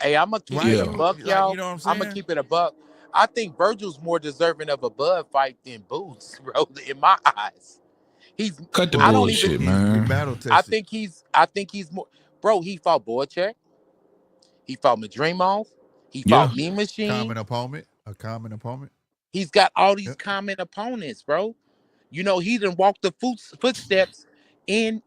Hey, I'm gonna keep it a buck, y'all. You know what I'm saying? I'm gonna keep it a buck. I think Virgil's more deserving of a Bud fight than Boots, bro. In my eyes, he's cut the bullshit, man. I think he's more, bro. He fought Boychek. He fought Madrimov. He fought Mean Machine. A common opponent. He's got all these common opponents, bro. You know, he done walked the footsteps in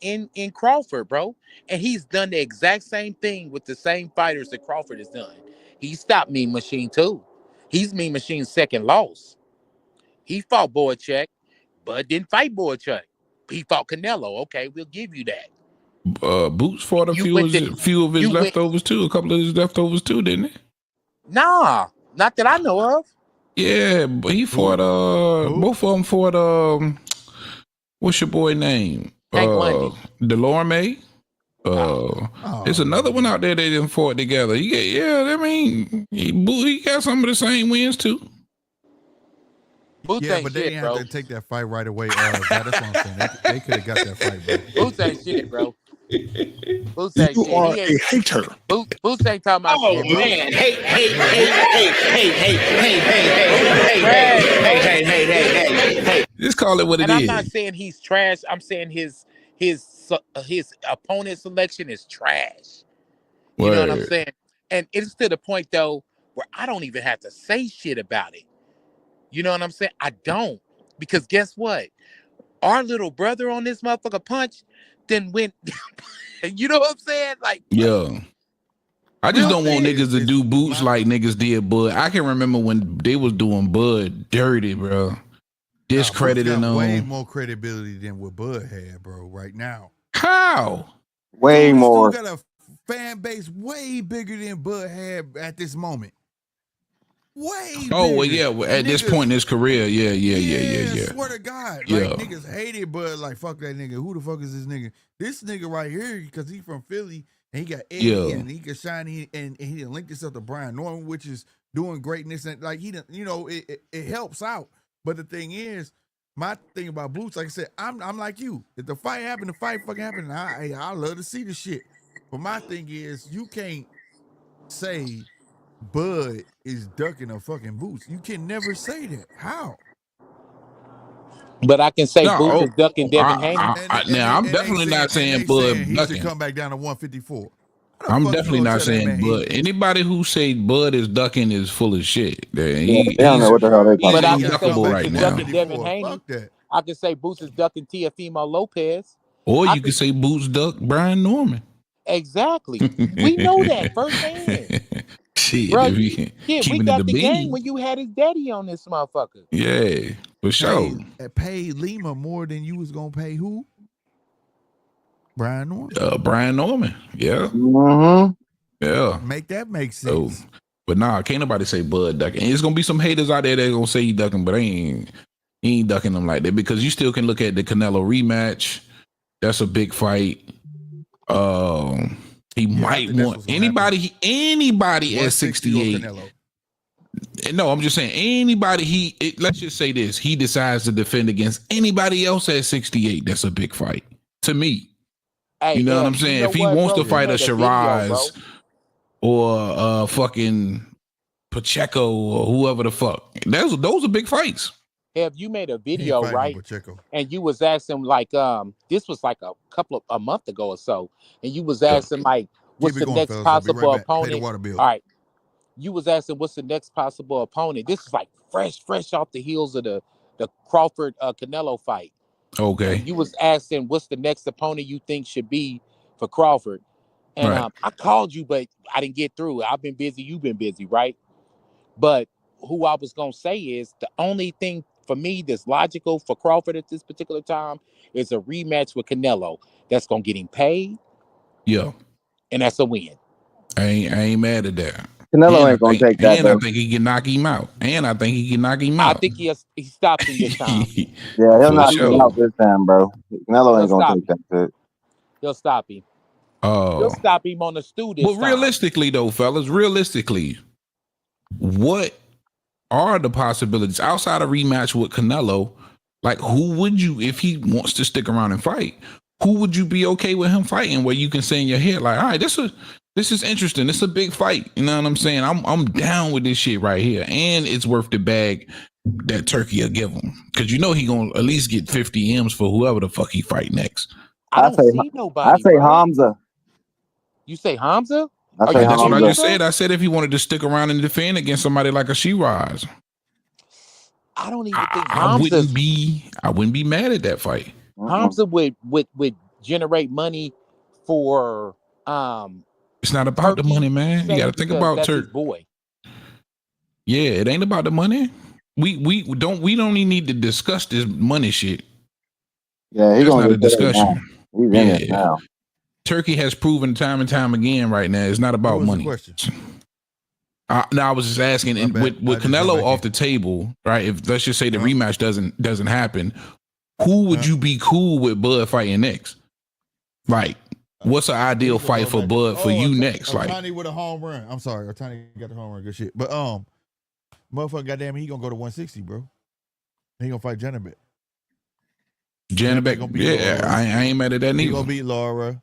Crawford, bro. And he's done the exact same thing with the same fighters that Crawford has done. He stopped Mean Machine too. He's Mean Machine's second loss. He fought Boychuk, but didn't fight Boychuk. He fought Canelo. Okay, we'll give you that. Boots fought a You few went of to his you went leftovers too. A couple of his leftovers too, didn't he? nah, not that I know of. Yeah, but he fought both of them fought what's your boy name? Hank Lundy. Delorme. There's another one out there they didn't fought together. I mean, he got some of the same wins too. Boots Yeah, ain't but they shit, didn't bro. have to take that fight right away. That's what I'm saying. They could have got that fight, bro. Boots ain't shit, bro. Boots ain't You shit. are He a ain't, hater. Boots ain't talking about Oh shit. Boots, man! Hey! Just call it what it and I'm is. not saying he's trash. I'm saying his opponent selection is trash. You know what I'm Word. saying? And it's to the point though where I don't even have to say shit about it. You know what I'm saying? I don't. Because guess what? Our little brother on this motherfucker punch then went you know what I'm saying? Like what? Yeah. I just Real don't want shit. niggas to do Boots like niggas did Bud. I can remember when they was doing Bud dirty, bro. Discrediting Boots got way them. more credibility than what Bud had, bro. Right now, How? Way this more. dude got a fan base way bigger than Bud had at this moment. Way Oh, well, bigger. yeah. Well, at this point in his career, yeah. Swear to God, like Yeah. niggas hated Bud. Like fuck that nigga. Who the fuck is this nigga? This nigga right here, because he from Philly and he got Eddie Yeah. and he got Shiny and he didn't link himself to Brian Norman, which is doing greatness and like he didn't, it helps out. But the thing is, my thing about Boots, like I said, I'm like you. If the fight happened, the fight fucking happened. I love to see the shit. But my thing is, you can't say Bud is ducking a fucking Boots. You can never say that. How? But I can say No, Boots is ducking Devin Haney. now I'm definitely not saying Bud he should ducking. come back down to 154. How the I'm fuck you definitely gonna not tell that saying man Bud. Anybody who say Bud is ducking is full of shit. They don't know what the hell they talking But I about. can say unduckable Boots right is now. ducking Devin Haney. Fuck that. I can say Boots is ducking Teofimo Lopez. Or I you could say Boots duck Brian Norman. Exactly. We know that firsthand. Shit, Bro, if we we keeping it got the the game bean. when you had his daddy on this motherfucker. Yeah, for sure. Pay Lima more than you was gonna pay who? Brian Norman. Brian Norman. Yeah. Mm-hmm. Yeah. Make that make So, sense. but nah, can't nobody say Bud ducking. And it's gonna be some haters out there that gonna say he ducking, but he ain't ducking them like that because you still can look at the Canelo rematch. That's a big fight. He might want anybody at 68. No, I'm just saying anybody let's just say this. He decides to defend against anybody else at 68. That's a big fight to me. Hey, you know what I'm saying? If he wants to fight a Shiraz or fucking Pacheco or whoever the fuck, those are big fights. Have you made a video, right? And you was asking like, this was like a month ago or so, and you was asking like, what's the next possible opponent? All right, you was asking what's the next possible opponent. This is like fresh off the heels of the Crawford Canelo fight. Okay. And you was asking what's the next opponent you think should be for Crawford, and I called you, but I didn't get through. I've been busy. You've been busy, right? But who I was gonna say is the only thing for me that's logical for Crawford at this particular time is a rematch with Canelo. That's gonna get him paid. Yeah. And that's a win. I ain't mad at that. Canelo ain't gonna take that. And I think he can knock him out. I think he stops him this time. Yeah, he'll knock him out this time, bro. Canelo ain't gonna take that shit. He'll stop him. He'll stop him on the stool this time. Realistically though, fellas, what are the possibilities outside of rematch with Canelo? Like, who would you, if he wants to stick around and fight, who would you be okay with him fighting where you can say in your head, like, all right, this is interesting. This is a big fight. You know what I'm saying? I'm down with this shit right here. And it's worth the bag that Turkey will give him. Because you know he gonna at least get 50 M's for whoever the fuck he fight next. I don't see nobody. I say Hamza. You say Hamza? I say that's Hamza. what I just said. I said if he wanted to stick around and defend against somebody like a Shiraz. I don't even think I wouldn't be mad at that fight. Hamza would generate money for it's not about Turkey, the money, man. You got to think about that's Turk. His boy. Yeah, it ain't about the money. We don't even need to discuss this money shit. Yeah, he's That's gonna not a get paid now. discussion. He's in it Yeah. now. Turkey has proven time and time again right now it's not What about was the money. question? Now I was just asking, My and bad. with I just jumped Canelo back off in. the table, right? If let's just say the Uh-huh. rematch doesn't happen, who would you be cool with Bud fighting next? Like, what's an ideal He gonna fight go for back. Bud for you Oh, next? Like, Otani with a home run. I'm sorry, Otani got the home run. Good shit. But motherfucker, goddamn, he gonna go to 160, bro. He gonna fight Janabek. Janabek gonna Janabek, beat yeah, Laura. I ain't mad at that He neither. gonna beat Laura,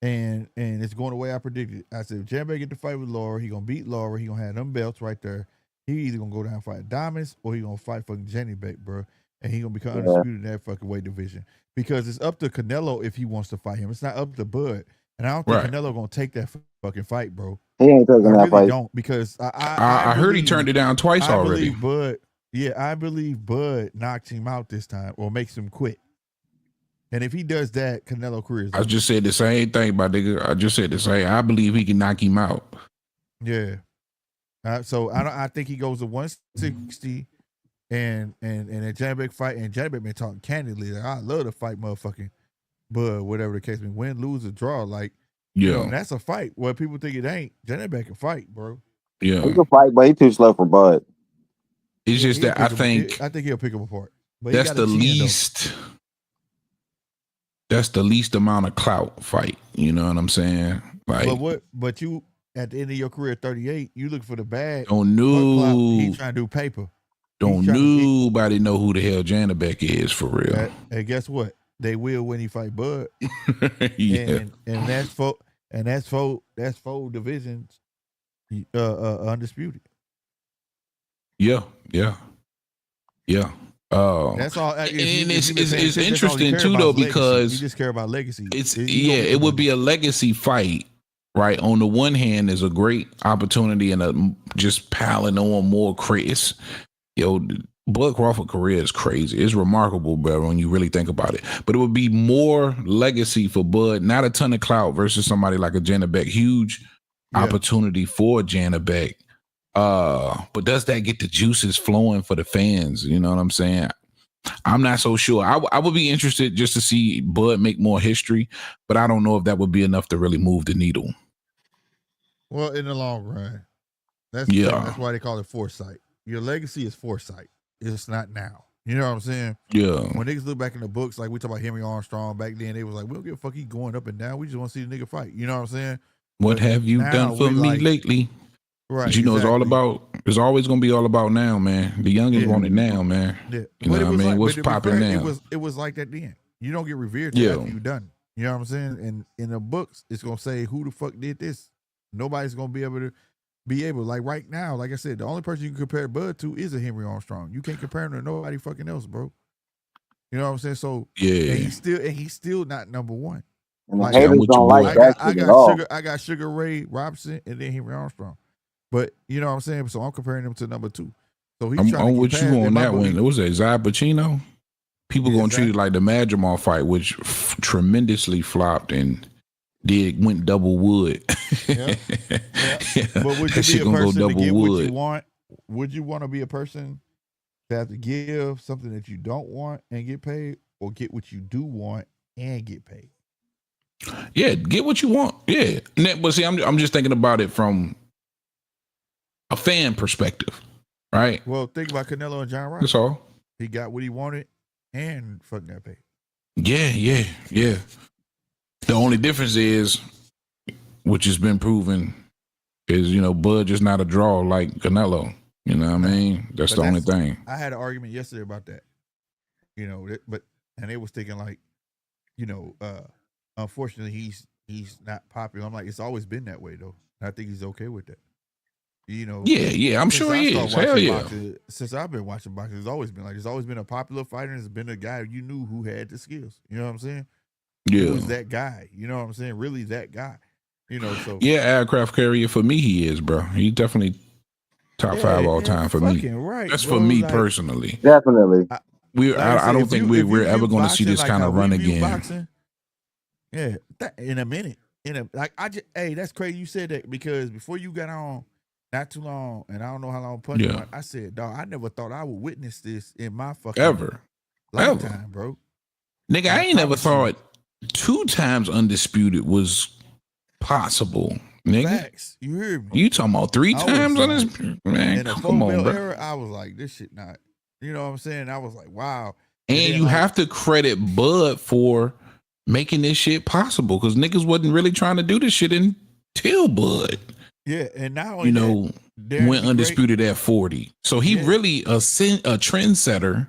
and it's going the way I predicted. I said if Janabek get to fight with Laura, he gonna beat Laura. He gonna have them belts right there. He either gonna go down and fight Diamonds or he gonna fight fucking Janabek, bro. And he gonna become undisputed in that fucking weight division because it's up to Canelo if he wants to fight him. It's not up to Bud, and I don't think Right. Canelo gonna take that fucking fight, bro. He ain't taking I that really fight. don't because I heard he turned it down twice I already. believe Bud. Yeah, I believe Bud knocks him out this time or makes him quit. And if he does that, Canelo career is I over. just said the same thing, my nigga. I just said the same. I believe he can knock him out. Yeah. So I think he goes to 160 and a Janabek fight, and Janabek been talking candidly. Like, I love to fight motherfucking Bud, whatever the case may be. Win, lose, or draw. Like, you know, and that's a fight. What people think it ain't. Janabek can fight, bro. Yeah. He can fight, but he too slow for Bud. It's just that I think he'll pick him apart. But that's the least. That's the least amount of clout fight. You know what I'm saying? Like, but you at the end of your career at 38, you look for the bag. don't know. He trying to do paper. Don't nobody know who the hell Janabek is for real. And guess what? They will when he fight Bud. Yeah. And that's four divisions undisputed. Yeah. That's all. And it's interesting too, though, because you just care about legacy. It would be a legacy fight, right? On the one hand, there's a great opportunity and just piling on more craze. Yo, Bud Crawford career is crazy. It's remarkable, bro, when you really think about it. But it would be more legacy for Bud, not a ton of clout versus somebody like a Janabek. Huge opportunity for Janabek. But does that get the juices flowing for the fans? You know what I'm saying? I'm not so sure. I would be interested just to see Bud make more history, but I don't know if that would be enough to really move the needle. Well, in the long run, that's why they call it foresight. Your legacy is foresight. It's not now. You know what I'm saying? Yeah. When niggas look back in the books, like we talk about Henry Armstrong back then, they was like, we don't give a fuck, he going up and down. We just want to see the nigga fight. You know what I'm saying? What have you done for me lately? Right. You know, it's always gonna be all about now, man. The youngins want it now, man. Yeah. You know what I mean? What's popping now? It was like that then. You don't get revered after you done. You know what I'm saying? And in the books, it's gonna say who the fuck did this. Nobody's gonna be able like right now, like I said, the only person you can compare Bud to is a Henry Armstrong. You can't compare him to nobody fucking else, bro. You know what I'm saying? So and he's still not number one. And the haters don't like that shit at all. I got Sugar Ray Robinson and then Henry Armstrong. But you know what I'm saying? So I'm comparing him to number two. So he's trying to with you on that one. It was a Zai Pacino. People gonna treat it like the Madrimal fight, which tremendously flopped and went double wood. Yeah. But would you be a person to get what you want? Would you want to be a person that have to give something that you don't want and get paid, or get what you do want and get paid? Yeah, get what you want. Yeah, but see, I'm just thinking about it from a fan perspective, right? Well, think about Canelo and John Rock. That's all. He got what he wanted and fucking got paid. Yeah. The only difference is, which has been proven, is, you know, Bud just not a draw like Canelo. You know what I mean? That's the only thing. I had an argument yesterday about that. You know, and they was thinking like, you know, unfortunately he's not popular. I'm like, it's always been that way though. And I think he's okay with that. You know. Yeah, I'm sure he is. Hell yeah. Since I've been watching boxing, it's always been like, there's always been a popular fighter and it's been a guy you knew who had the skills. You know what I'm saying? Yeah. He was that guy. You know what I'm saying? Really that guy. You know, so yeah, aircraft carrier for me, he is, bro. He definitely top 5 all time for me. Right, that's bro, for me like, Definitely. personally. I don't think we're ever going to see this kind of run again. Boxing, in a minute. That's crazy you said that, because before you got on, not too long, and I don't know how long Punch Yeah. went. I said, dog, I never thought I would witness this in my fucking Ever. lifetime, bro. Nigga, I ain't never promise you. thought 2 times undisputed was possible. Nigga, Facts. You hear me? you talking about 3 I was times like- undisputed? Man, In the come on, belt bro. era, I was like, this shit not. You know what I'm saying? I was like, wow. And then, you like, have to credit Bud for making this shit possible because niggas wasn't really trying to do this shit until Bud, yeah, and not only you know, that, Darren went the undisputed at 40. So he Yeah. really a trendsetter,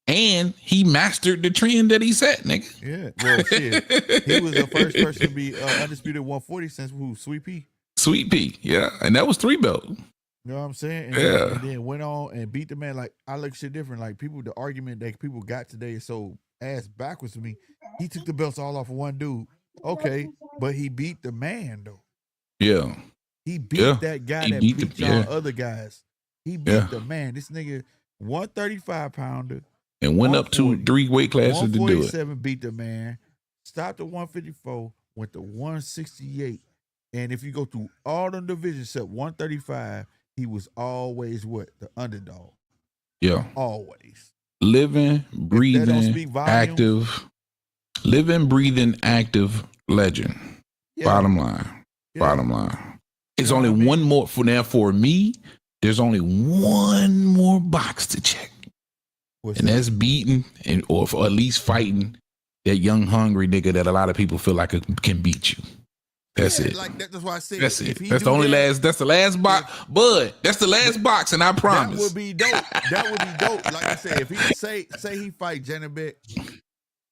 and he mastered the trend that he set, nigga. Great, yeah, well, shit, he was the first person to be undisputed 140 since who? Sweet Pea. Sweet Pea, yeah, and that was 3 belt. You know what I'm saying? And Yeah. Then, and then went on and beat the man. Like, I look shit different. Like, people, the argument that people got today is so ass backwards to me. He took the belts all off of one dude. Okay, but he beat the man, though. Yeah, He beat Yeah. that guy He that beat beat the- y'all yeah. other guys. He beat Yeah. the man. This nigga, 135 pounder, and went up to 140, 3 weight classes to do it. 147 beat the man. Stopped at 154, went to 168. And if you go through all the divisions except 135, he was always what? The underdog. Yeah, Always. living, don't breathing, speak volumes- active, living, breathing, active legend. Yeah. Bottom line. Yeah. Bottom line. It's You know only what I mean? one more for me. There's only one more box to check, What's and that? that's beating or at least fighting that young hungry nigga that a lot of people feel like can beat you. That's Yeah, it. Like that's why I said That's if it. he That's do the only that, last. That's the last box, Bud. That's the last box, and I promise. That would be dope. That would be dope. Like I said, if he say he fight Janabek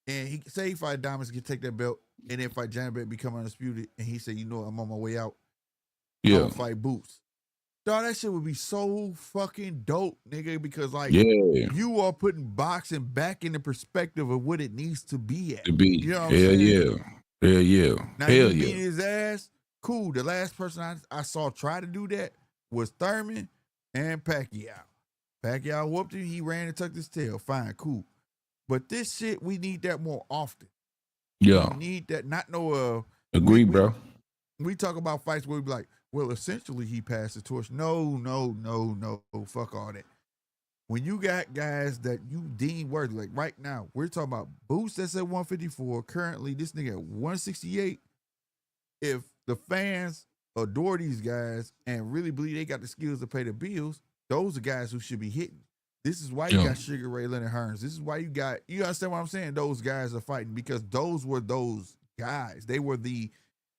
and he say he fight Diamonds, can take that belt, and then fight Janabek, become undisputed, and he said, you know, I'm on my way out. I'm Yeah, gonna fight Boots. Dog, that shit would be so fucking dope, nigga, because like yeah. you are putting boxing back in the perspective of what it needs to be at. To be. You know what I'm Hell saying? yeah. Hell yeah. Now Hell you beat yeah. his ass. Cool. The last person I saw try to do that was Thurman and Pacquiao. Pacquiao whooped him. He ran and tucked his tail. Fine, cool. But this shit, we need that more often. Yeah. We need that. Not no. Agree, we- bro. We talk about fights where we be like, well, essentially he passed the torch. No. Fuck all that. When you got guys that you deem worthy, like right now, we're talking about Boots that's at 154. Currently, this nigga at 168. If the fans adore these guys and really believe they got the skills to pay the bills, those are guys who should be hitting. This is why you Yeah. got Sugar Ray Leonard Hearns. This is why you understand what I'm saying? Those guys are fighting because those were those guys. They were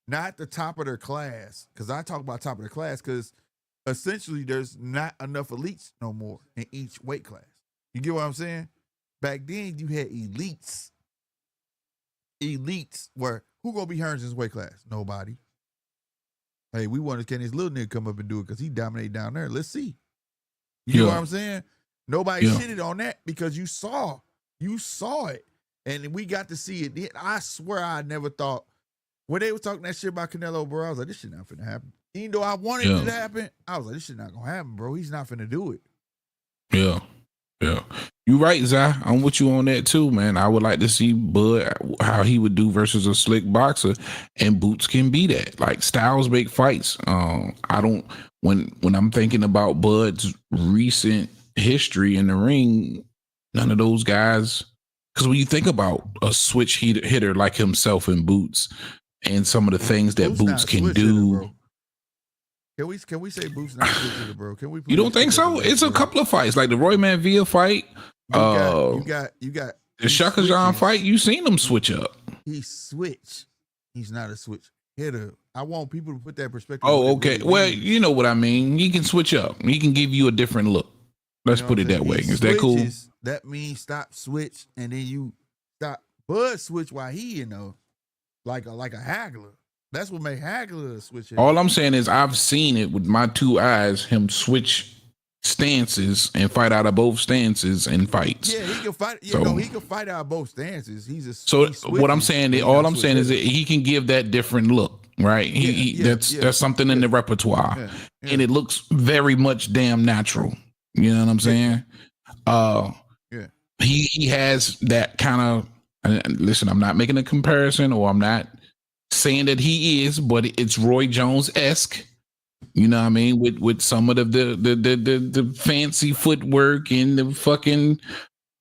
not the top of their class. Because I talk about top of the class because essentially there's not enough elites no more in each weight class. You get what I'm saying? Back then you had elites. Elites were who gonna be Hearns in his weight class? Nobody. Hey, we want to can this little nigga come up and do it because he dominated down there. Let's see. You know what I'm saying? Nobody shitted on that because you saw it, and we got to see it. I swear I never thought when they were talking that shit about Canelo, bro. I was like, this shit not finna happen. Even though I wanted it to happen, I was like, this shit not gonna happen, bro. He's not finna do it. Yeah. Yeah. You right, Zai. I'm with you on that too, man. I would like to see Bud how he would do versus a slick boxer, and Boots can be that. Like styles make fights. I don't when I'm thinking about Bud's recent history in the ring, none of those guys. Because when you think about a switch hitter like himself in Boots, and some of the things that Boots not Boots a can switch do. hitter, bro. Can we say Boots not a switch hitter, bro? Can we? You don't think so? It's a couple of fights, like the Roy Manville fight. You got The Shaka Khan fight. You seen him switch up. He switch. He's not a switch hitter. I want people to put that perspective. Oh, okay. Well, you know what I mean. He can switch up. He can give you a different look. Let's put it that way. Is that cool? That means stop switch, and then you stop Bud switch while he like a haggler. That's what made haggler a switch hitter. All I'm saying is I've seen it with my 2 eyes. Him switch stances and fight out of both stances in fights. Yeah, he can fight. He can fight out of both stances. What I'm saying, all I'm saying is that he can give that different look, right? That's something in the repertoire, and it looks very much damn natural. You know what I'm saying? He has that kind of. Listen, I'm not making a comparison, or I'm not saying that he is, but it's Roy Jones-esque. You know what I mean? With some of the fancy footwork and the fucking,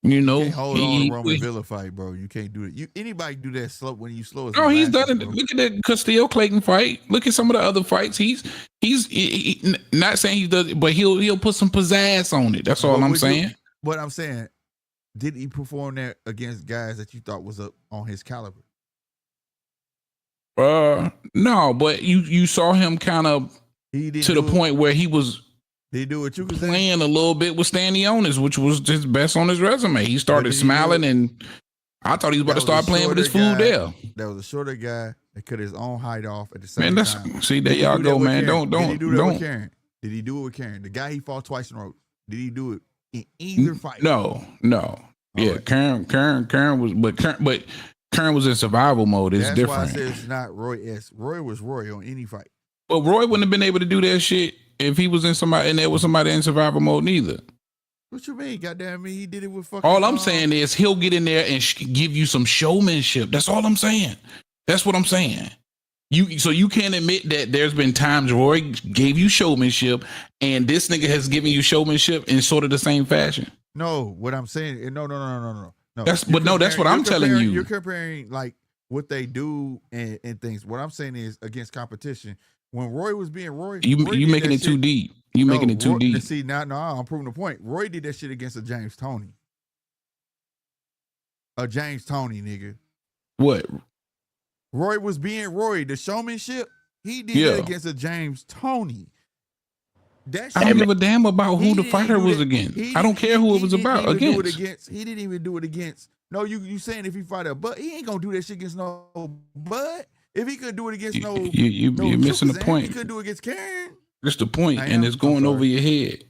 you You know, can't hold on to Roman Villa fight, bro. You can't do it. Anybody do that slow when you slow as no, he's molasses, done it. bro. Look at that Castillo Clayton fight. Look at some of the other fights. Not saying he does, but he'll put some pizzazz on it. That's all I'm saying. But I'm saying, did he perform that against guys that you thought was up on his caliber? No, but you saw him kind of to the point where he was. Did he do what you could playing a little bit with Stanionis, which was his best on his resume. He started smiling, and I thought he was about to start playing with his food there. That was a shorter guy that cut his own height off at the same time. See, there y'all go, man. Don't. Did he do that with Karen? Did he do it with Karen? The guy he fought twice in a row. Did he do it in either fight? No. Yeah, right. Karen was, but Karen was in survival mode. It's different. That's why I said it's not Roy S. Roy was Roy on any fight. But Roy wouldn't have been able to do that shit if he was in somebody and there was somebody in survival mode neither. What you mean? Goddamn me, he did it with fucking. All I'm saying is he'll get in there and give you some showmanship. That's all I'm saying. That's what I'm saying. So you can't admit that there's been times Roy gave you showmanship and this nigga has given you showmanship in sort of the same fashion. No, what I'm saying, no. That's what I'm telling you. You're comparing like what they do and things. What I'm saying is against competition. When Roy was being Roy, you making it too deep. You making it too deep. See, now I'm proving the point. Roy did that shit against a James Toney. A James Toney, nigga. What? Roy was being Roy. The showmanship, he did it against a James Toney. I don't give a damn about who the fighter was against. I don't care who it was about against. He didn't even do it against. No, you saying if he fight a Bud, he ain't gonna do that shit against no Bud. If he could do it against you're missing the point. He could do it against Karen. That's the point, and it's going over your head.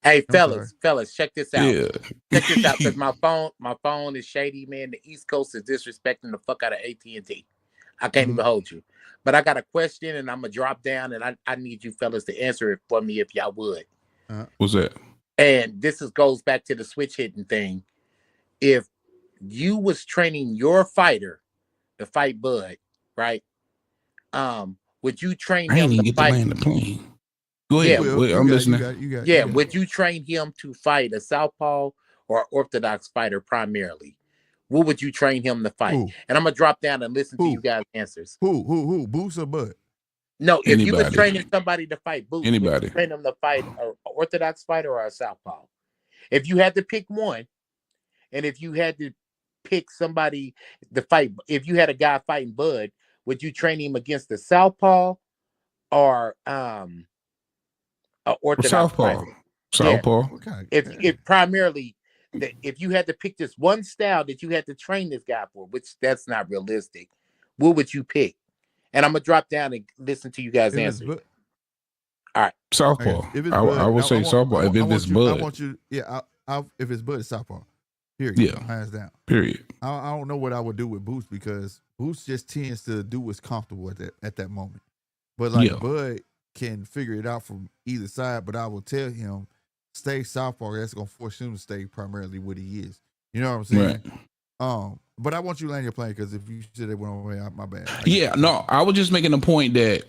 Hey, fellas, check this out. Yeah. Check this out, because my phone is shady, man. The East Coast is disrespecting the fuck out of AT&T. I can't even hold you. But I got a question, and I'm gonna drop down, and I need you fellas to answer it for me if y'all would. What's that? And this goes back to the switch hitting thing. If you was training your fighter to fight Bud, right? Would you train him to fight? To land the plane. Go ahead. Yeah, I'm listening. You got. Would you train him to fight a southpaw or orthodox fighter primarily? What would you train him to fight? Who? And I'm gonna drop down and listen to you guys' answers. Who? Boots or Bud? No, if you were training somebody to fight Boots, anybody, would you train them to fight an orthodox fighter or a southpaw? If you had to pick one, and if you had to pick somebody to fight, if you had a guy fighting Bud, would you train him against the southpaw or an orthodox southpaw? fighter? Southpaw. Yeah. If primarily, if you had to pick just one style that you had to train this guy for, which that's not realistic, what would you pick? And I'm gonna drop down and listen to you guys answer. All right, southpaw. I will say southpaw. If it's Bud, I want you. Yeah, if it's Bud, it's southpaw. Period. Yeah, hands down. Period. I don't know what I would do with Boots because Boots just tends to do what's comfortable at that moment. But Bud can figure it out from either side. But I will tell him, stay southpaw. That's gonna force him to stay primarily what he is. You know what I'm saying? Right. But I want you to land your plane because if you said it went away, my bad. I was just making a point that,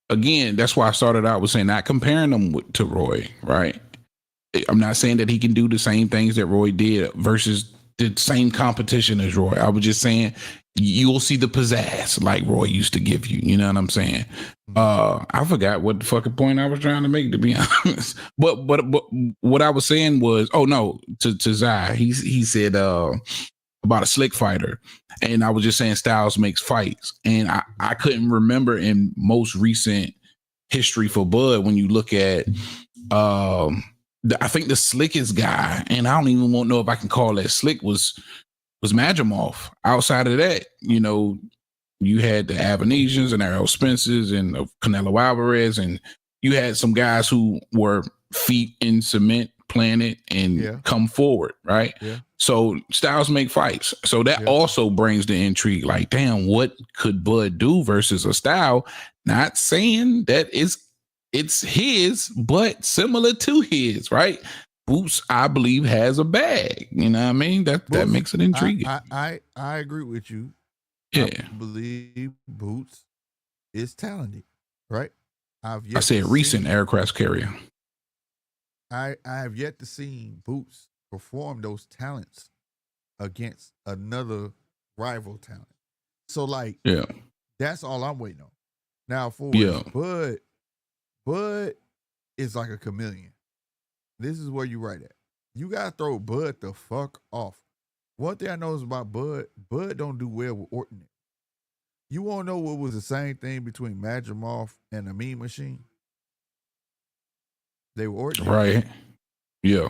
again, that's why I started out with saying not comparing them to Roy, right? I'm not saying that he can do the same things that Roy did versus the same competition as Roy. I was just saying you'll see the pizzazz like Roy used to give you. You know what I'm saying? I forgot what the fucking point I was trying to make, to be honest. But what I was saying was, to Zai, he said about a slick fighter, and I was just saying styles makes fights, and I couldn't remember in most recent history for Bud when you look at I think the slickest guy, and I don't even know if I can call that slick, was Madrimov. Outside of that, you had the Avanesians and Errol Spencers and Canelo Alvarez, and you had some guys who were feet in cement, planet, and come forward, right? Yeah. So styles make fights. So that also brings the intrigue. Like, damn, what could Bud do versus a style? Not saying that it's his, but similar to his, right? Boots, I believe, has a bag. You know what I mean? That makes it intriguing. I agree with you. Yeah. I believe Boots is talented, right? I've I yet said to recent see. aircraft carrier. I have yet to see Boots perform those talents against another rival talent. So like Yeah. that's all I'm waiting on. Now for Yeah. his Bud is like a chameleon. This is where you right at. You gotta throw Bud the fuck off. One thing I know is about Bud don't do well with Orton. You wanna know what was the same thing between Magic Moth and the Mean Machine? They were ordinary. Right. Yeah.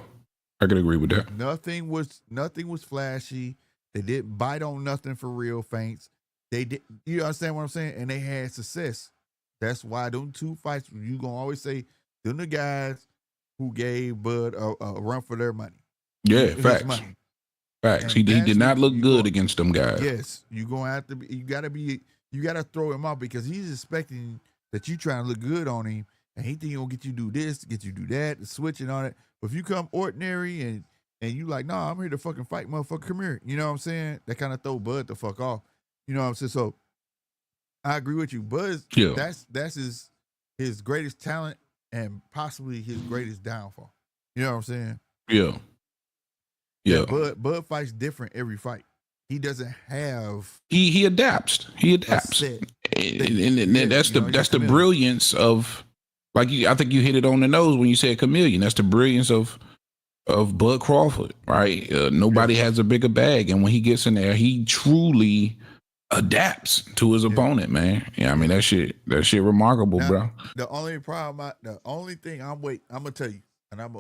I could agree with that. Nothing was flashy. They didn't bite on nothing for real feints. They did, you understand what I'm saying? And they had success. That's why them two fights, you gonna always say them the guys who gave Bud a run for their money. Yeah, His facts. money. Facts. He And did that's not what look you good go. against them guys. Yes, you gonna have to be. You gotta throw him out because he's expecting that you trying to look good on him, and he think he gonna get you do this, get you do that, and switching on it. But if you come ordinary and you like, nah, I'm here to fucking fight, motherfucker, come here. You know what I'm saying? That kind of throw Bud the fuck off. You know what I'm saying? So I agree with you. Bud, Yeah. that's his greatest talent and possibly his greatest downfall. You know what I'm saying? Yeah. Yeah. Bud fights different every fight. He doesn't have He adapts. He a adapts. set And Yeah, that's you know, that's he's a the chameleon. brilliance of, like, I think you hit it on the nose when you said chameleon. That's the brilliance of Bud Crawford, right? Nobody has a bigger bag, and when he gets in there, he truly adapts to his opponent, man. Yeah, I mean that shit remarkable, Now, bro. the only thing I'm gonna tell you, and I'm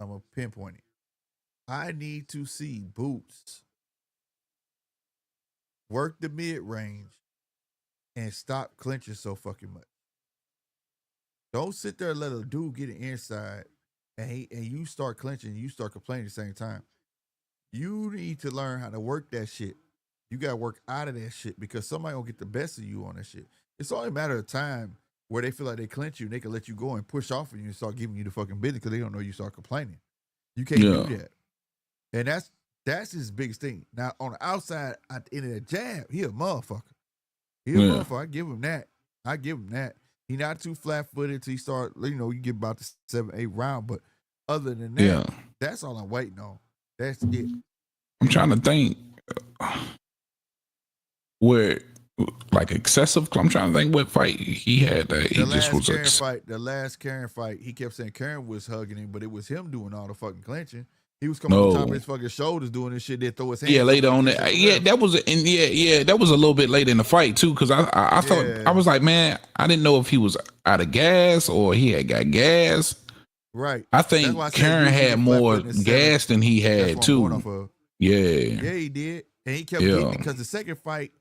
gonna pinpoint it. I need to see Boots work the mid range and stop clinching so fucking much. Don't sit there and let a dude get it inside and you start clinching, you start complaining at the same time. You need to learn how to work that shit. You gotta work out of that shit because somebody gonna get the best of you on that shit. It's only a matter of time where they feel like they clinch you and they can let you go and push off of you and start giving you the fucking business because they don't know you start complaining. You can't Yeah. do that. And that's his biggest thing. Now on the outside, at the end of that jab, he a motherfucker. He a motherfucker. I give him that. He not too flat footed till he start, you get about the 7, 8 round. But other than that, Yeah. that's all I'm waiting on. That's it. I'm trying to think where, like, excessive. I'm trying to think what fight he had that he just was The last Karen fight, he kept saying Karen was hugging him, but it was him doing all the fucking clenching. He was coming on top of his fucking shoulders doing this shit, then throw his hands. Yeah, up later and on kiss that. his Yeah, left. that was that was a little bit later in the fight too, because I thought, I was like, man, I didn't know if he was out of gas or he had got gas. Right. I That's think why I said Karen usually had get more flat-footed in the gas than he That's had what I'm going off too. of. Yeah. Yeah, he did. And he kept getting it because the second fight,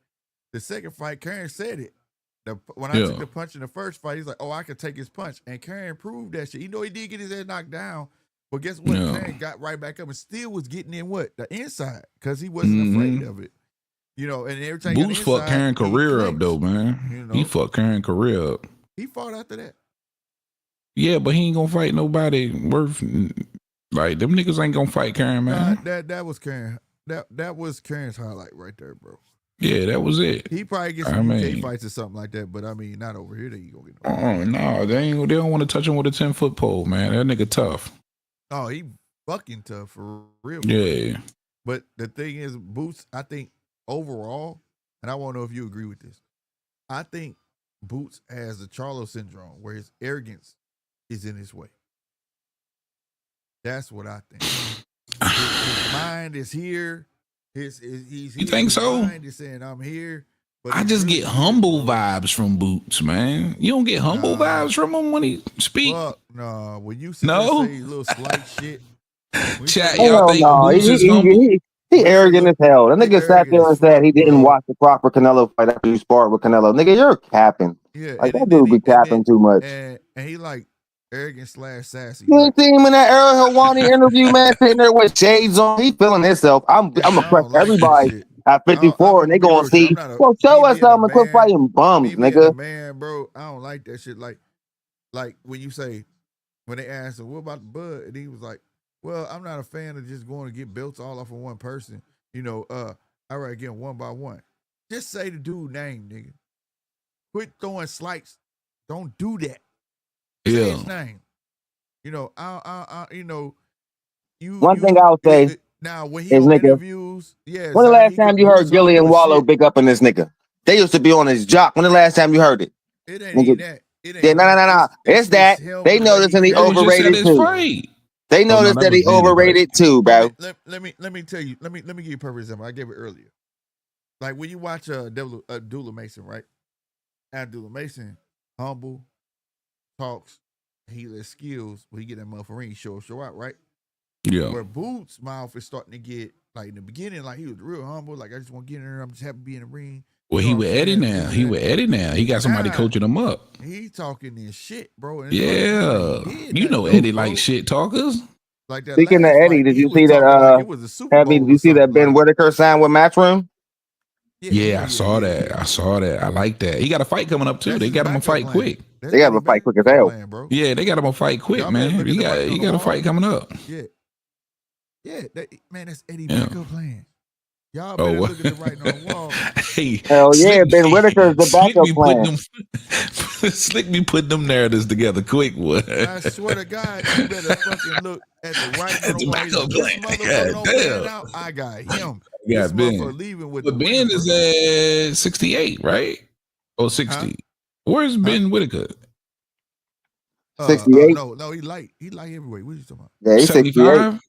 Karen said it. When I took the punch in the first fight, he's like, oh, I could take his punch. And Karen proved that shit. He did get his head knocked down. But guess what? Yeah. Karen got right back up and still was getting in what? The inside. Because he wasn't afraid of it. And every time he got Boots inside, fucked Karen he career up clinched. though, man. He fucked Karen career up. He fought after that. Yeah, but he ain't gonna fight nobody worth, like, them niggas ain't gonna fight Karen, man. That was Karen. That was Karen's highlight right there, bro. Yeah, that was it. He probably gets some UK fights or something like that, but I mean, not over here that you gonna get no, they don't want to touch him with a 10-foot pole, man. That nigga tough. Oh, he fucking tough for real. Yeah. But the thing is, Boots, I think overall, and I want to know if you agree with this, I think Boots has the Charlo syndrome where his arrogance is in his way. That's what I think. His mind is here. He's You think his so? mind is saying, I'm here. But I just get humble vibes from Boots, man. You don't get humble vibes from him when he speak? Fuck, no. When you sit there and say little slight shit. Chat, y'all think Boots is humble? He arrogant as hell. That nigga sat there and said he didn't watch the proper Canelo fight after you sparred with Canelo. Nigga, you're capping. Yeah, like that dude be capping too much. And he like arrogant / sassy. You ain't see him in that Errol Helwani interview, man, sitting there with shades on. He feeling himself. I'm gonna press everybody at 54, and they gonna see. Well, show us something and quit fighting bums, nigga. Man, bro, I don't like that shit. Like when you say, when they asked him, what about the Bud? And he was like, well, I'm not a fan of just going to get belts all off of one person. I rather get them one by one. Just say the dude name, nigga. Quit throwing slights. Don't do that. Say his name. You know, you know, One thing I'll say now when he is, on nigga, interviews, yeah. when the Zion, last time you heard Gilly and Wallow big up in this nigga? They used to be on his jock. When the last time you heard it? It ain't even that. It ain't yeah, no. It's that. They noticed that he overrated too. They noticed that he overrated too, bro. Let me tell you. Let me give you a perfect example. I gave it earlier. Like when you watch Abdullah Mason, right? Abdullah Mason, humble, talks, he lets skills. When he get that motherfucker ring, show out, right? Yeah. Where Boots' mouth is starting to get like in the beginning, like he was real humble, like I just want to get in there. I'm just happy to be in the ring. Well, he with Eddie now. He with Eddie now. He got somebody coaching him up. He talking this shit, bro. And yeah, you know Eddie like shit talkers. Like that. Speaking of Eddie, did you see that? Like it was a Super Bowl. Did you see that Ben Whitaker signed with Matchroom? Yeah, I saw that. I saw that. I like that. He got a fight coming up too. They got him a fight quick. They got him a fight quick as hell, bro. Yeah, they got him a fight quick, man. He got a fight coming up. Yeah, man, that's Eddie backup plan. Y'all better look at the writing on the wall. Hey, hell yeah, Ben Whitaker is the backup plan. Slick me putting them narratives together quick, boy. I swear to God, you better fucking look at the writing on the wall. This motherfucker don't plan it out. I got him. This motherfucker leaving with the Ben is at 68, right? Oh, 60. Huh? Where's Ben Whitaker? 68. No, he light. He light heavyweight. What are you talking about? Yeah, he's 65.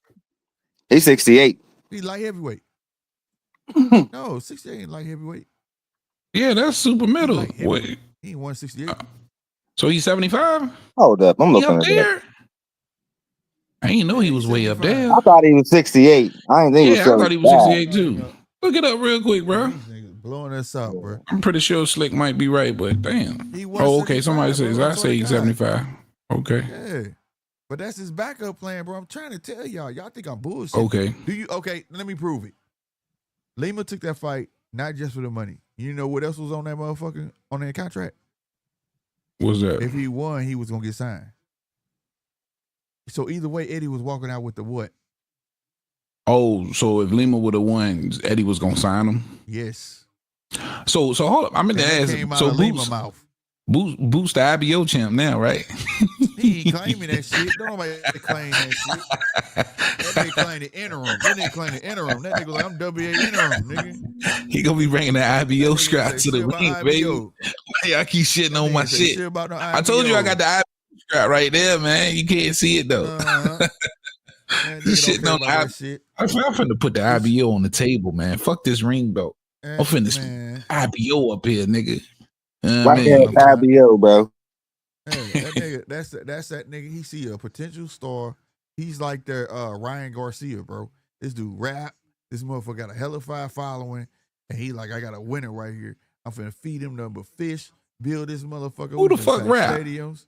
He's 68. He light heavyweight. No, 68 ain't light heavyweight. Yeah, that's super middle. Wait. He ain't 168. So he's 75? Hold up. I'm looking at that. I didn't know he was way up there. I thought he was 68. I didn't think he was 75. I thought he was 68 too. Look it up real quick, bro. Blowing us out, bro. I'm pretty sure Slick might be right, but damn. Oh, okay. Somebody says I say he's 75. Okay. Yeah. But that's his backup plan, bro. I'm trying to tell y'all. Y'all think I'm bullshit. Okay. Okay, let me prove it. Lima took that fight not just for the money. You know what else was on that motherfucker on that contract? What's that? If he won, he was gonna get signed. So either way, Eddie was walking out with the what? Oh, so if Lima would have won, Eddie was gonna sign him? Yes. So hold up. I meant to ask. So Boost the IBO champ now, right? He ain't claiming that shit. Don't nobody claim that shit. That nigga claim the interim. That nigga claim the interim. That nigga like, I'm WA interim, nigga. He gonna be bringing the IBO strap to the ring, baby. Y'all keep shitting on my shit. I told you I got the IBO strap right there, man. You can't see it though. This shitting on the shit. I'm finna put the IBO on the table, man. Fuck this ring belt. I'm finna IBO up here, nigga. Right there, IBO, bro. Hey, that nigga, that's that nigga. He see a potential star. He's like their Ryan Garcia, bro. This dude rap. This motherfucker got a hella fire following, and he like, I got a winner right here. I'm finna feed him nothing but fish. Build this motherfucker. Who the fuck rap? Stadiums.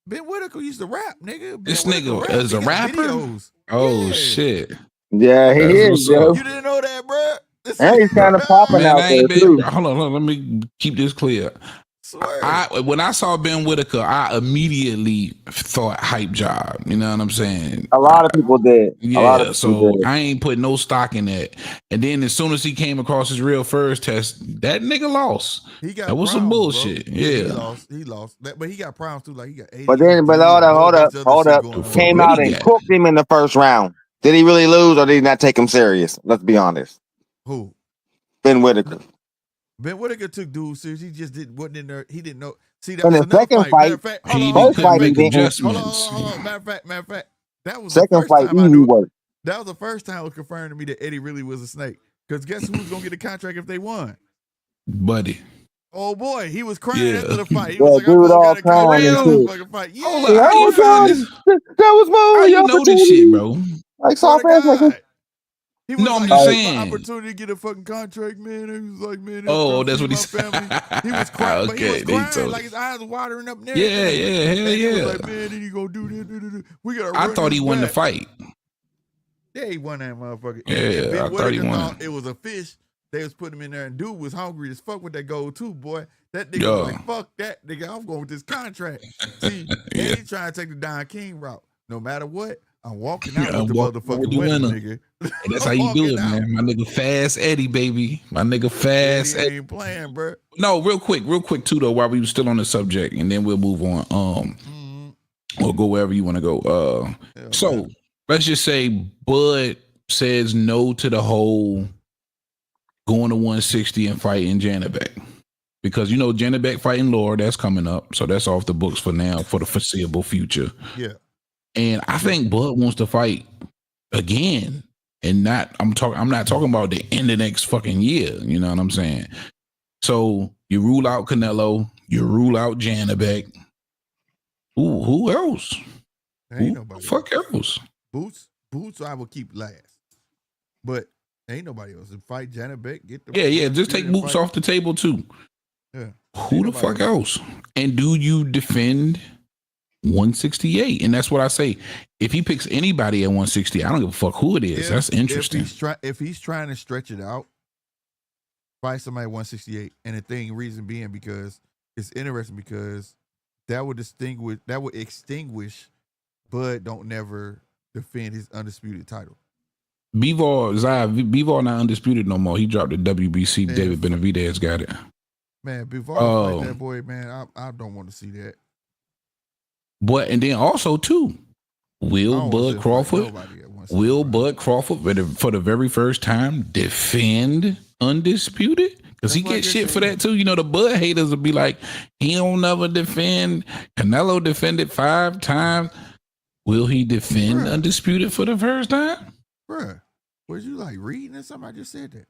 Ben Whitaker used to rap, nigga. This nigga is a rapper. Videos. Oh shit. Yeah, he is, yo. You didn't know that, bro. And he's kind of popping out there too. Hold on, let me keep this clear. When I saw Ben Whitaker, I immediately thought hype job. You know what I'm saying? A lot of people did. Yeah, I ain't put no stock in that. And then as soon as he came across his real first test, that nigga lost. That was some bullshit. Bro. Yeah, he lost. But he got problems too. Like he got 80. But hold up. Came out and cooked him in the first round. Did he really lose, or did he not take him serious? Let's be honest. Who? Ben Whitaker. Ben Whitaker took dude serious. He just wasn't in there. He didn't know. See, that in was the second fight. First fight he didn't. Hold on. Matter of fact. That was second the first fight. Time I knew, work. that was the first time it was confirmed to me that Eddie really was a snake. Because guess who was gonna get the contract if they won? Buddy. Oh boy, he was crying after the fight. He was like, I got a contract. Fight. Yeah. Hold on, how you find this? That was my only opportunity. Know this shit, bro? Like soft ass like he was I'm just saying. Opportunity to get a fucking contract, man. He was like, man. That's what he said. He was crying, but he was crying like his eyes were watering up. Yeah, hell yeah. He was like, man, then you go do this. We got. I thought he won the fight. Yeah, he won that motherfucker. Yeah, I thought he won. It was a fish. They was putting him in there, and dude was hungry as fuck with that gold too, boy. That nigga was like, fuck that nigga. I'm going with this contract. See, he trying to take the Don King route. No matter what, I'm walking out with the motherfucking winner, nigga. And that's how you do it, man. My nigga Fast Eddie, baby. My nigga Fast Eddie. Ain't playing, bro. No, real quick too, though, while we were still on the subject, and then we'll move on. or go wherever you want to go. So let's just say Bud says no to the whole going to 160 and fighting Janabek. Because you know Janabek fighting Laura, that's coming up. So that's off the books for now, for the foreseeable future. Yeah. And I think Bud wants to fight again. And I'm not talking about the end of next fucking year. You know what I'm saying? So you rule out Canelo, you rule out Janabek. Ooh, who else? Ain't nobody fuck else. Boots I will keep last. But ain't nobody else. If fight Janet Beck, get the just take Boots off the table too. Yeah. Who the fuck else? And do you defend 168? And that's what I say. If he picks anybody at 160, I don't give a fuck who it is. That's interesting. If he's trying to stretch it out, fight somebody at 168. And the reason being because it's interesting because that would extinguish Bud don't never defend his undisputed title. Bivol not undisputed no more. He dropped the WBC. David Benavidez got it. Man, Bivol fight that boy, man. I don't want to see that. But and then also too, will Bud Crawford for the very first time defend undisputed? Because he gets shit for that too. You know, the Bud haters will be like, he don't never defend. Canelo defended 5 times. Will he defend undisputed for the first time? Bruh, was you like reading or something? I just said that.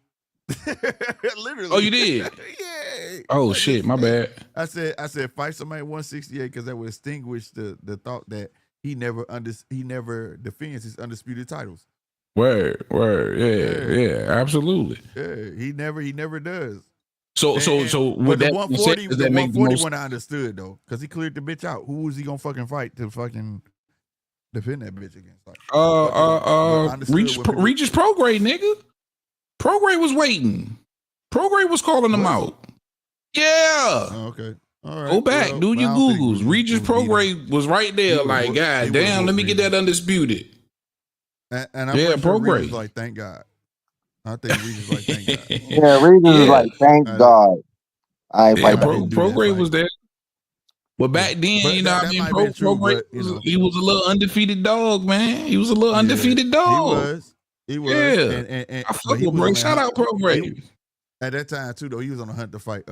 Literally. Oh, you did? Yeah. Oh shit, my bad. I said fight somebody at 168 because that would extinguish the thought that he never defends his undisputed titles. Word, yeah, absolutely. Yeah, he never does. So with the that 140, does the that make 140 one I understood though, because he cleared the bitch out. Who was he gonna fucking fight to fucking defend that bitch against? Like, Regis Prograde, nigga. Prograde was waiting. Prograde was calling him out. Yeah. Oh, okay. All right. Go back, do your Googles. Regis Prograde was right there. Like, God damn, let me get that undisputed. And I'm Prograde was like, thank God. I think Regis like, thank God. Yeah, Regis was like, thank God. I ain't fighting. Prograde was there. But back then, you know what I mean? Prograde he was a little undefeated dog, man. He was a little undefeated dog. He was. Yeah. And I fuck with Bray. Shout out Prograde. At that time, too, though, he was on a hunt to fight.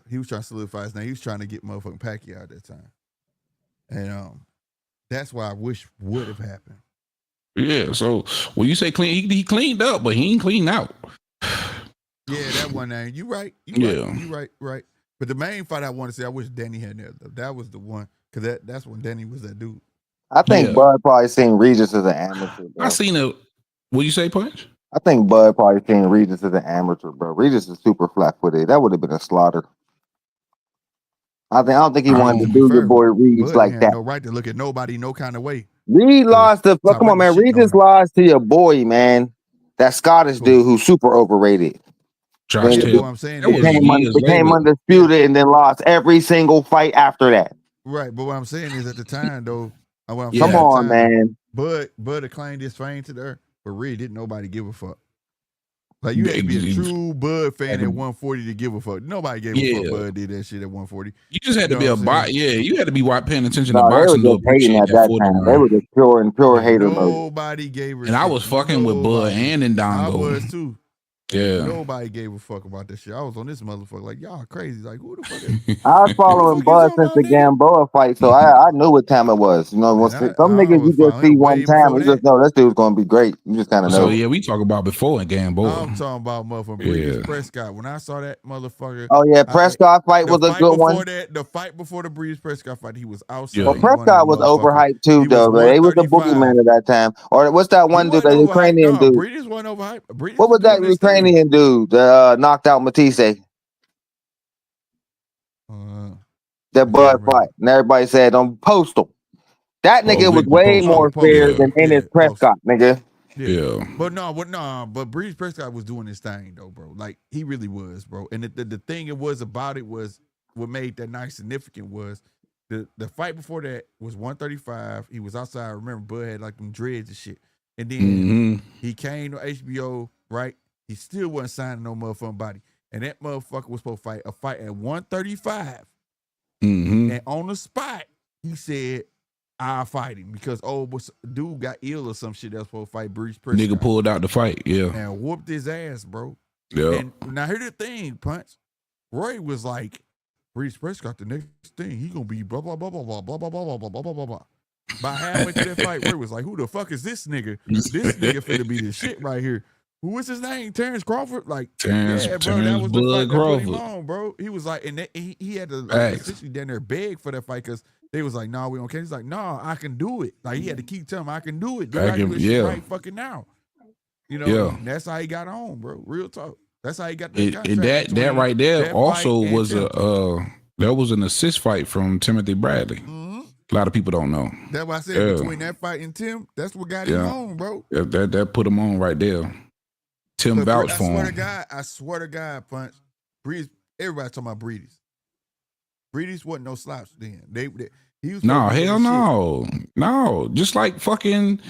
He was trying to solidify his name. He was trying to get motherfucking Pacquiao at that time. And that's why I wish would have happened. Yeah, so when you say clean, he cleaned up, but he ain't clean out. Yeah, that one name. You right. Right. But the main fight I want to say, I wish Danny had there. That was the one, because that's when Danny was that dude. I think Bud probably seen Regis as an amateur, bro. I seen a, what you say, Punch? I think Bud probably seen Regis as an amateur, bro. Regis is super flat-footed. That would have been a slaughter. I don't think he wanted to do your boy Regis like that. No right to look at nobody no kind of way. Reed lost to come on, man. Regis lost to your boy, man. That Scottish dude who's super overrated. Josh Taylor. I'm saying became undisputed and then lost every single fight after that. Right, but what I'm saying is at the time though, come on, man. Bud claimed his fame to there, but Reed didn't nobody give a fuck. Like you had to be a true Bud fan at 140 to give a fuck. Nobody gave a fuck. Bud did that shit at 140. You just had to be a bot. Yeah, you had to be paying attention to boxing. They were just hating at that time. They were just pure hater mode. Nobody gave a and I was fucking with Bud and Ndongo. I was too. Yeah. Nobody gave a fuck about this shit. I was on this motherfucker like, y'all crazy. Like, who the fuck is I was following Bud since the Gamboa fight, so I knew what time it was. You know, some niggas you just see one time, you just know this dude's gonna be great. You just kind of know. So yeah, we talk about before in Gamboa. I'm talking about motherfucking Breeze Prescott. When I saw that motherfucker. Oh yeah, Prescott fight was a good one. The fight before the Breeze Prescott fight, he was outside. Well, Prescott was overhyped too, though. But he was the boogeyman at that time. Or what's that one dude, the Ukrainian dude? Breeze wasn't overhyped. What was that Ukrainian dude? Knocked out Matisse. That Bud fight. And everybody said on Postal. That nigga was way more fair than Ennis Prescott, nigga. Yeah. But Breeze Prescott was doing his thing though, bro. Like he really was, bro. And the thing it was about it was what made that night significant was the fight before that was 135. He was outside. I remember Bud had like them dreads and shit. And then he came to HBO, right? He still wasn't signing no motherfucking body. And that motherfucker was supposed to fight a fight at 135. And on the spot, he said, I'll fight him because dude got ill or some shit that's supposed to fight Breeze Prescott. Nigga pulled out the fight, yeah. And whooped his ass, bro. Yeah. And now here's the thing, Punch. Roy was like, Breeze Prescott, the next thing, he gonna be blah, blah, blah, blah, blah, blah, blah, blah, blah, blah, blah, blah, blah. By halfway through that fight, Roy was like, who the fuck is this nigga? This nigga finna be the shit right here. Who was his name? Terrence Crawford? Like, Terrence, yeah, bro, Terrence that was the Blood fight that put him Crawford. on, bro. He was like, and he had to like, essentially down there beg for that fight because they was like, nah, we don't care. He's like, nah, I can do it. Like, he had to keep telling him, I can do it. Right fucking now. You know, and that's how he got on, bro. Real talk. That's how he got the contract. That right there also was that was an assist fight from Timothy Bradley. Mm-hmm. A lot of people don't know. That's why I said between that fight and Tim, that's what got him on, bro. Yeah, that put him on right there. Tim vouched for him. I swear to God, Punch. Breeze, everybody talking about Breedys. Breedys wasn't no slouch then. He was hell no. No. Just like fucking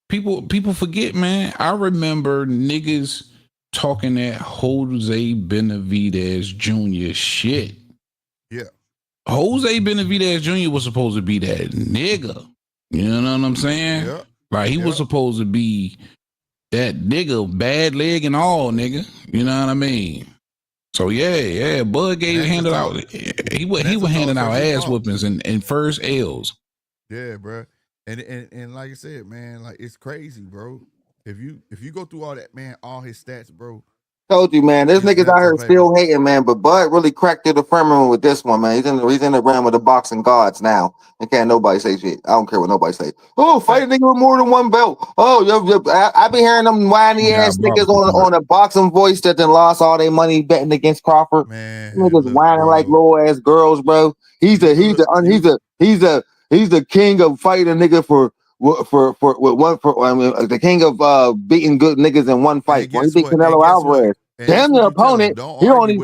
people forget, man. I remember niggas talking that Jose Benavidez Jr. shit. Yeah. Jose Benavidez Jr. was supposed to be that nigga. You know what I'm saying? Yeah. Like he was supposed to be that nigga, bad leg and all, nigga. You know what I mean? So yeah, Bud handed out. He was handing out ass whoopings and first L's. Yeah, bro. And like I said, man, like it's crazy, bro. If you go through all that, man, all his stats, bro. Told you, man. This niggas out here still hating, man. But Bud really cracked through the firmament with this one, man. He's in the realm of the boxing gods now. And can't nobody say shit. I don't care what nobody say. Oh, fight a nigga with more than one belt. Oh, I be hearing them whiny ass niggas on a boxing voice that then lost all their money betting against Crawford. Man, niggas whining like little ass girls, bro. He's the king of fighting a nigga for the king of beating good niggas in one fight. When he beat Canelo Alvarez, damn the opponent. He only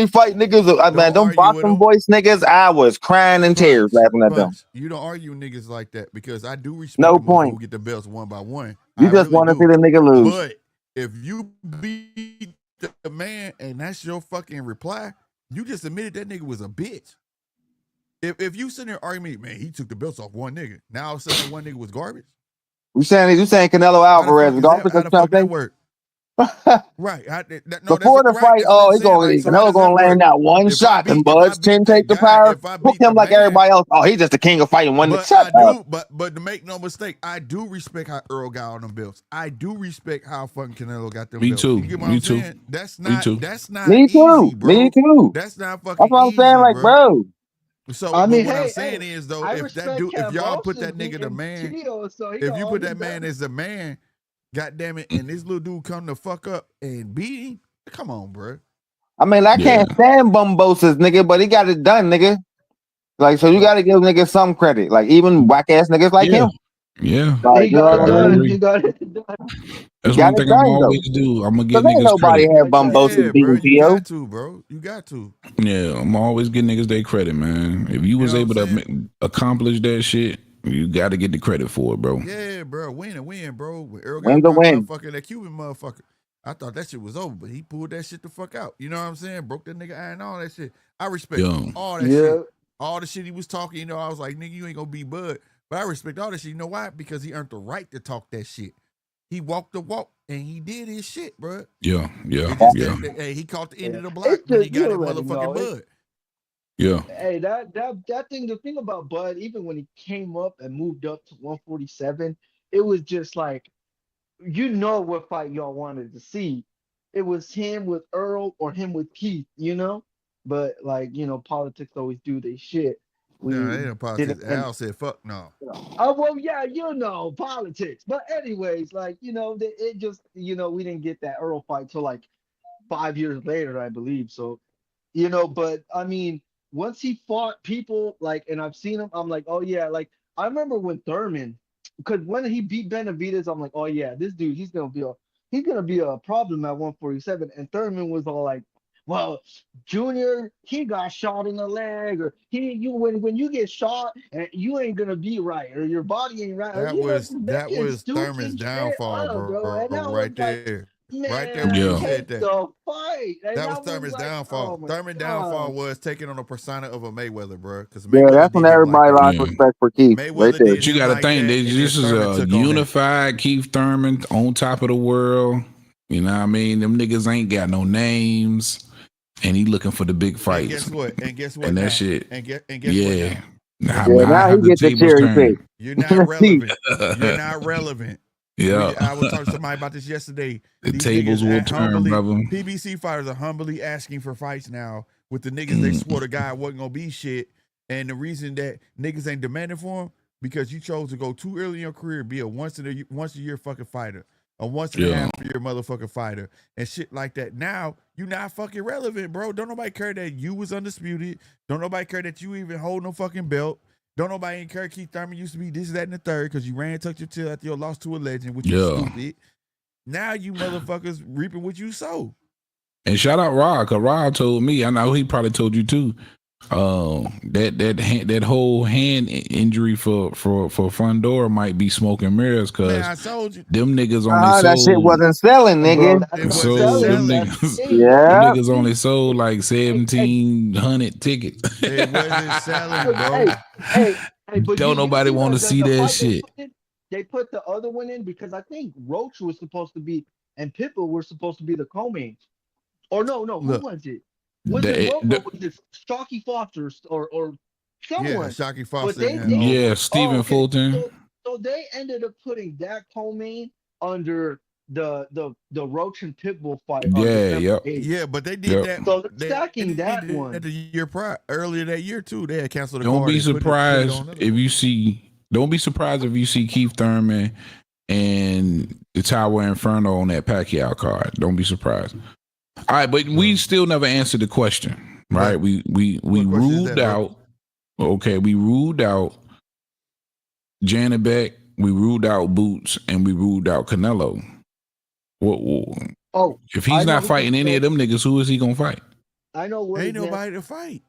fight niggas. Man, them boxing voice niggas. I was crying in tears laughing at them. You don't argue with niggas like that because I do respect no point. Who get the belts one by one. You just want to see the nigga lose. But if you beat the man and that's your fucking reply, you just admitted that nigga was a bitch. If you sit there arguing, man, he took the belts off one nigga. Now all of a sudden one nigga was garbage. You saying Canelo Alvarez is garbage? How the fuck that work? Right. Before the fight, Canelo gonna land that one shot and Bud's 10 take the power. Hook him like everybody else. Oh, he's just the king of fighting one. But to make no mistake, I do respect how Earl got on them belts. I do respect how fucking Canelo got them belts. Me too. That's not Me too. Easy, bro. Me too. That's not fucking. That's what I'm saying, like, bro. So I mean, what I'm saying is though, if y'all put that nigga the man, if you put that man as the man, God damn it, and this little dude come to fuck up and beat him, come on, bro. I mean, I can't stand Bumbosis, nigga, but he got it done, nigga. Like, so you got to give niggas some credit. Like, even whack ass niggas like him. Yeah. Like, he got it done. He got it done. That's one thing I'm always do. I'm gonna give niggas nobody credit. Had Bumbosis beating you got to, bro. You got to. Yeah, I'm always giving niggas their credit, man. If you was able to accomplish that shit, you got to get the credit for it, bro. Yeah, bro. Win, bro. When Earl got motherfucker, that Cuban motherfucker, I thought that shit was over, but he pulled that shit the fuck out. You know what I'm saying? Broke that nigga eye and all that shit. I respect all that shit. All the shit he was talking, you know, I was like, nigga, you ain't gonna be Bud. But I respect all that shit. You know why? Because he earned the right to talk that shit. He walked the walk and he did his shit, bro. Yeah. Hey, he caught the end of the block when he got that motherfucking Bud. Yeah. Hey, that thing. The thing about Bud, even when he came up and moved up to 147, it was just like, you know, what fight y'all wanted to see. It was him with Earl or him with Keith, you know. But like, you know, politics always do they shit. Ain't politics. Al said, "Fuck no." Oh well, yeah, you know, politics. But anyways, like, you know, it just, you know, we didn't get that Earl fight till like 5 years later, I believe. So, you know, but I mean, once he fought people, like, and I've seen him, I'm like, oh yeah, like I remember when Thurman, because when he beat Benavidez, I'm like, oh yeah, this dude, he's gonna be a problem at 147. And Thurman was all like, well, Junior, he got shot in the leg, or when you get shot, and you ain't gonna be right, or your body ain't right. That was Thurman's downfall, bro. And right there. Man, right there when you said that. The fight. great. And That was that was Thurman's like, downfall. oh my Thurman's downfall god. was taking on the persona of a Mayweather, bro. Because Yeah, Mayweather that's did when him like everybody that. lost Yeah. respect for Keith. Right Mayweather there. did But you him got to like think that, that and then this is Thurman a took on that. unified Keith Thurman on top of the world. You know what I mean? Them niggas ain't got no names, and he looking for the big And fights. guess what? And guess what And now? that shit, And guess what yeah. now? I Yeah, mean, I now he have the get the tables cherry pick. turned. You're not Keith. relevant. You're not relevant. Yeah, I was talking to somebody about this yesterday. the These tables niggas will turn, humbly, brother. PBC fighters are humbly asking for fights now with the niggas they swore to God wasn't gonna be shit. And the reason that niggas ain't demanding for them because you chose to go too early in your career, be a once a year fucking fighter, a once and a half year motherfucking fighter, and shit like that. Now you not fucking relevant, bro. Don't nobody care that you was undisputed. Don't nobody care that you even hold no fucking belt. Don't nobody even care Keith Thurman used to be this, that, and the third because you ran and tucked your tail after your loss to a legend, which is stupid. Now you motherfuckers reaping what you sow. And shout out Rod, cause Rod told me, I know he probably told you too. That whole hand injury for Fundora might be smoke and mirrors, Man, I cause told you. them niggas only sold. That shit wasn't selling, Bro, nigga. that's It not wasn't So them selling. niggas, them Yeah. niggas only sold like 1,700 tickets. It wasn't selling, bro. Hey, but Don't nobody see want to the see that fight shit. they put the other one in because I think Roach was supposed to be and Pitbull were supposed to be the co-mains. Or no, who Look. was it? Was it Roach or was it Shocky Foster or someone? Yeah, Shocky Foster. But Yeah, Stephen Fulton. So they ended up putting that co-main under the Roach and Pitbull fight on December 8th. Yeah, but they did that. So they're stacking that one. The year prior, earlier that year too. They had canceled the Don't card. be and put it surprised on if you see. Don't be surprised if you see Keith Thurman and the Tower Inferno on that Pacquiao card. Don't be surprised. All right, but we still never answered the question, right? We ruled out. Okay, we ruled out Janet Beck, we ruled out Boots, and we ruled out Canelo. Oh, if he's not fighting any of them niggas, who is he gonna fight? I know what. Ain't nobody to fight.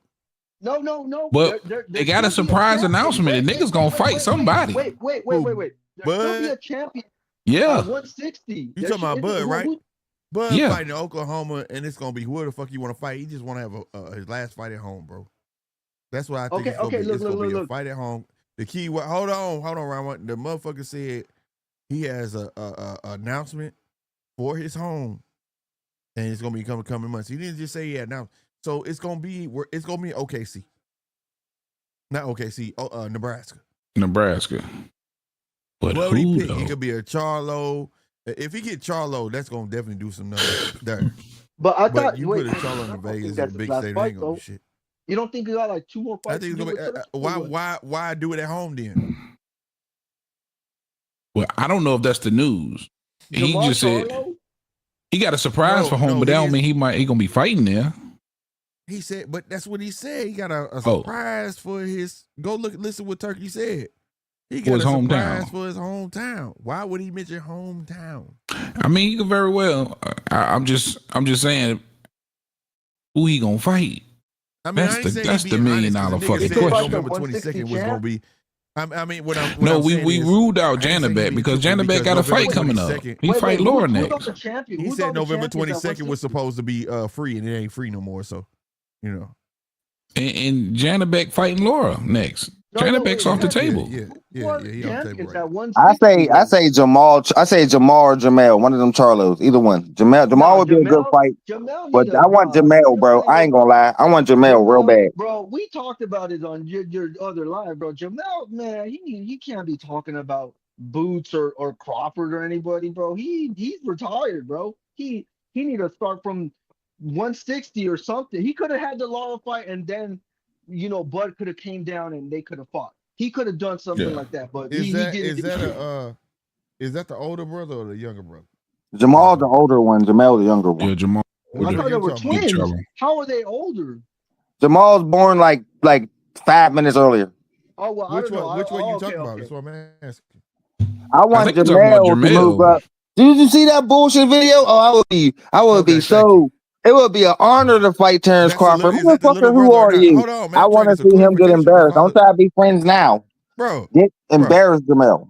No. But they got a surprise announcement. The niggas gonna fight somebody. Wait. There's gonna be a champion. Yeah. 160. You talking about Bud, right? Bud Yeah. fighting in Oklahoma, and it's gonna be who the fuck you want to fight. He just want to have his last fight at home, bro. That's what I think. It's gonna be a fight at home. The key. Hold on, Ryan. The motherfucker said he has a announcement for his home, and it's gonna be coming months. He didn't just say he had announced. So it's gonna be OKC, not OKC. Nebraska. But what would he who pick? though? It could be a Charlo. If he get Charlo, that's gonna definitely do some numbers there. But I thought you put a Charlo in Vegas, it's a big state, ain't gonna do shit. You don't think he got like 2 more fights? I think it's gonna be. Why do it at home then? Well, I don't know if that's the news. He just said Charlo? he got a surprise for home, but that don't mean he gonna be fighting there. He said, but that's what he said. He got a surprise for his. Listen what Turkey said. He got a surprise for his hometown. Why would he mention hometown? I mean, he could very well. I'm just saying, who he gonna fight? I mean, that's the $1 million fucking question. November 22nd was gonna be. I mean, we ruled out Janabek because Janabek got a fight coming up. He fight Laura next. He said November 22nd was supposed to be free, and it ain't free no more. So, you know. And Janabek fighting Laura next. Janabek's off the table. Yeah, he on the table. Right. I say Jamal. I say Jamal or Jamel. One of them Charlos. Either one. Jamal would be a good fight. But I want Jamel, bro. I ain't gonna lie. I want Jamel real bad. Bro, we talked about it on your other live, bro. Jamel, man, he can't be talking about Boots or Crawford or anybody, bro. He's retired, bro. He need to start from 160 or something. He could have had the Laura fight and then Bud could have came down and they could have fought. He could have done something like that, but he didn't. Is that the older brother or the younger brother? Jamal the older one, Jamel the younger one. Yeah, Jamal. I thought they were twins. How are they older? Jamal's born like 5 minutes earlier. Oh well, which I don't know. Which one you talking about? Okay. That's what I'm asking. I want Jamel to move up. Did you see that bullshit video? Oh, I would be so. It would be an honor to fight Terrence Crawford. Motherfucker, who are you? Hold on, man, I want to see him get embarrassed. Don't try to be friends now. Bro. Get embarrassed, Jamel.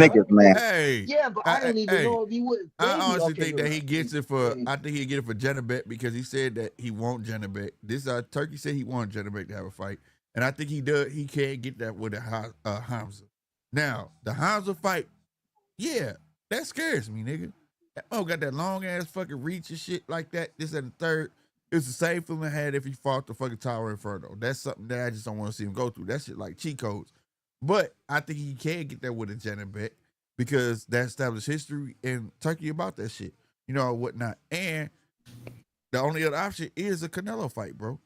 niggas, man. Hey, Yeah, but I don't even hey, know if he would. I Maybe honestly okay. think You're that right. he gets it for. Maybe. I think he get it for Janabek because he said that he want Janabek. This Turkey said he wanted Janabek to have a fight. And I think he does. He can't get that with a Hamza. Now the Hamza fight, yeah, that scares me, nigga. Oh, got that long ass fucking reach and shit like that. This and the third. It's the same feeling I had if he fought the fucking Tower Inferno. That's something that I just don't want to see him go through. That shit like cheat codes. But I think he can get that with a Janibek because that established history in Turkey about that shit. You know, whatnot. And the only other option is a Canelo fight, bro.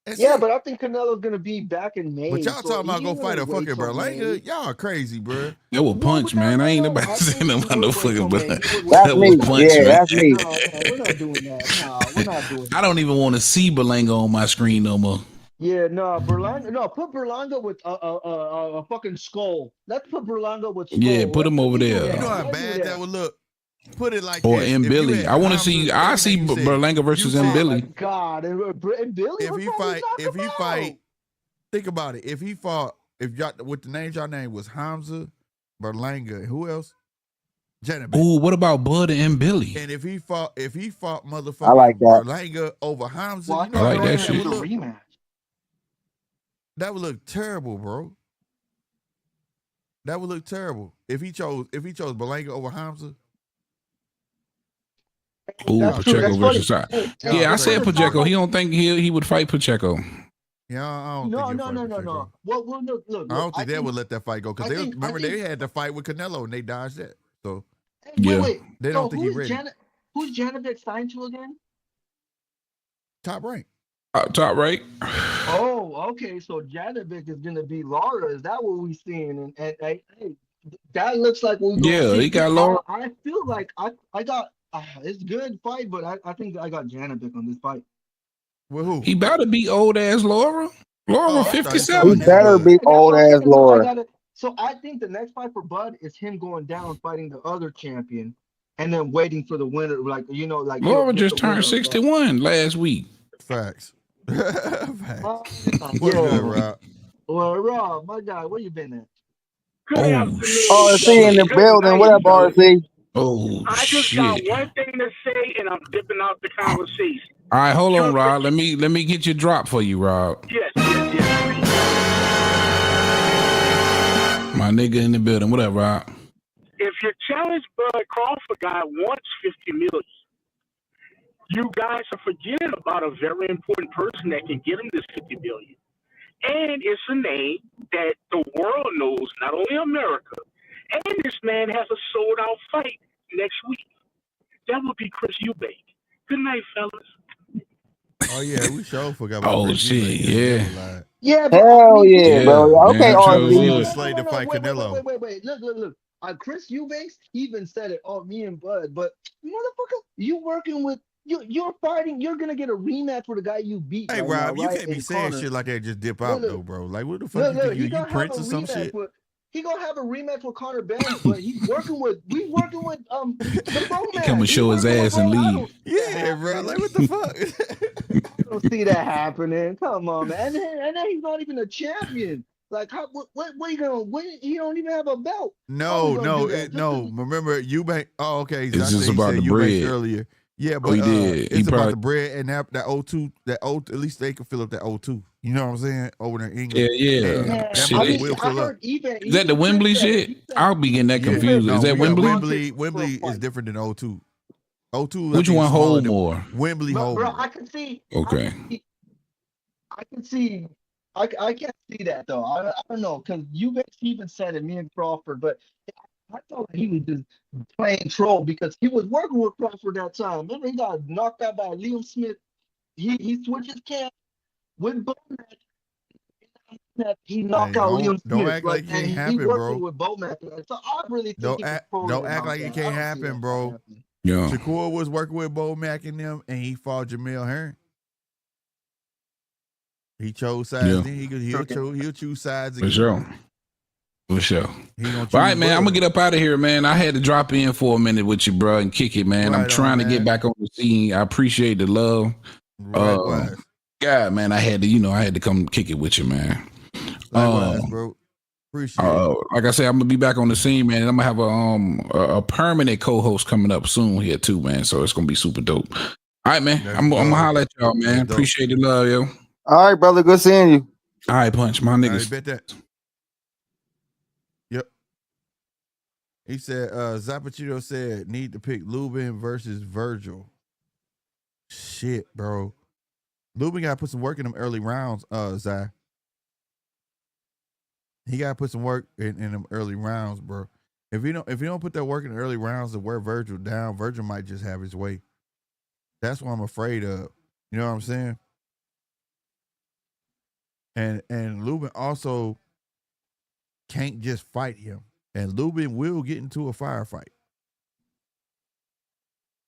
That's Yeah, it. but I think Canelo's gonna be back in May. But y'all so talking about he go ain't fight gonna a wait fucking till May. Berlanga? Y'all crazy, bro. That was No, punch, but man. I ain't no. nobody I saying think no he would wait till motherfucking May. but He would wait That's that till was me. May. punch, Yeah, man. that's me. No, we're not doing that. No, we're not doing I that. don't even want to see Belanga on my screen no more. Yeah, no, Berlanga. No, put Berlanga with a fucking skull. Let's put Berlanga with Yeah, skull. put him over We do there. You know that. how Let's do bad that that. would look? Put it like Or this. M If you Billy. had I want to Hamza, see. like I now see you said, Berlanga versus M Oh my Billy. God! And Billy, if what he the fuck we fight, talking if he about? fight, think about it. If he fought, if y'all with the names y'all name was Hamza, Berlanga, who else? Janibek. Ooh, what about Bud and M Billy? And if he fought I like motherfucking that. Berlanga over Hamza, Well, I you know I think how like they're that bad gonna that do shit. would the look. rematch. That would look terrible, bro. That would look terrible if he chose Berlanga over Hamza. Ooh, That's Y'all true. Pacheco That's crazy. funny. versus I. Hey, Y'all Yeah, I it's said gonna crazy, sound Pacheco. bro. He like don't think he would fight Pacheco. Yeah, I don't think no, he'll no, fight no, no, Pacheco. no. Well, I look. don't think they would let that fight go because I they think, I remember think. they had the fight with Canelo and they dodged that. So Hey, Yeah. wait. they So don't think he's ready. Who's Janibek signed to again? Top rank. Top right. Oh, okay. So Janibek is gonna be Laura. Is that what we seeing? And hey, that looks like we're gonna Yeah, see. he got I, Laura. I feel like I got it's good fight, but I think I got Janibek on this fight. With who? He about to be old ass Laura. Laura Oh, I thought you talking He about 57. this better Bud. be old ass So I Laura. got it. So I think the next fight for Bud is him going down fighting the other champion, and then waiting for the winner. Like like he'll Laura get just the turned winner of that. 61 last week. Facts. Facts. What's Yeah. good, Rob? Well, Rob, my guy, where you been at? Good Oh afternoon, RC in fellas. the shit. Good building. What night, up, fellas. RC? Oh I just got shit. one thing to say, and I'm dipping out the conversation. All right, hold on, Truth Rob. Let me get your drop for you, Rob. yes, please. My nigga in the building. What up, Rob? If your challenge Bud Crawford guy wants 50 million, you guys are forgetting about a very important person that can get him this 50 million. And it's a name that the world knows, not only America. And this man has a sold out fight next week. That would be Chris Eubank. Good night, fellas. Oh yeah, we sure forgot about Oh Chris Eubank. shit, Yeah, you yeah. never lied. Yeah, but I Hell mean, yeah, Yeah, bro. Okay, damn sure He RC. was would. slated to fight Canelo. Wait. Look. Chris Eubanks even said it. Oh, me and Bud. But motherfucker, you working with you're fighting. You're gonna get a rematch for the guy you beat Hey right now, Rob, you right? can't be In saying Connor. shit like that. Just dip Look, out look, though, bro. Like what the fuck look, you think look. He you gonna have a Prince or some rematch shit? with. He gonna have a rematch with Connor Banks, but he's working with. We working with the bro He come man. and He show his working with ass and bro. I leave. don't see that Yeah, bro. happening. Like what the fuck? I don't see that happening. Come on, man. And then he's not even a champion. Like, what you gonna? He don't even have a belt. How we No, gonna do that? Just no. because Remember Eubank? Oh, okay. It's I just said he about said the Eubanks bread. earlier. Yeah, Oh, but he did. He it's about probably. the bread and that O2, that O. At least they can fill up that O2. You know what I'm saying? Over there in Yeah, England, yeah. and man, that Shit. I mother mean, will I fill up. heard even Is that the Chris Wembley said it. shit? He said I'll be getting that Yeah, confused. Is no, that we got Wembley? Wembley is different than O2. O2, I Which think, is one smaller hold than more? Wembley. Hold Bro, more. Okay. I can see, I can't see that though. I don't know because you even said it, me and Crawford, but I thought he was just playing troll because he was working with Crawford that time. Remember, he got knocked out by Liam Smith. He switched his camp with Bomac. He Hey, knocked out Liam don't Smith, act like, like it and can't he happen, working bro. with Bomac. So I really think he was trolling Don't him act out like it there. I can't don't see happen, that bro. happening. Yeah. Shakur was working with Bo Mack and them, and he fought Jamel Herring. He chose sides. Yeah. Then he'll choose sides For again. sure. For sure. He gonna choose. All right, man. I'm gonna Bud. get up out of here, man. I had to drop in for a minute with you, bro, and kick it, man. I'm Right trying on, to get man. back on the scene. I appreciate the love. Likewise. God, man, I had to come kick it with you, man. Likewise, bro. Appreciate it. Like I said, I'm gonna be back on the scene, man. And I'm gonna have a permanent co-host coming up soon here too, man. So it's gonna be super dope. All right, man. That's I'm gonna dope. holler at y'all, man. That's dope. Appreciate the love, yo. All right, brother. Good seeing you. All right, Punch, my I niggas. bet that. Yep. He said, Zapachito said, need to pick Lubin versus Virgil. Shit, bro. Lubin got to put some work in them early rounds, Zai. He got to put some work in them early rounds, bro. If you don't put that work in the early rounds to wear Virgil down, Virgil might just have his way. That's what I'm afraid of. You know what I'm saying? And Lubin also can't just fight him. And Lubin will get into a firefight.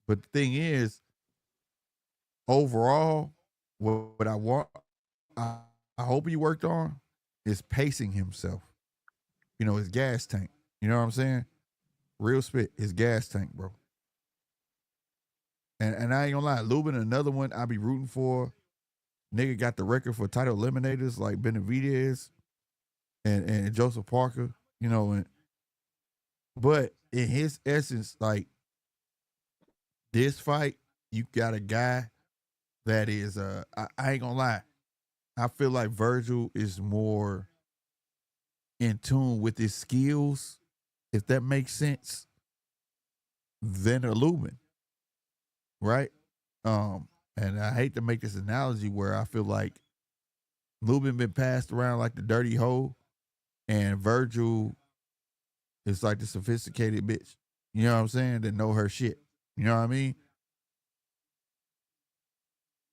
But the thing is, overall, what I, I hope he worked on is pacing himself. You know, his gas tank. You know what I'm saying? Real spit, his gas tank, bro. And I ain't gonna lie, Lubin, another one I be rooting for. Nigga got the record for title eliminators like Benavidez and Joseph Parker, you know, but in his essence, like this fight, you got a guy that is I ain't gonna lie. I feel like Virgil is more in tune with his skills, if that makes sense, than a Lubin, right? And I hate to make this analogy where I feel like Lubin been passed around like the dirty hoe, and Virgil is like the sophisticated bitch. You know what I'm saying? That know her shit. You know what I mean?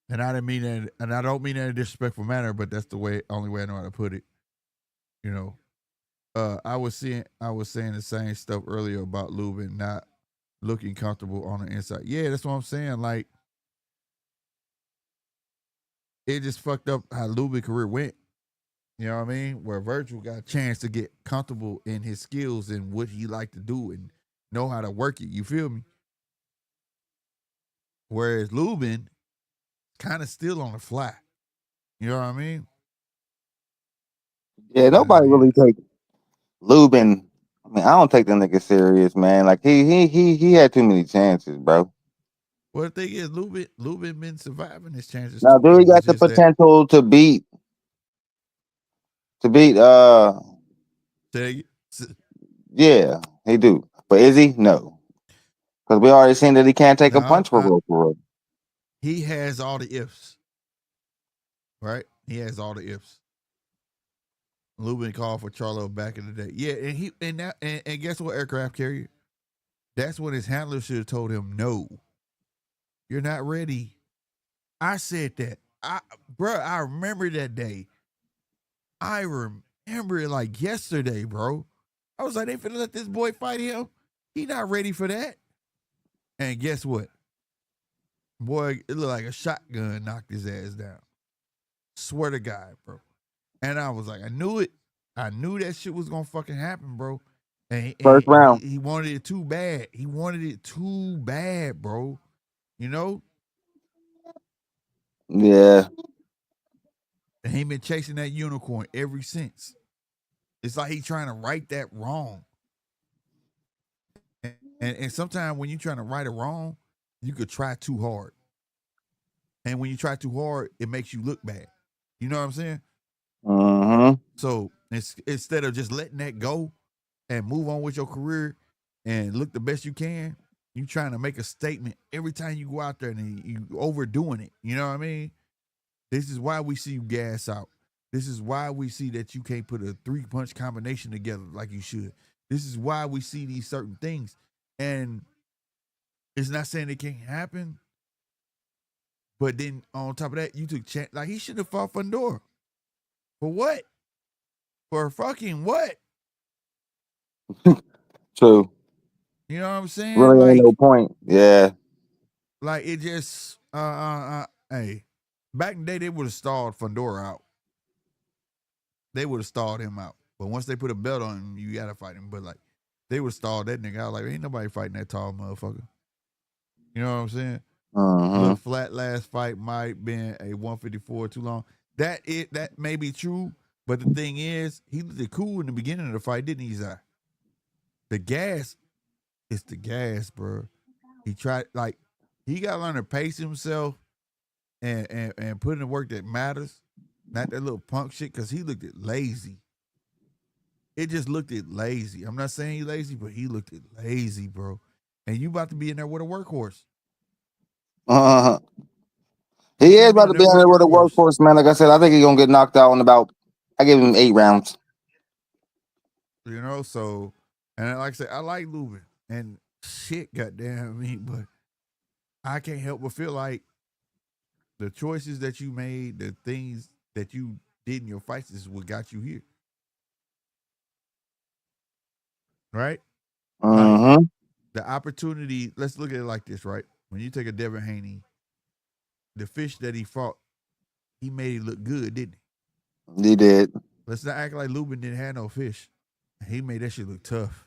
And I didn't mean that, and I don't mean that in a disrespectful manner, but that's the only way I know how to put it. You know, I was saying the same stuff earlier about Lubin not looking comfortable on the inside. Yeah, that's what I'm saying. Like, it just fucked up how Lubin's career went. You know what I mean? Where Virgil got a chance to get comfortable in his skills and what he like to do and know how to work it. You feel me? Whereas Lubin kind of still on the fly. You know what I mean? Yeah, nobody Yeah. really take Lubin. I mean, I don't take the nigga serious, man. Like he had too many chances, bro. Well, the thing is, Lubin been surviving his chances Now, too, do he though. It's got the just that. potential to beat Say, yeah, he do. But is he? No. Because we already seen that he can't take a no, punch for real, for real. he has all the ifs, right? He has all the ifs. Lubin called for Charlo back in the day. Yeah, and guess what, aircraft carrier? That's when his handler should have told him, no, you're not ready. I said that. I remember that day. I remember it like yesterday, bro. I was like, they finna let this boy fight him. He not ready for that. And guess what? Boy, it looked like a shotgun knocked his ass down. Swear to God, bro. And I was like, I knew it. I knew that shit was gonna fucking happen, bro. First And round. he wanted it too bad. He wanted it too bad, bro. You know? Yeah. And he been chasing that unicorn ever since. It's like he trying to right that wrong. And sometimes when you're trying to right a wrong, you could try too hard. And when you try too hard, it makes you look bad. You know what I'm saying? Mm-hmm. So instead of just letting that go and move on with your career and look the best you can, you trying to make a statement every time you go out there and you overdoing it. You know what I mean? This is why we see you gas out. This is why we see that you can't put a 3-punch combination together like you should. This is why we see these certain things. And it's not saying it can't happen, but then on top of that, you took chance. Like, he should have fought Fundora. For what? For fucking what? True. You know what I'm saying? Really ain't no point. Yeah. Like it just hey, back in the day they would have stalled Fundora out. They would have stalled him out. But once they put a belt on him, you gotta fight him. But like they would have stalled that nigga out. Like, ain't nobody fighting that tall motherfucker. You know what I'm saying? Mm-hmm. Look, flat last fight might been a 154 too long. That may be true, but the thing is, he looked cool in the beginning of the fight, didn't he, Zai? The gas is the gas, bro. He tried, like, he got to learn to pace himself and put in the work that matters, not that little punk shit, because he looked at lazy. It just looked at lazy. I'm not saying he lazy, but he looked at lazy, bro. And you about to be in there with a workhorse. Uh-huh. You He is finna be about the to be number in one there with a workhorse. workhorse, man. Like I said, I think he's gonna get knocked out in about. I give him 8 rounds. You know, so and like I said, I like Lubin and shit, goddamn me, but I can't help but feel like the choices that you made, the things that you did in your fights is what got you here. Right? Like Mm-hmm. the opportunity, let's look at it like this, right? When you take a Devin Haney, the fish that he fought, he made it look good, didn't he? He did. Let's not act like Lubin didn't have no fish. He made that shit look tough.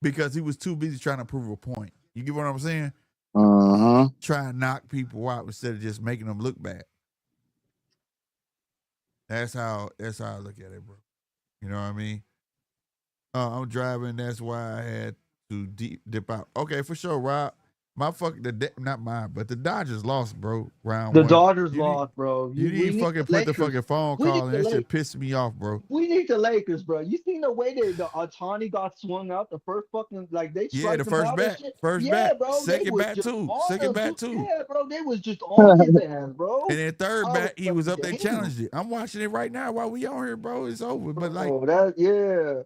Because he was too busy trying to prove a point. You get what I'm saying? Mm-hmm. Try and knock people out instead of just making them look bad. That's how I look at it, bro. You know what I mean? I'm driving. That's why I had to dip out. Okay, for sure, Rob. My fucking not mine, but the Dodgers lost, bro. Round The one. Dodgers You need lost, bro. you We need need fucking the put the Lakers. fucking phone We need call, and the that shit Lakers. pissed me off, bro. We need the Lakers, bro. You seen the way the Otani got swung out the first fucking like they Yeah, the striked him first out and bat, shit. first Yeah, bat, bro. They second was bat just too, on second him bat too. too. Yeah, bro. They was just on his ass, bro. And then third I was bat, he like, was up there damn, challenged it. I'm watching it right now while we on here, bro. It's over. But like, bro. That yeah.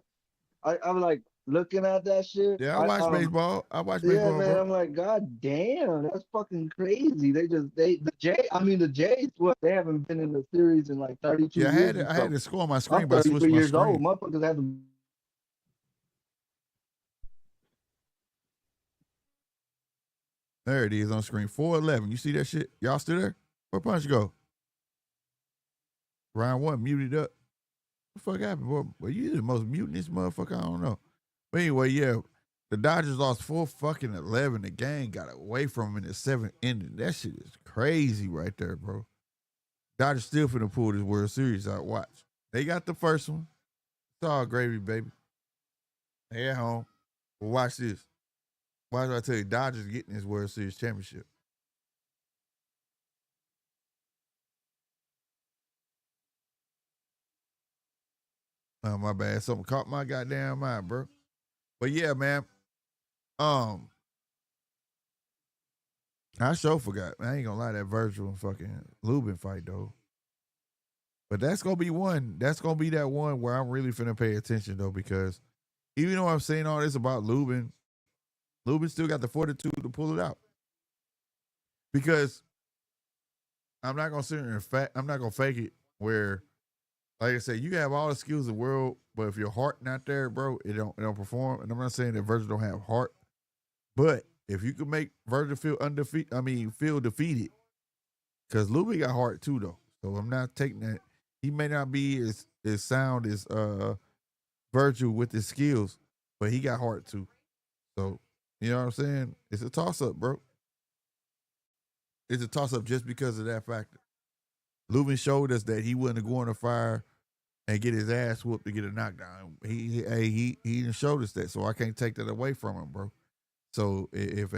I was like looking at that shit. yeah, I watch baseball. I watch Yeah, baseball, man. bro. I'm like, God damn, that's fucking crazy. The Jays, what they haven't been in the series in like 32 Yeah, years or I had so. to score on my I'm screen, but I switched 33 my years old. screen. Motherfuckers haven't. There it is on screen. 411. You see that shit? Y'all still there? Where Punch go? Round one muted up. What the fuck happened, boy? Well, you the most mutinous motherfucker. I don't know. But anyway, yeah, the Dodgers lost 4-11. The game got away from them in the seventh inning. That shit is crazy right there, bro. Dodgers still finna pull this World Series out. Watch. They got the first one. It's all gravy, baby. They at home. But watch this. Watch what I tell you. Dodgers getting this World Series championship. Oh, my bad. Something caught my goddamn mind, bro. But yeah, man. I sure forgot. I ain't gonna lie, that Virgil and fucking Lubin fight though. But that's gonna be one. That's gonna be that one where I'm really finna pay attention though, because even though I'm saying all this about Lubin, Lubin still got the fortitude to pull it out. Because I'm not gonna sit here and I'm not gonna fake it. Where, like I said, you have all the skills in the world, but if your heart not there, bro, it don't perform. And I'm not saying that Virgil don't have heart, but if you could make Virgil feel feel defeated, because Lubin got heart too though. So I'm not taking that. He may not be as sound as Virgil with his skills, but he got heart too. So you know what I'm saying? It's a toss up, bro. It's a toss up just because of that factor. Lubin showed us that he wouldn't go on the fire and get his ass whooped to get a knockdown. He didn't show us that, so I can't take that away from him, bro. So if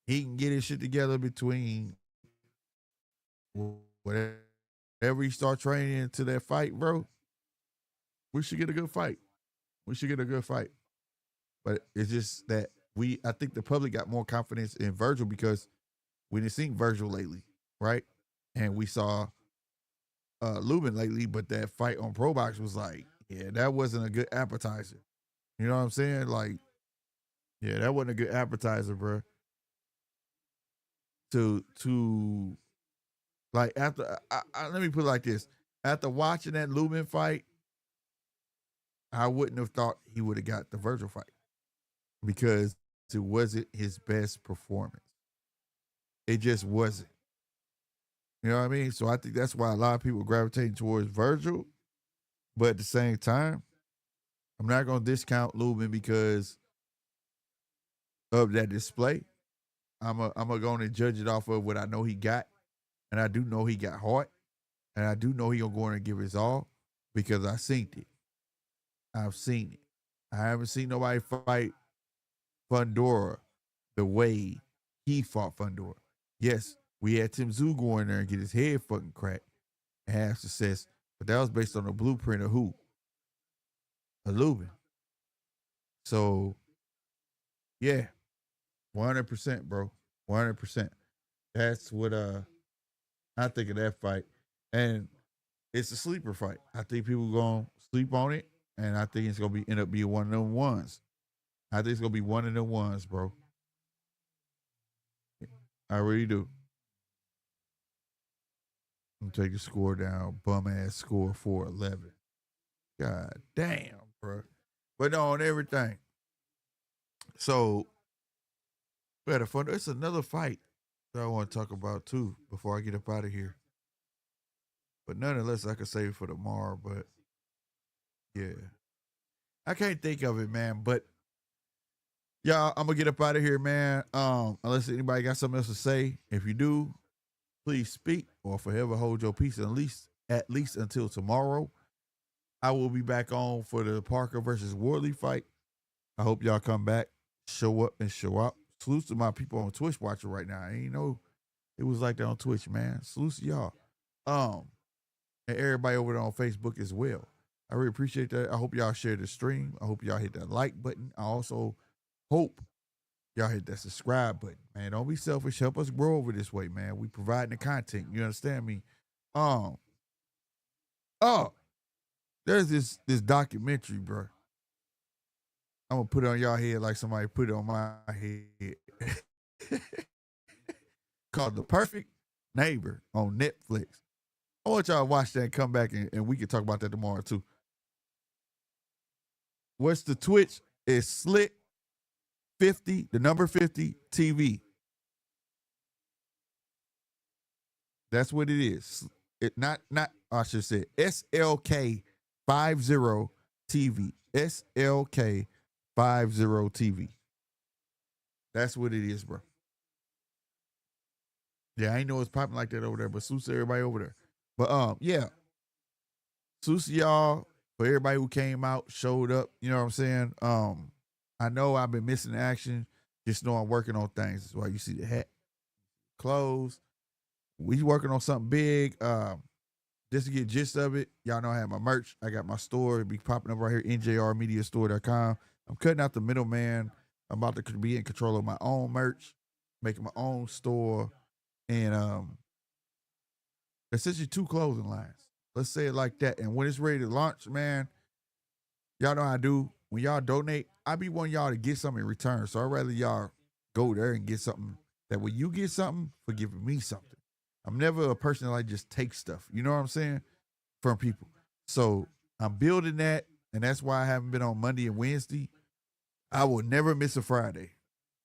he can get his shit together between whatever he start training into that fight, bro, we should get a good fight. We should get a good fight. But it's just that I think the public got more confidence in Virgil because we didn't see Virgil lately, right? And we saw Lubin lately, but that fight on Pro Box was like, yeah, that wasn't a good appetizer. You know what I'm saying? Like, yeah, that wasn't a good appetizer, bro. To like after let me put it like this: after watching that Lubin fight, I wouldn't have thought he would have got the Virgil fight because it wasn't his best performance. It just wasn't. You know what I mean? So I think that's why a lot of people gravitating towards Virgil. But at the same time, I'm not going to discount Lubin because of that display. I'm going to judge it off of what I know he got. And I do know he got heart. And I do know he going to go in and give his all because I seen it. I've seen it. I haven't seen nobody fight Fundora the way he fought Fundora. Yes, we had Tim Zoo go in there and get his head fucking cracked and have success, but that was based on the blueprint of who? Of Lubin. So, yeah, 100%, bro. 100%. That's what I think of that fight. And it's a sleeper fight. I think people gonna sleep on it, and I think it's gonna end up being one of them ones. I think it's gonna be one of them ones, bro. I really do. I'm take the score down. Bum ass score 4-11. God damn, bro. But no, on everything. So we had a fun. It's another fight that I want to talk about too before I get up out of here. But nonetheless, I could save it for tomorrow. But yeah, I can't think of it, man. But y'all, I'm gonna get up out of here, man. Unless anybody got something else to say. If you do, please speak or forever hold your peace. At least until tomorrow. I will be back on for the Parker versus Wardley fight. I hope y'all come back, show up and show out. Salute to my people on Twitch watching right now. I ain't know it was like that on Twitch, man. Salute to y'all. And everybody over there on Facebook as well. I really appreciate that. I hope y'all share the stream. I hope y'all hit that like button. I also hope y'all hit that subscribe button. Man, don't be selfish. Help us grow over this way, man. We providing the content. You understand me? There's this documentary, bro. I'm gonna put it on y'all head like somebody put it on my head. Called The Perfect Neighbor on Netflix. I want y'all to watch that and come back and we can talk about that tomorrow too. What's the Twitch? It's Slick 50, the number 50 TV. That's what it is. It not I should say SLK 50 TV. SLK 50 TV. That's what it is, bro. Yeah, I ain't know it's popping like that over there, but salute to everybody over there. But yeah. Salute to y'all for everybody who came out, showed up. You know what I'm saying? I know I've been missing action. Just know I'm working on things. That's why you see the hat, clothes. We working on something big. Just to get gist of it, y'all know I have my merch. I got my store. It'll be popping up right here, njrmediastore.com. I'm cutting out the middleman. I'm about to be in control of my own merch, making my own store, and essentially 2 clothing lines. Let's say it like that. And when it's ready to launch, man, y'all know how I do. When y'all donate, I be wanting y'all to get something in return. So I'd rather y'all go there and get something that when you get something, for giving me something. I'm never a person that like just take stuff, you know what I'm saying, from people. So I'm building that, and that's why I haven't been on Monday and Wednesday. I will never miss a Friday.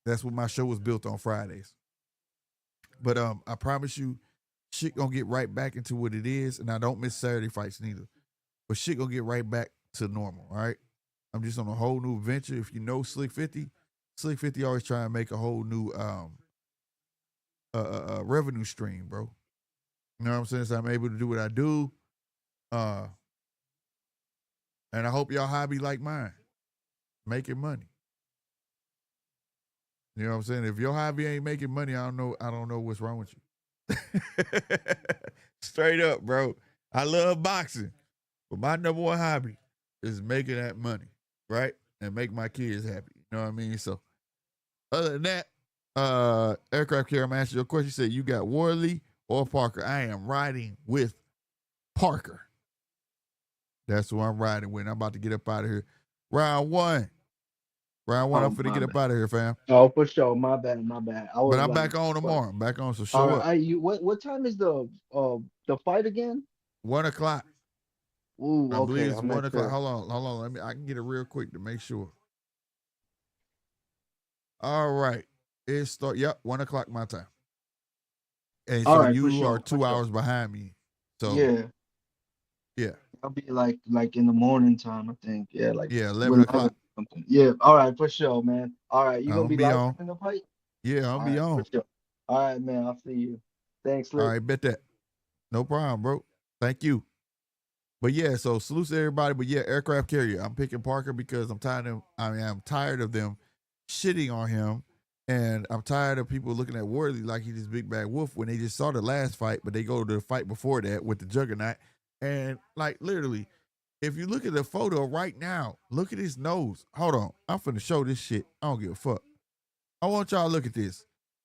That's what my show was built on, Fridays. But I promise you, shit gonna get right back into what it is, and I don't miss Saturday fights neither. But shit gonna get right back to normal, all right? I'm just on a whole new venture. If you know Slick 50 always trying to make a whole new revenue stream, bro. You know what I'm saying? So I'm able to do what I do. And I hope y'all hobby like mine. Making money. You know what I'm saying? If your hobby ain't making money, I don't know what's wrong with you. Straight up, bro. I love boxing. But my number one hobby is making that money, right? And make my kids happy. You know what I mean? So other than that, aircraft carrier, I'm asking your question. You said you got Wardley or Parker. I am riding with Parker. That's who I'm riding with. I'm about to get up out of here. Round one. I'm finna get up out of here, fam. Oh, for sure. My bad. I But was I'm like, back on tomorrow. I'm back on, so all show right. up. What time is the fight again? 1 o'clock. Ooh, I believe okay. it's I'm 1 not o'clock. sure. Hold on. I can get it real quick to make sure. All right. It start. Yep, 1 o'clock my time. And All so right, for you are sure. 2 hours behind me. So Yeah, yeah. I'll be like in the morning time, I think. Yeah, like Yeah, 11 11 o'clock. something. Yeah. All right, for sure, man. All right, you I'm gonna gonna be be live on. in the fight? Yeah, I'll All be right, for on. sure. All right, man. I'll see you. Thanks, All Lick. right, bet that. No problem, bro. Thank you. But yeah, so salute to everybody. But yeah, aircraft carrier. I'm picking Parker because I'm tired of them shitting on him. And I'm tired of people looking at Wardley like he's this big bad wolf when they just saw the last fight, but they go to the fight before that with the Juggernaut. And like literally, if you look at the photo right now, look at his nose. Hold on. I'm finna show this shit. I don't give a fuck. I want y'all to look at this.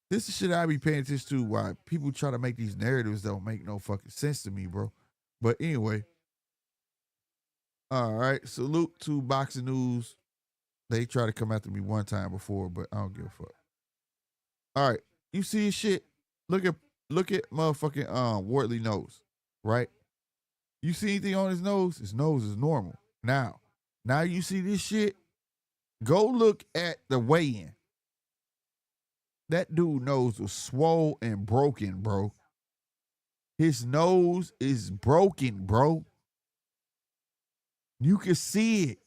This is shit I be paying attention to why people try to make these narratives that don't make no fucking sense to me, bro. But anyway. All right. Salute to Boxing News. They tried to come after me one time before, but I don't give a fuck. All right. You see his shit? Look at motherfucking Wardley nose, right? You see anything on his nose? His nose is normal. Now you see this shit? Go look at the weigh-in. That dude nose was swole and broken, bro. His nose is broken, bro. You can see it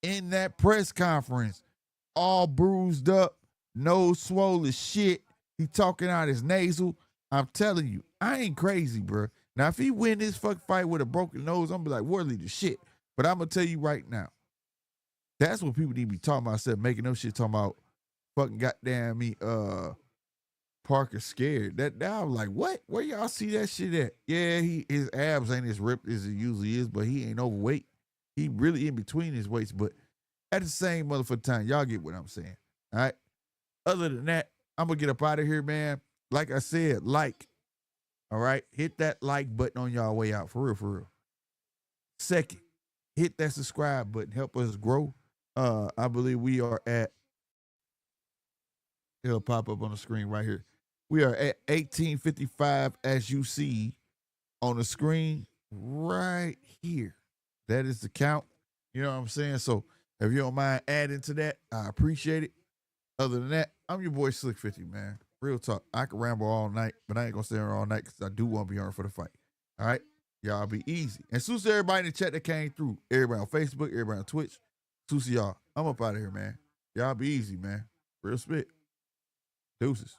in that press conference. All bruised up, nose swole as shit. He talking out his nasal. I'm telling you, I ain't crazy, bro. Now, if he win this fuck fight with a broken nose, I'm gonna be like, Wardley the shit. But I'm gonna tell you right now, that's what people need to be talking about. Instead of making no shit talking about fucking goddamn me, Parker scared. That I was like, what? Where y'all see that shit at? Yeah, his abs ain't as ripped as it usually is, but he ain't overweight. He really in between his weights, but at the same motherfucking time, y'all get what I'm saying. All right. Other than that, I'm gonna get up out of here, man. Like I said, all right, hit that like button on y'all way out, for real, for real. Second, hit that subscribe button, help us grow. I believe we are at, it'll pop up on the screen right here. We are at 1855, as you see on the screen right here. That is the count. You know what I'm saying? So if you don't mind adding to that, I appreciate it. Other than that, I'm your boy Slick 50, man. Real talk. I could ramble all night, but I ain't gonna stay on all night because I do want to be on for the fight. All right? Y'all be easy. And salute to everybody in the chat that came through. Everybody on Facebook, everybody on Twitch. Salute to y'all. I'm up out of here, man. Y'all be easy, man. Real spit. Deuces.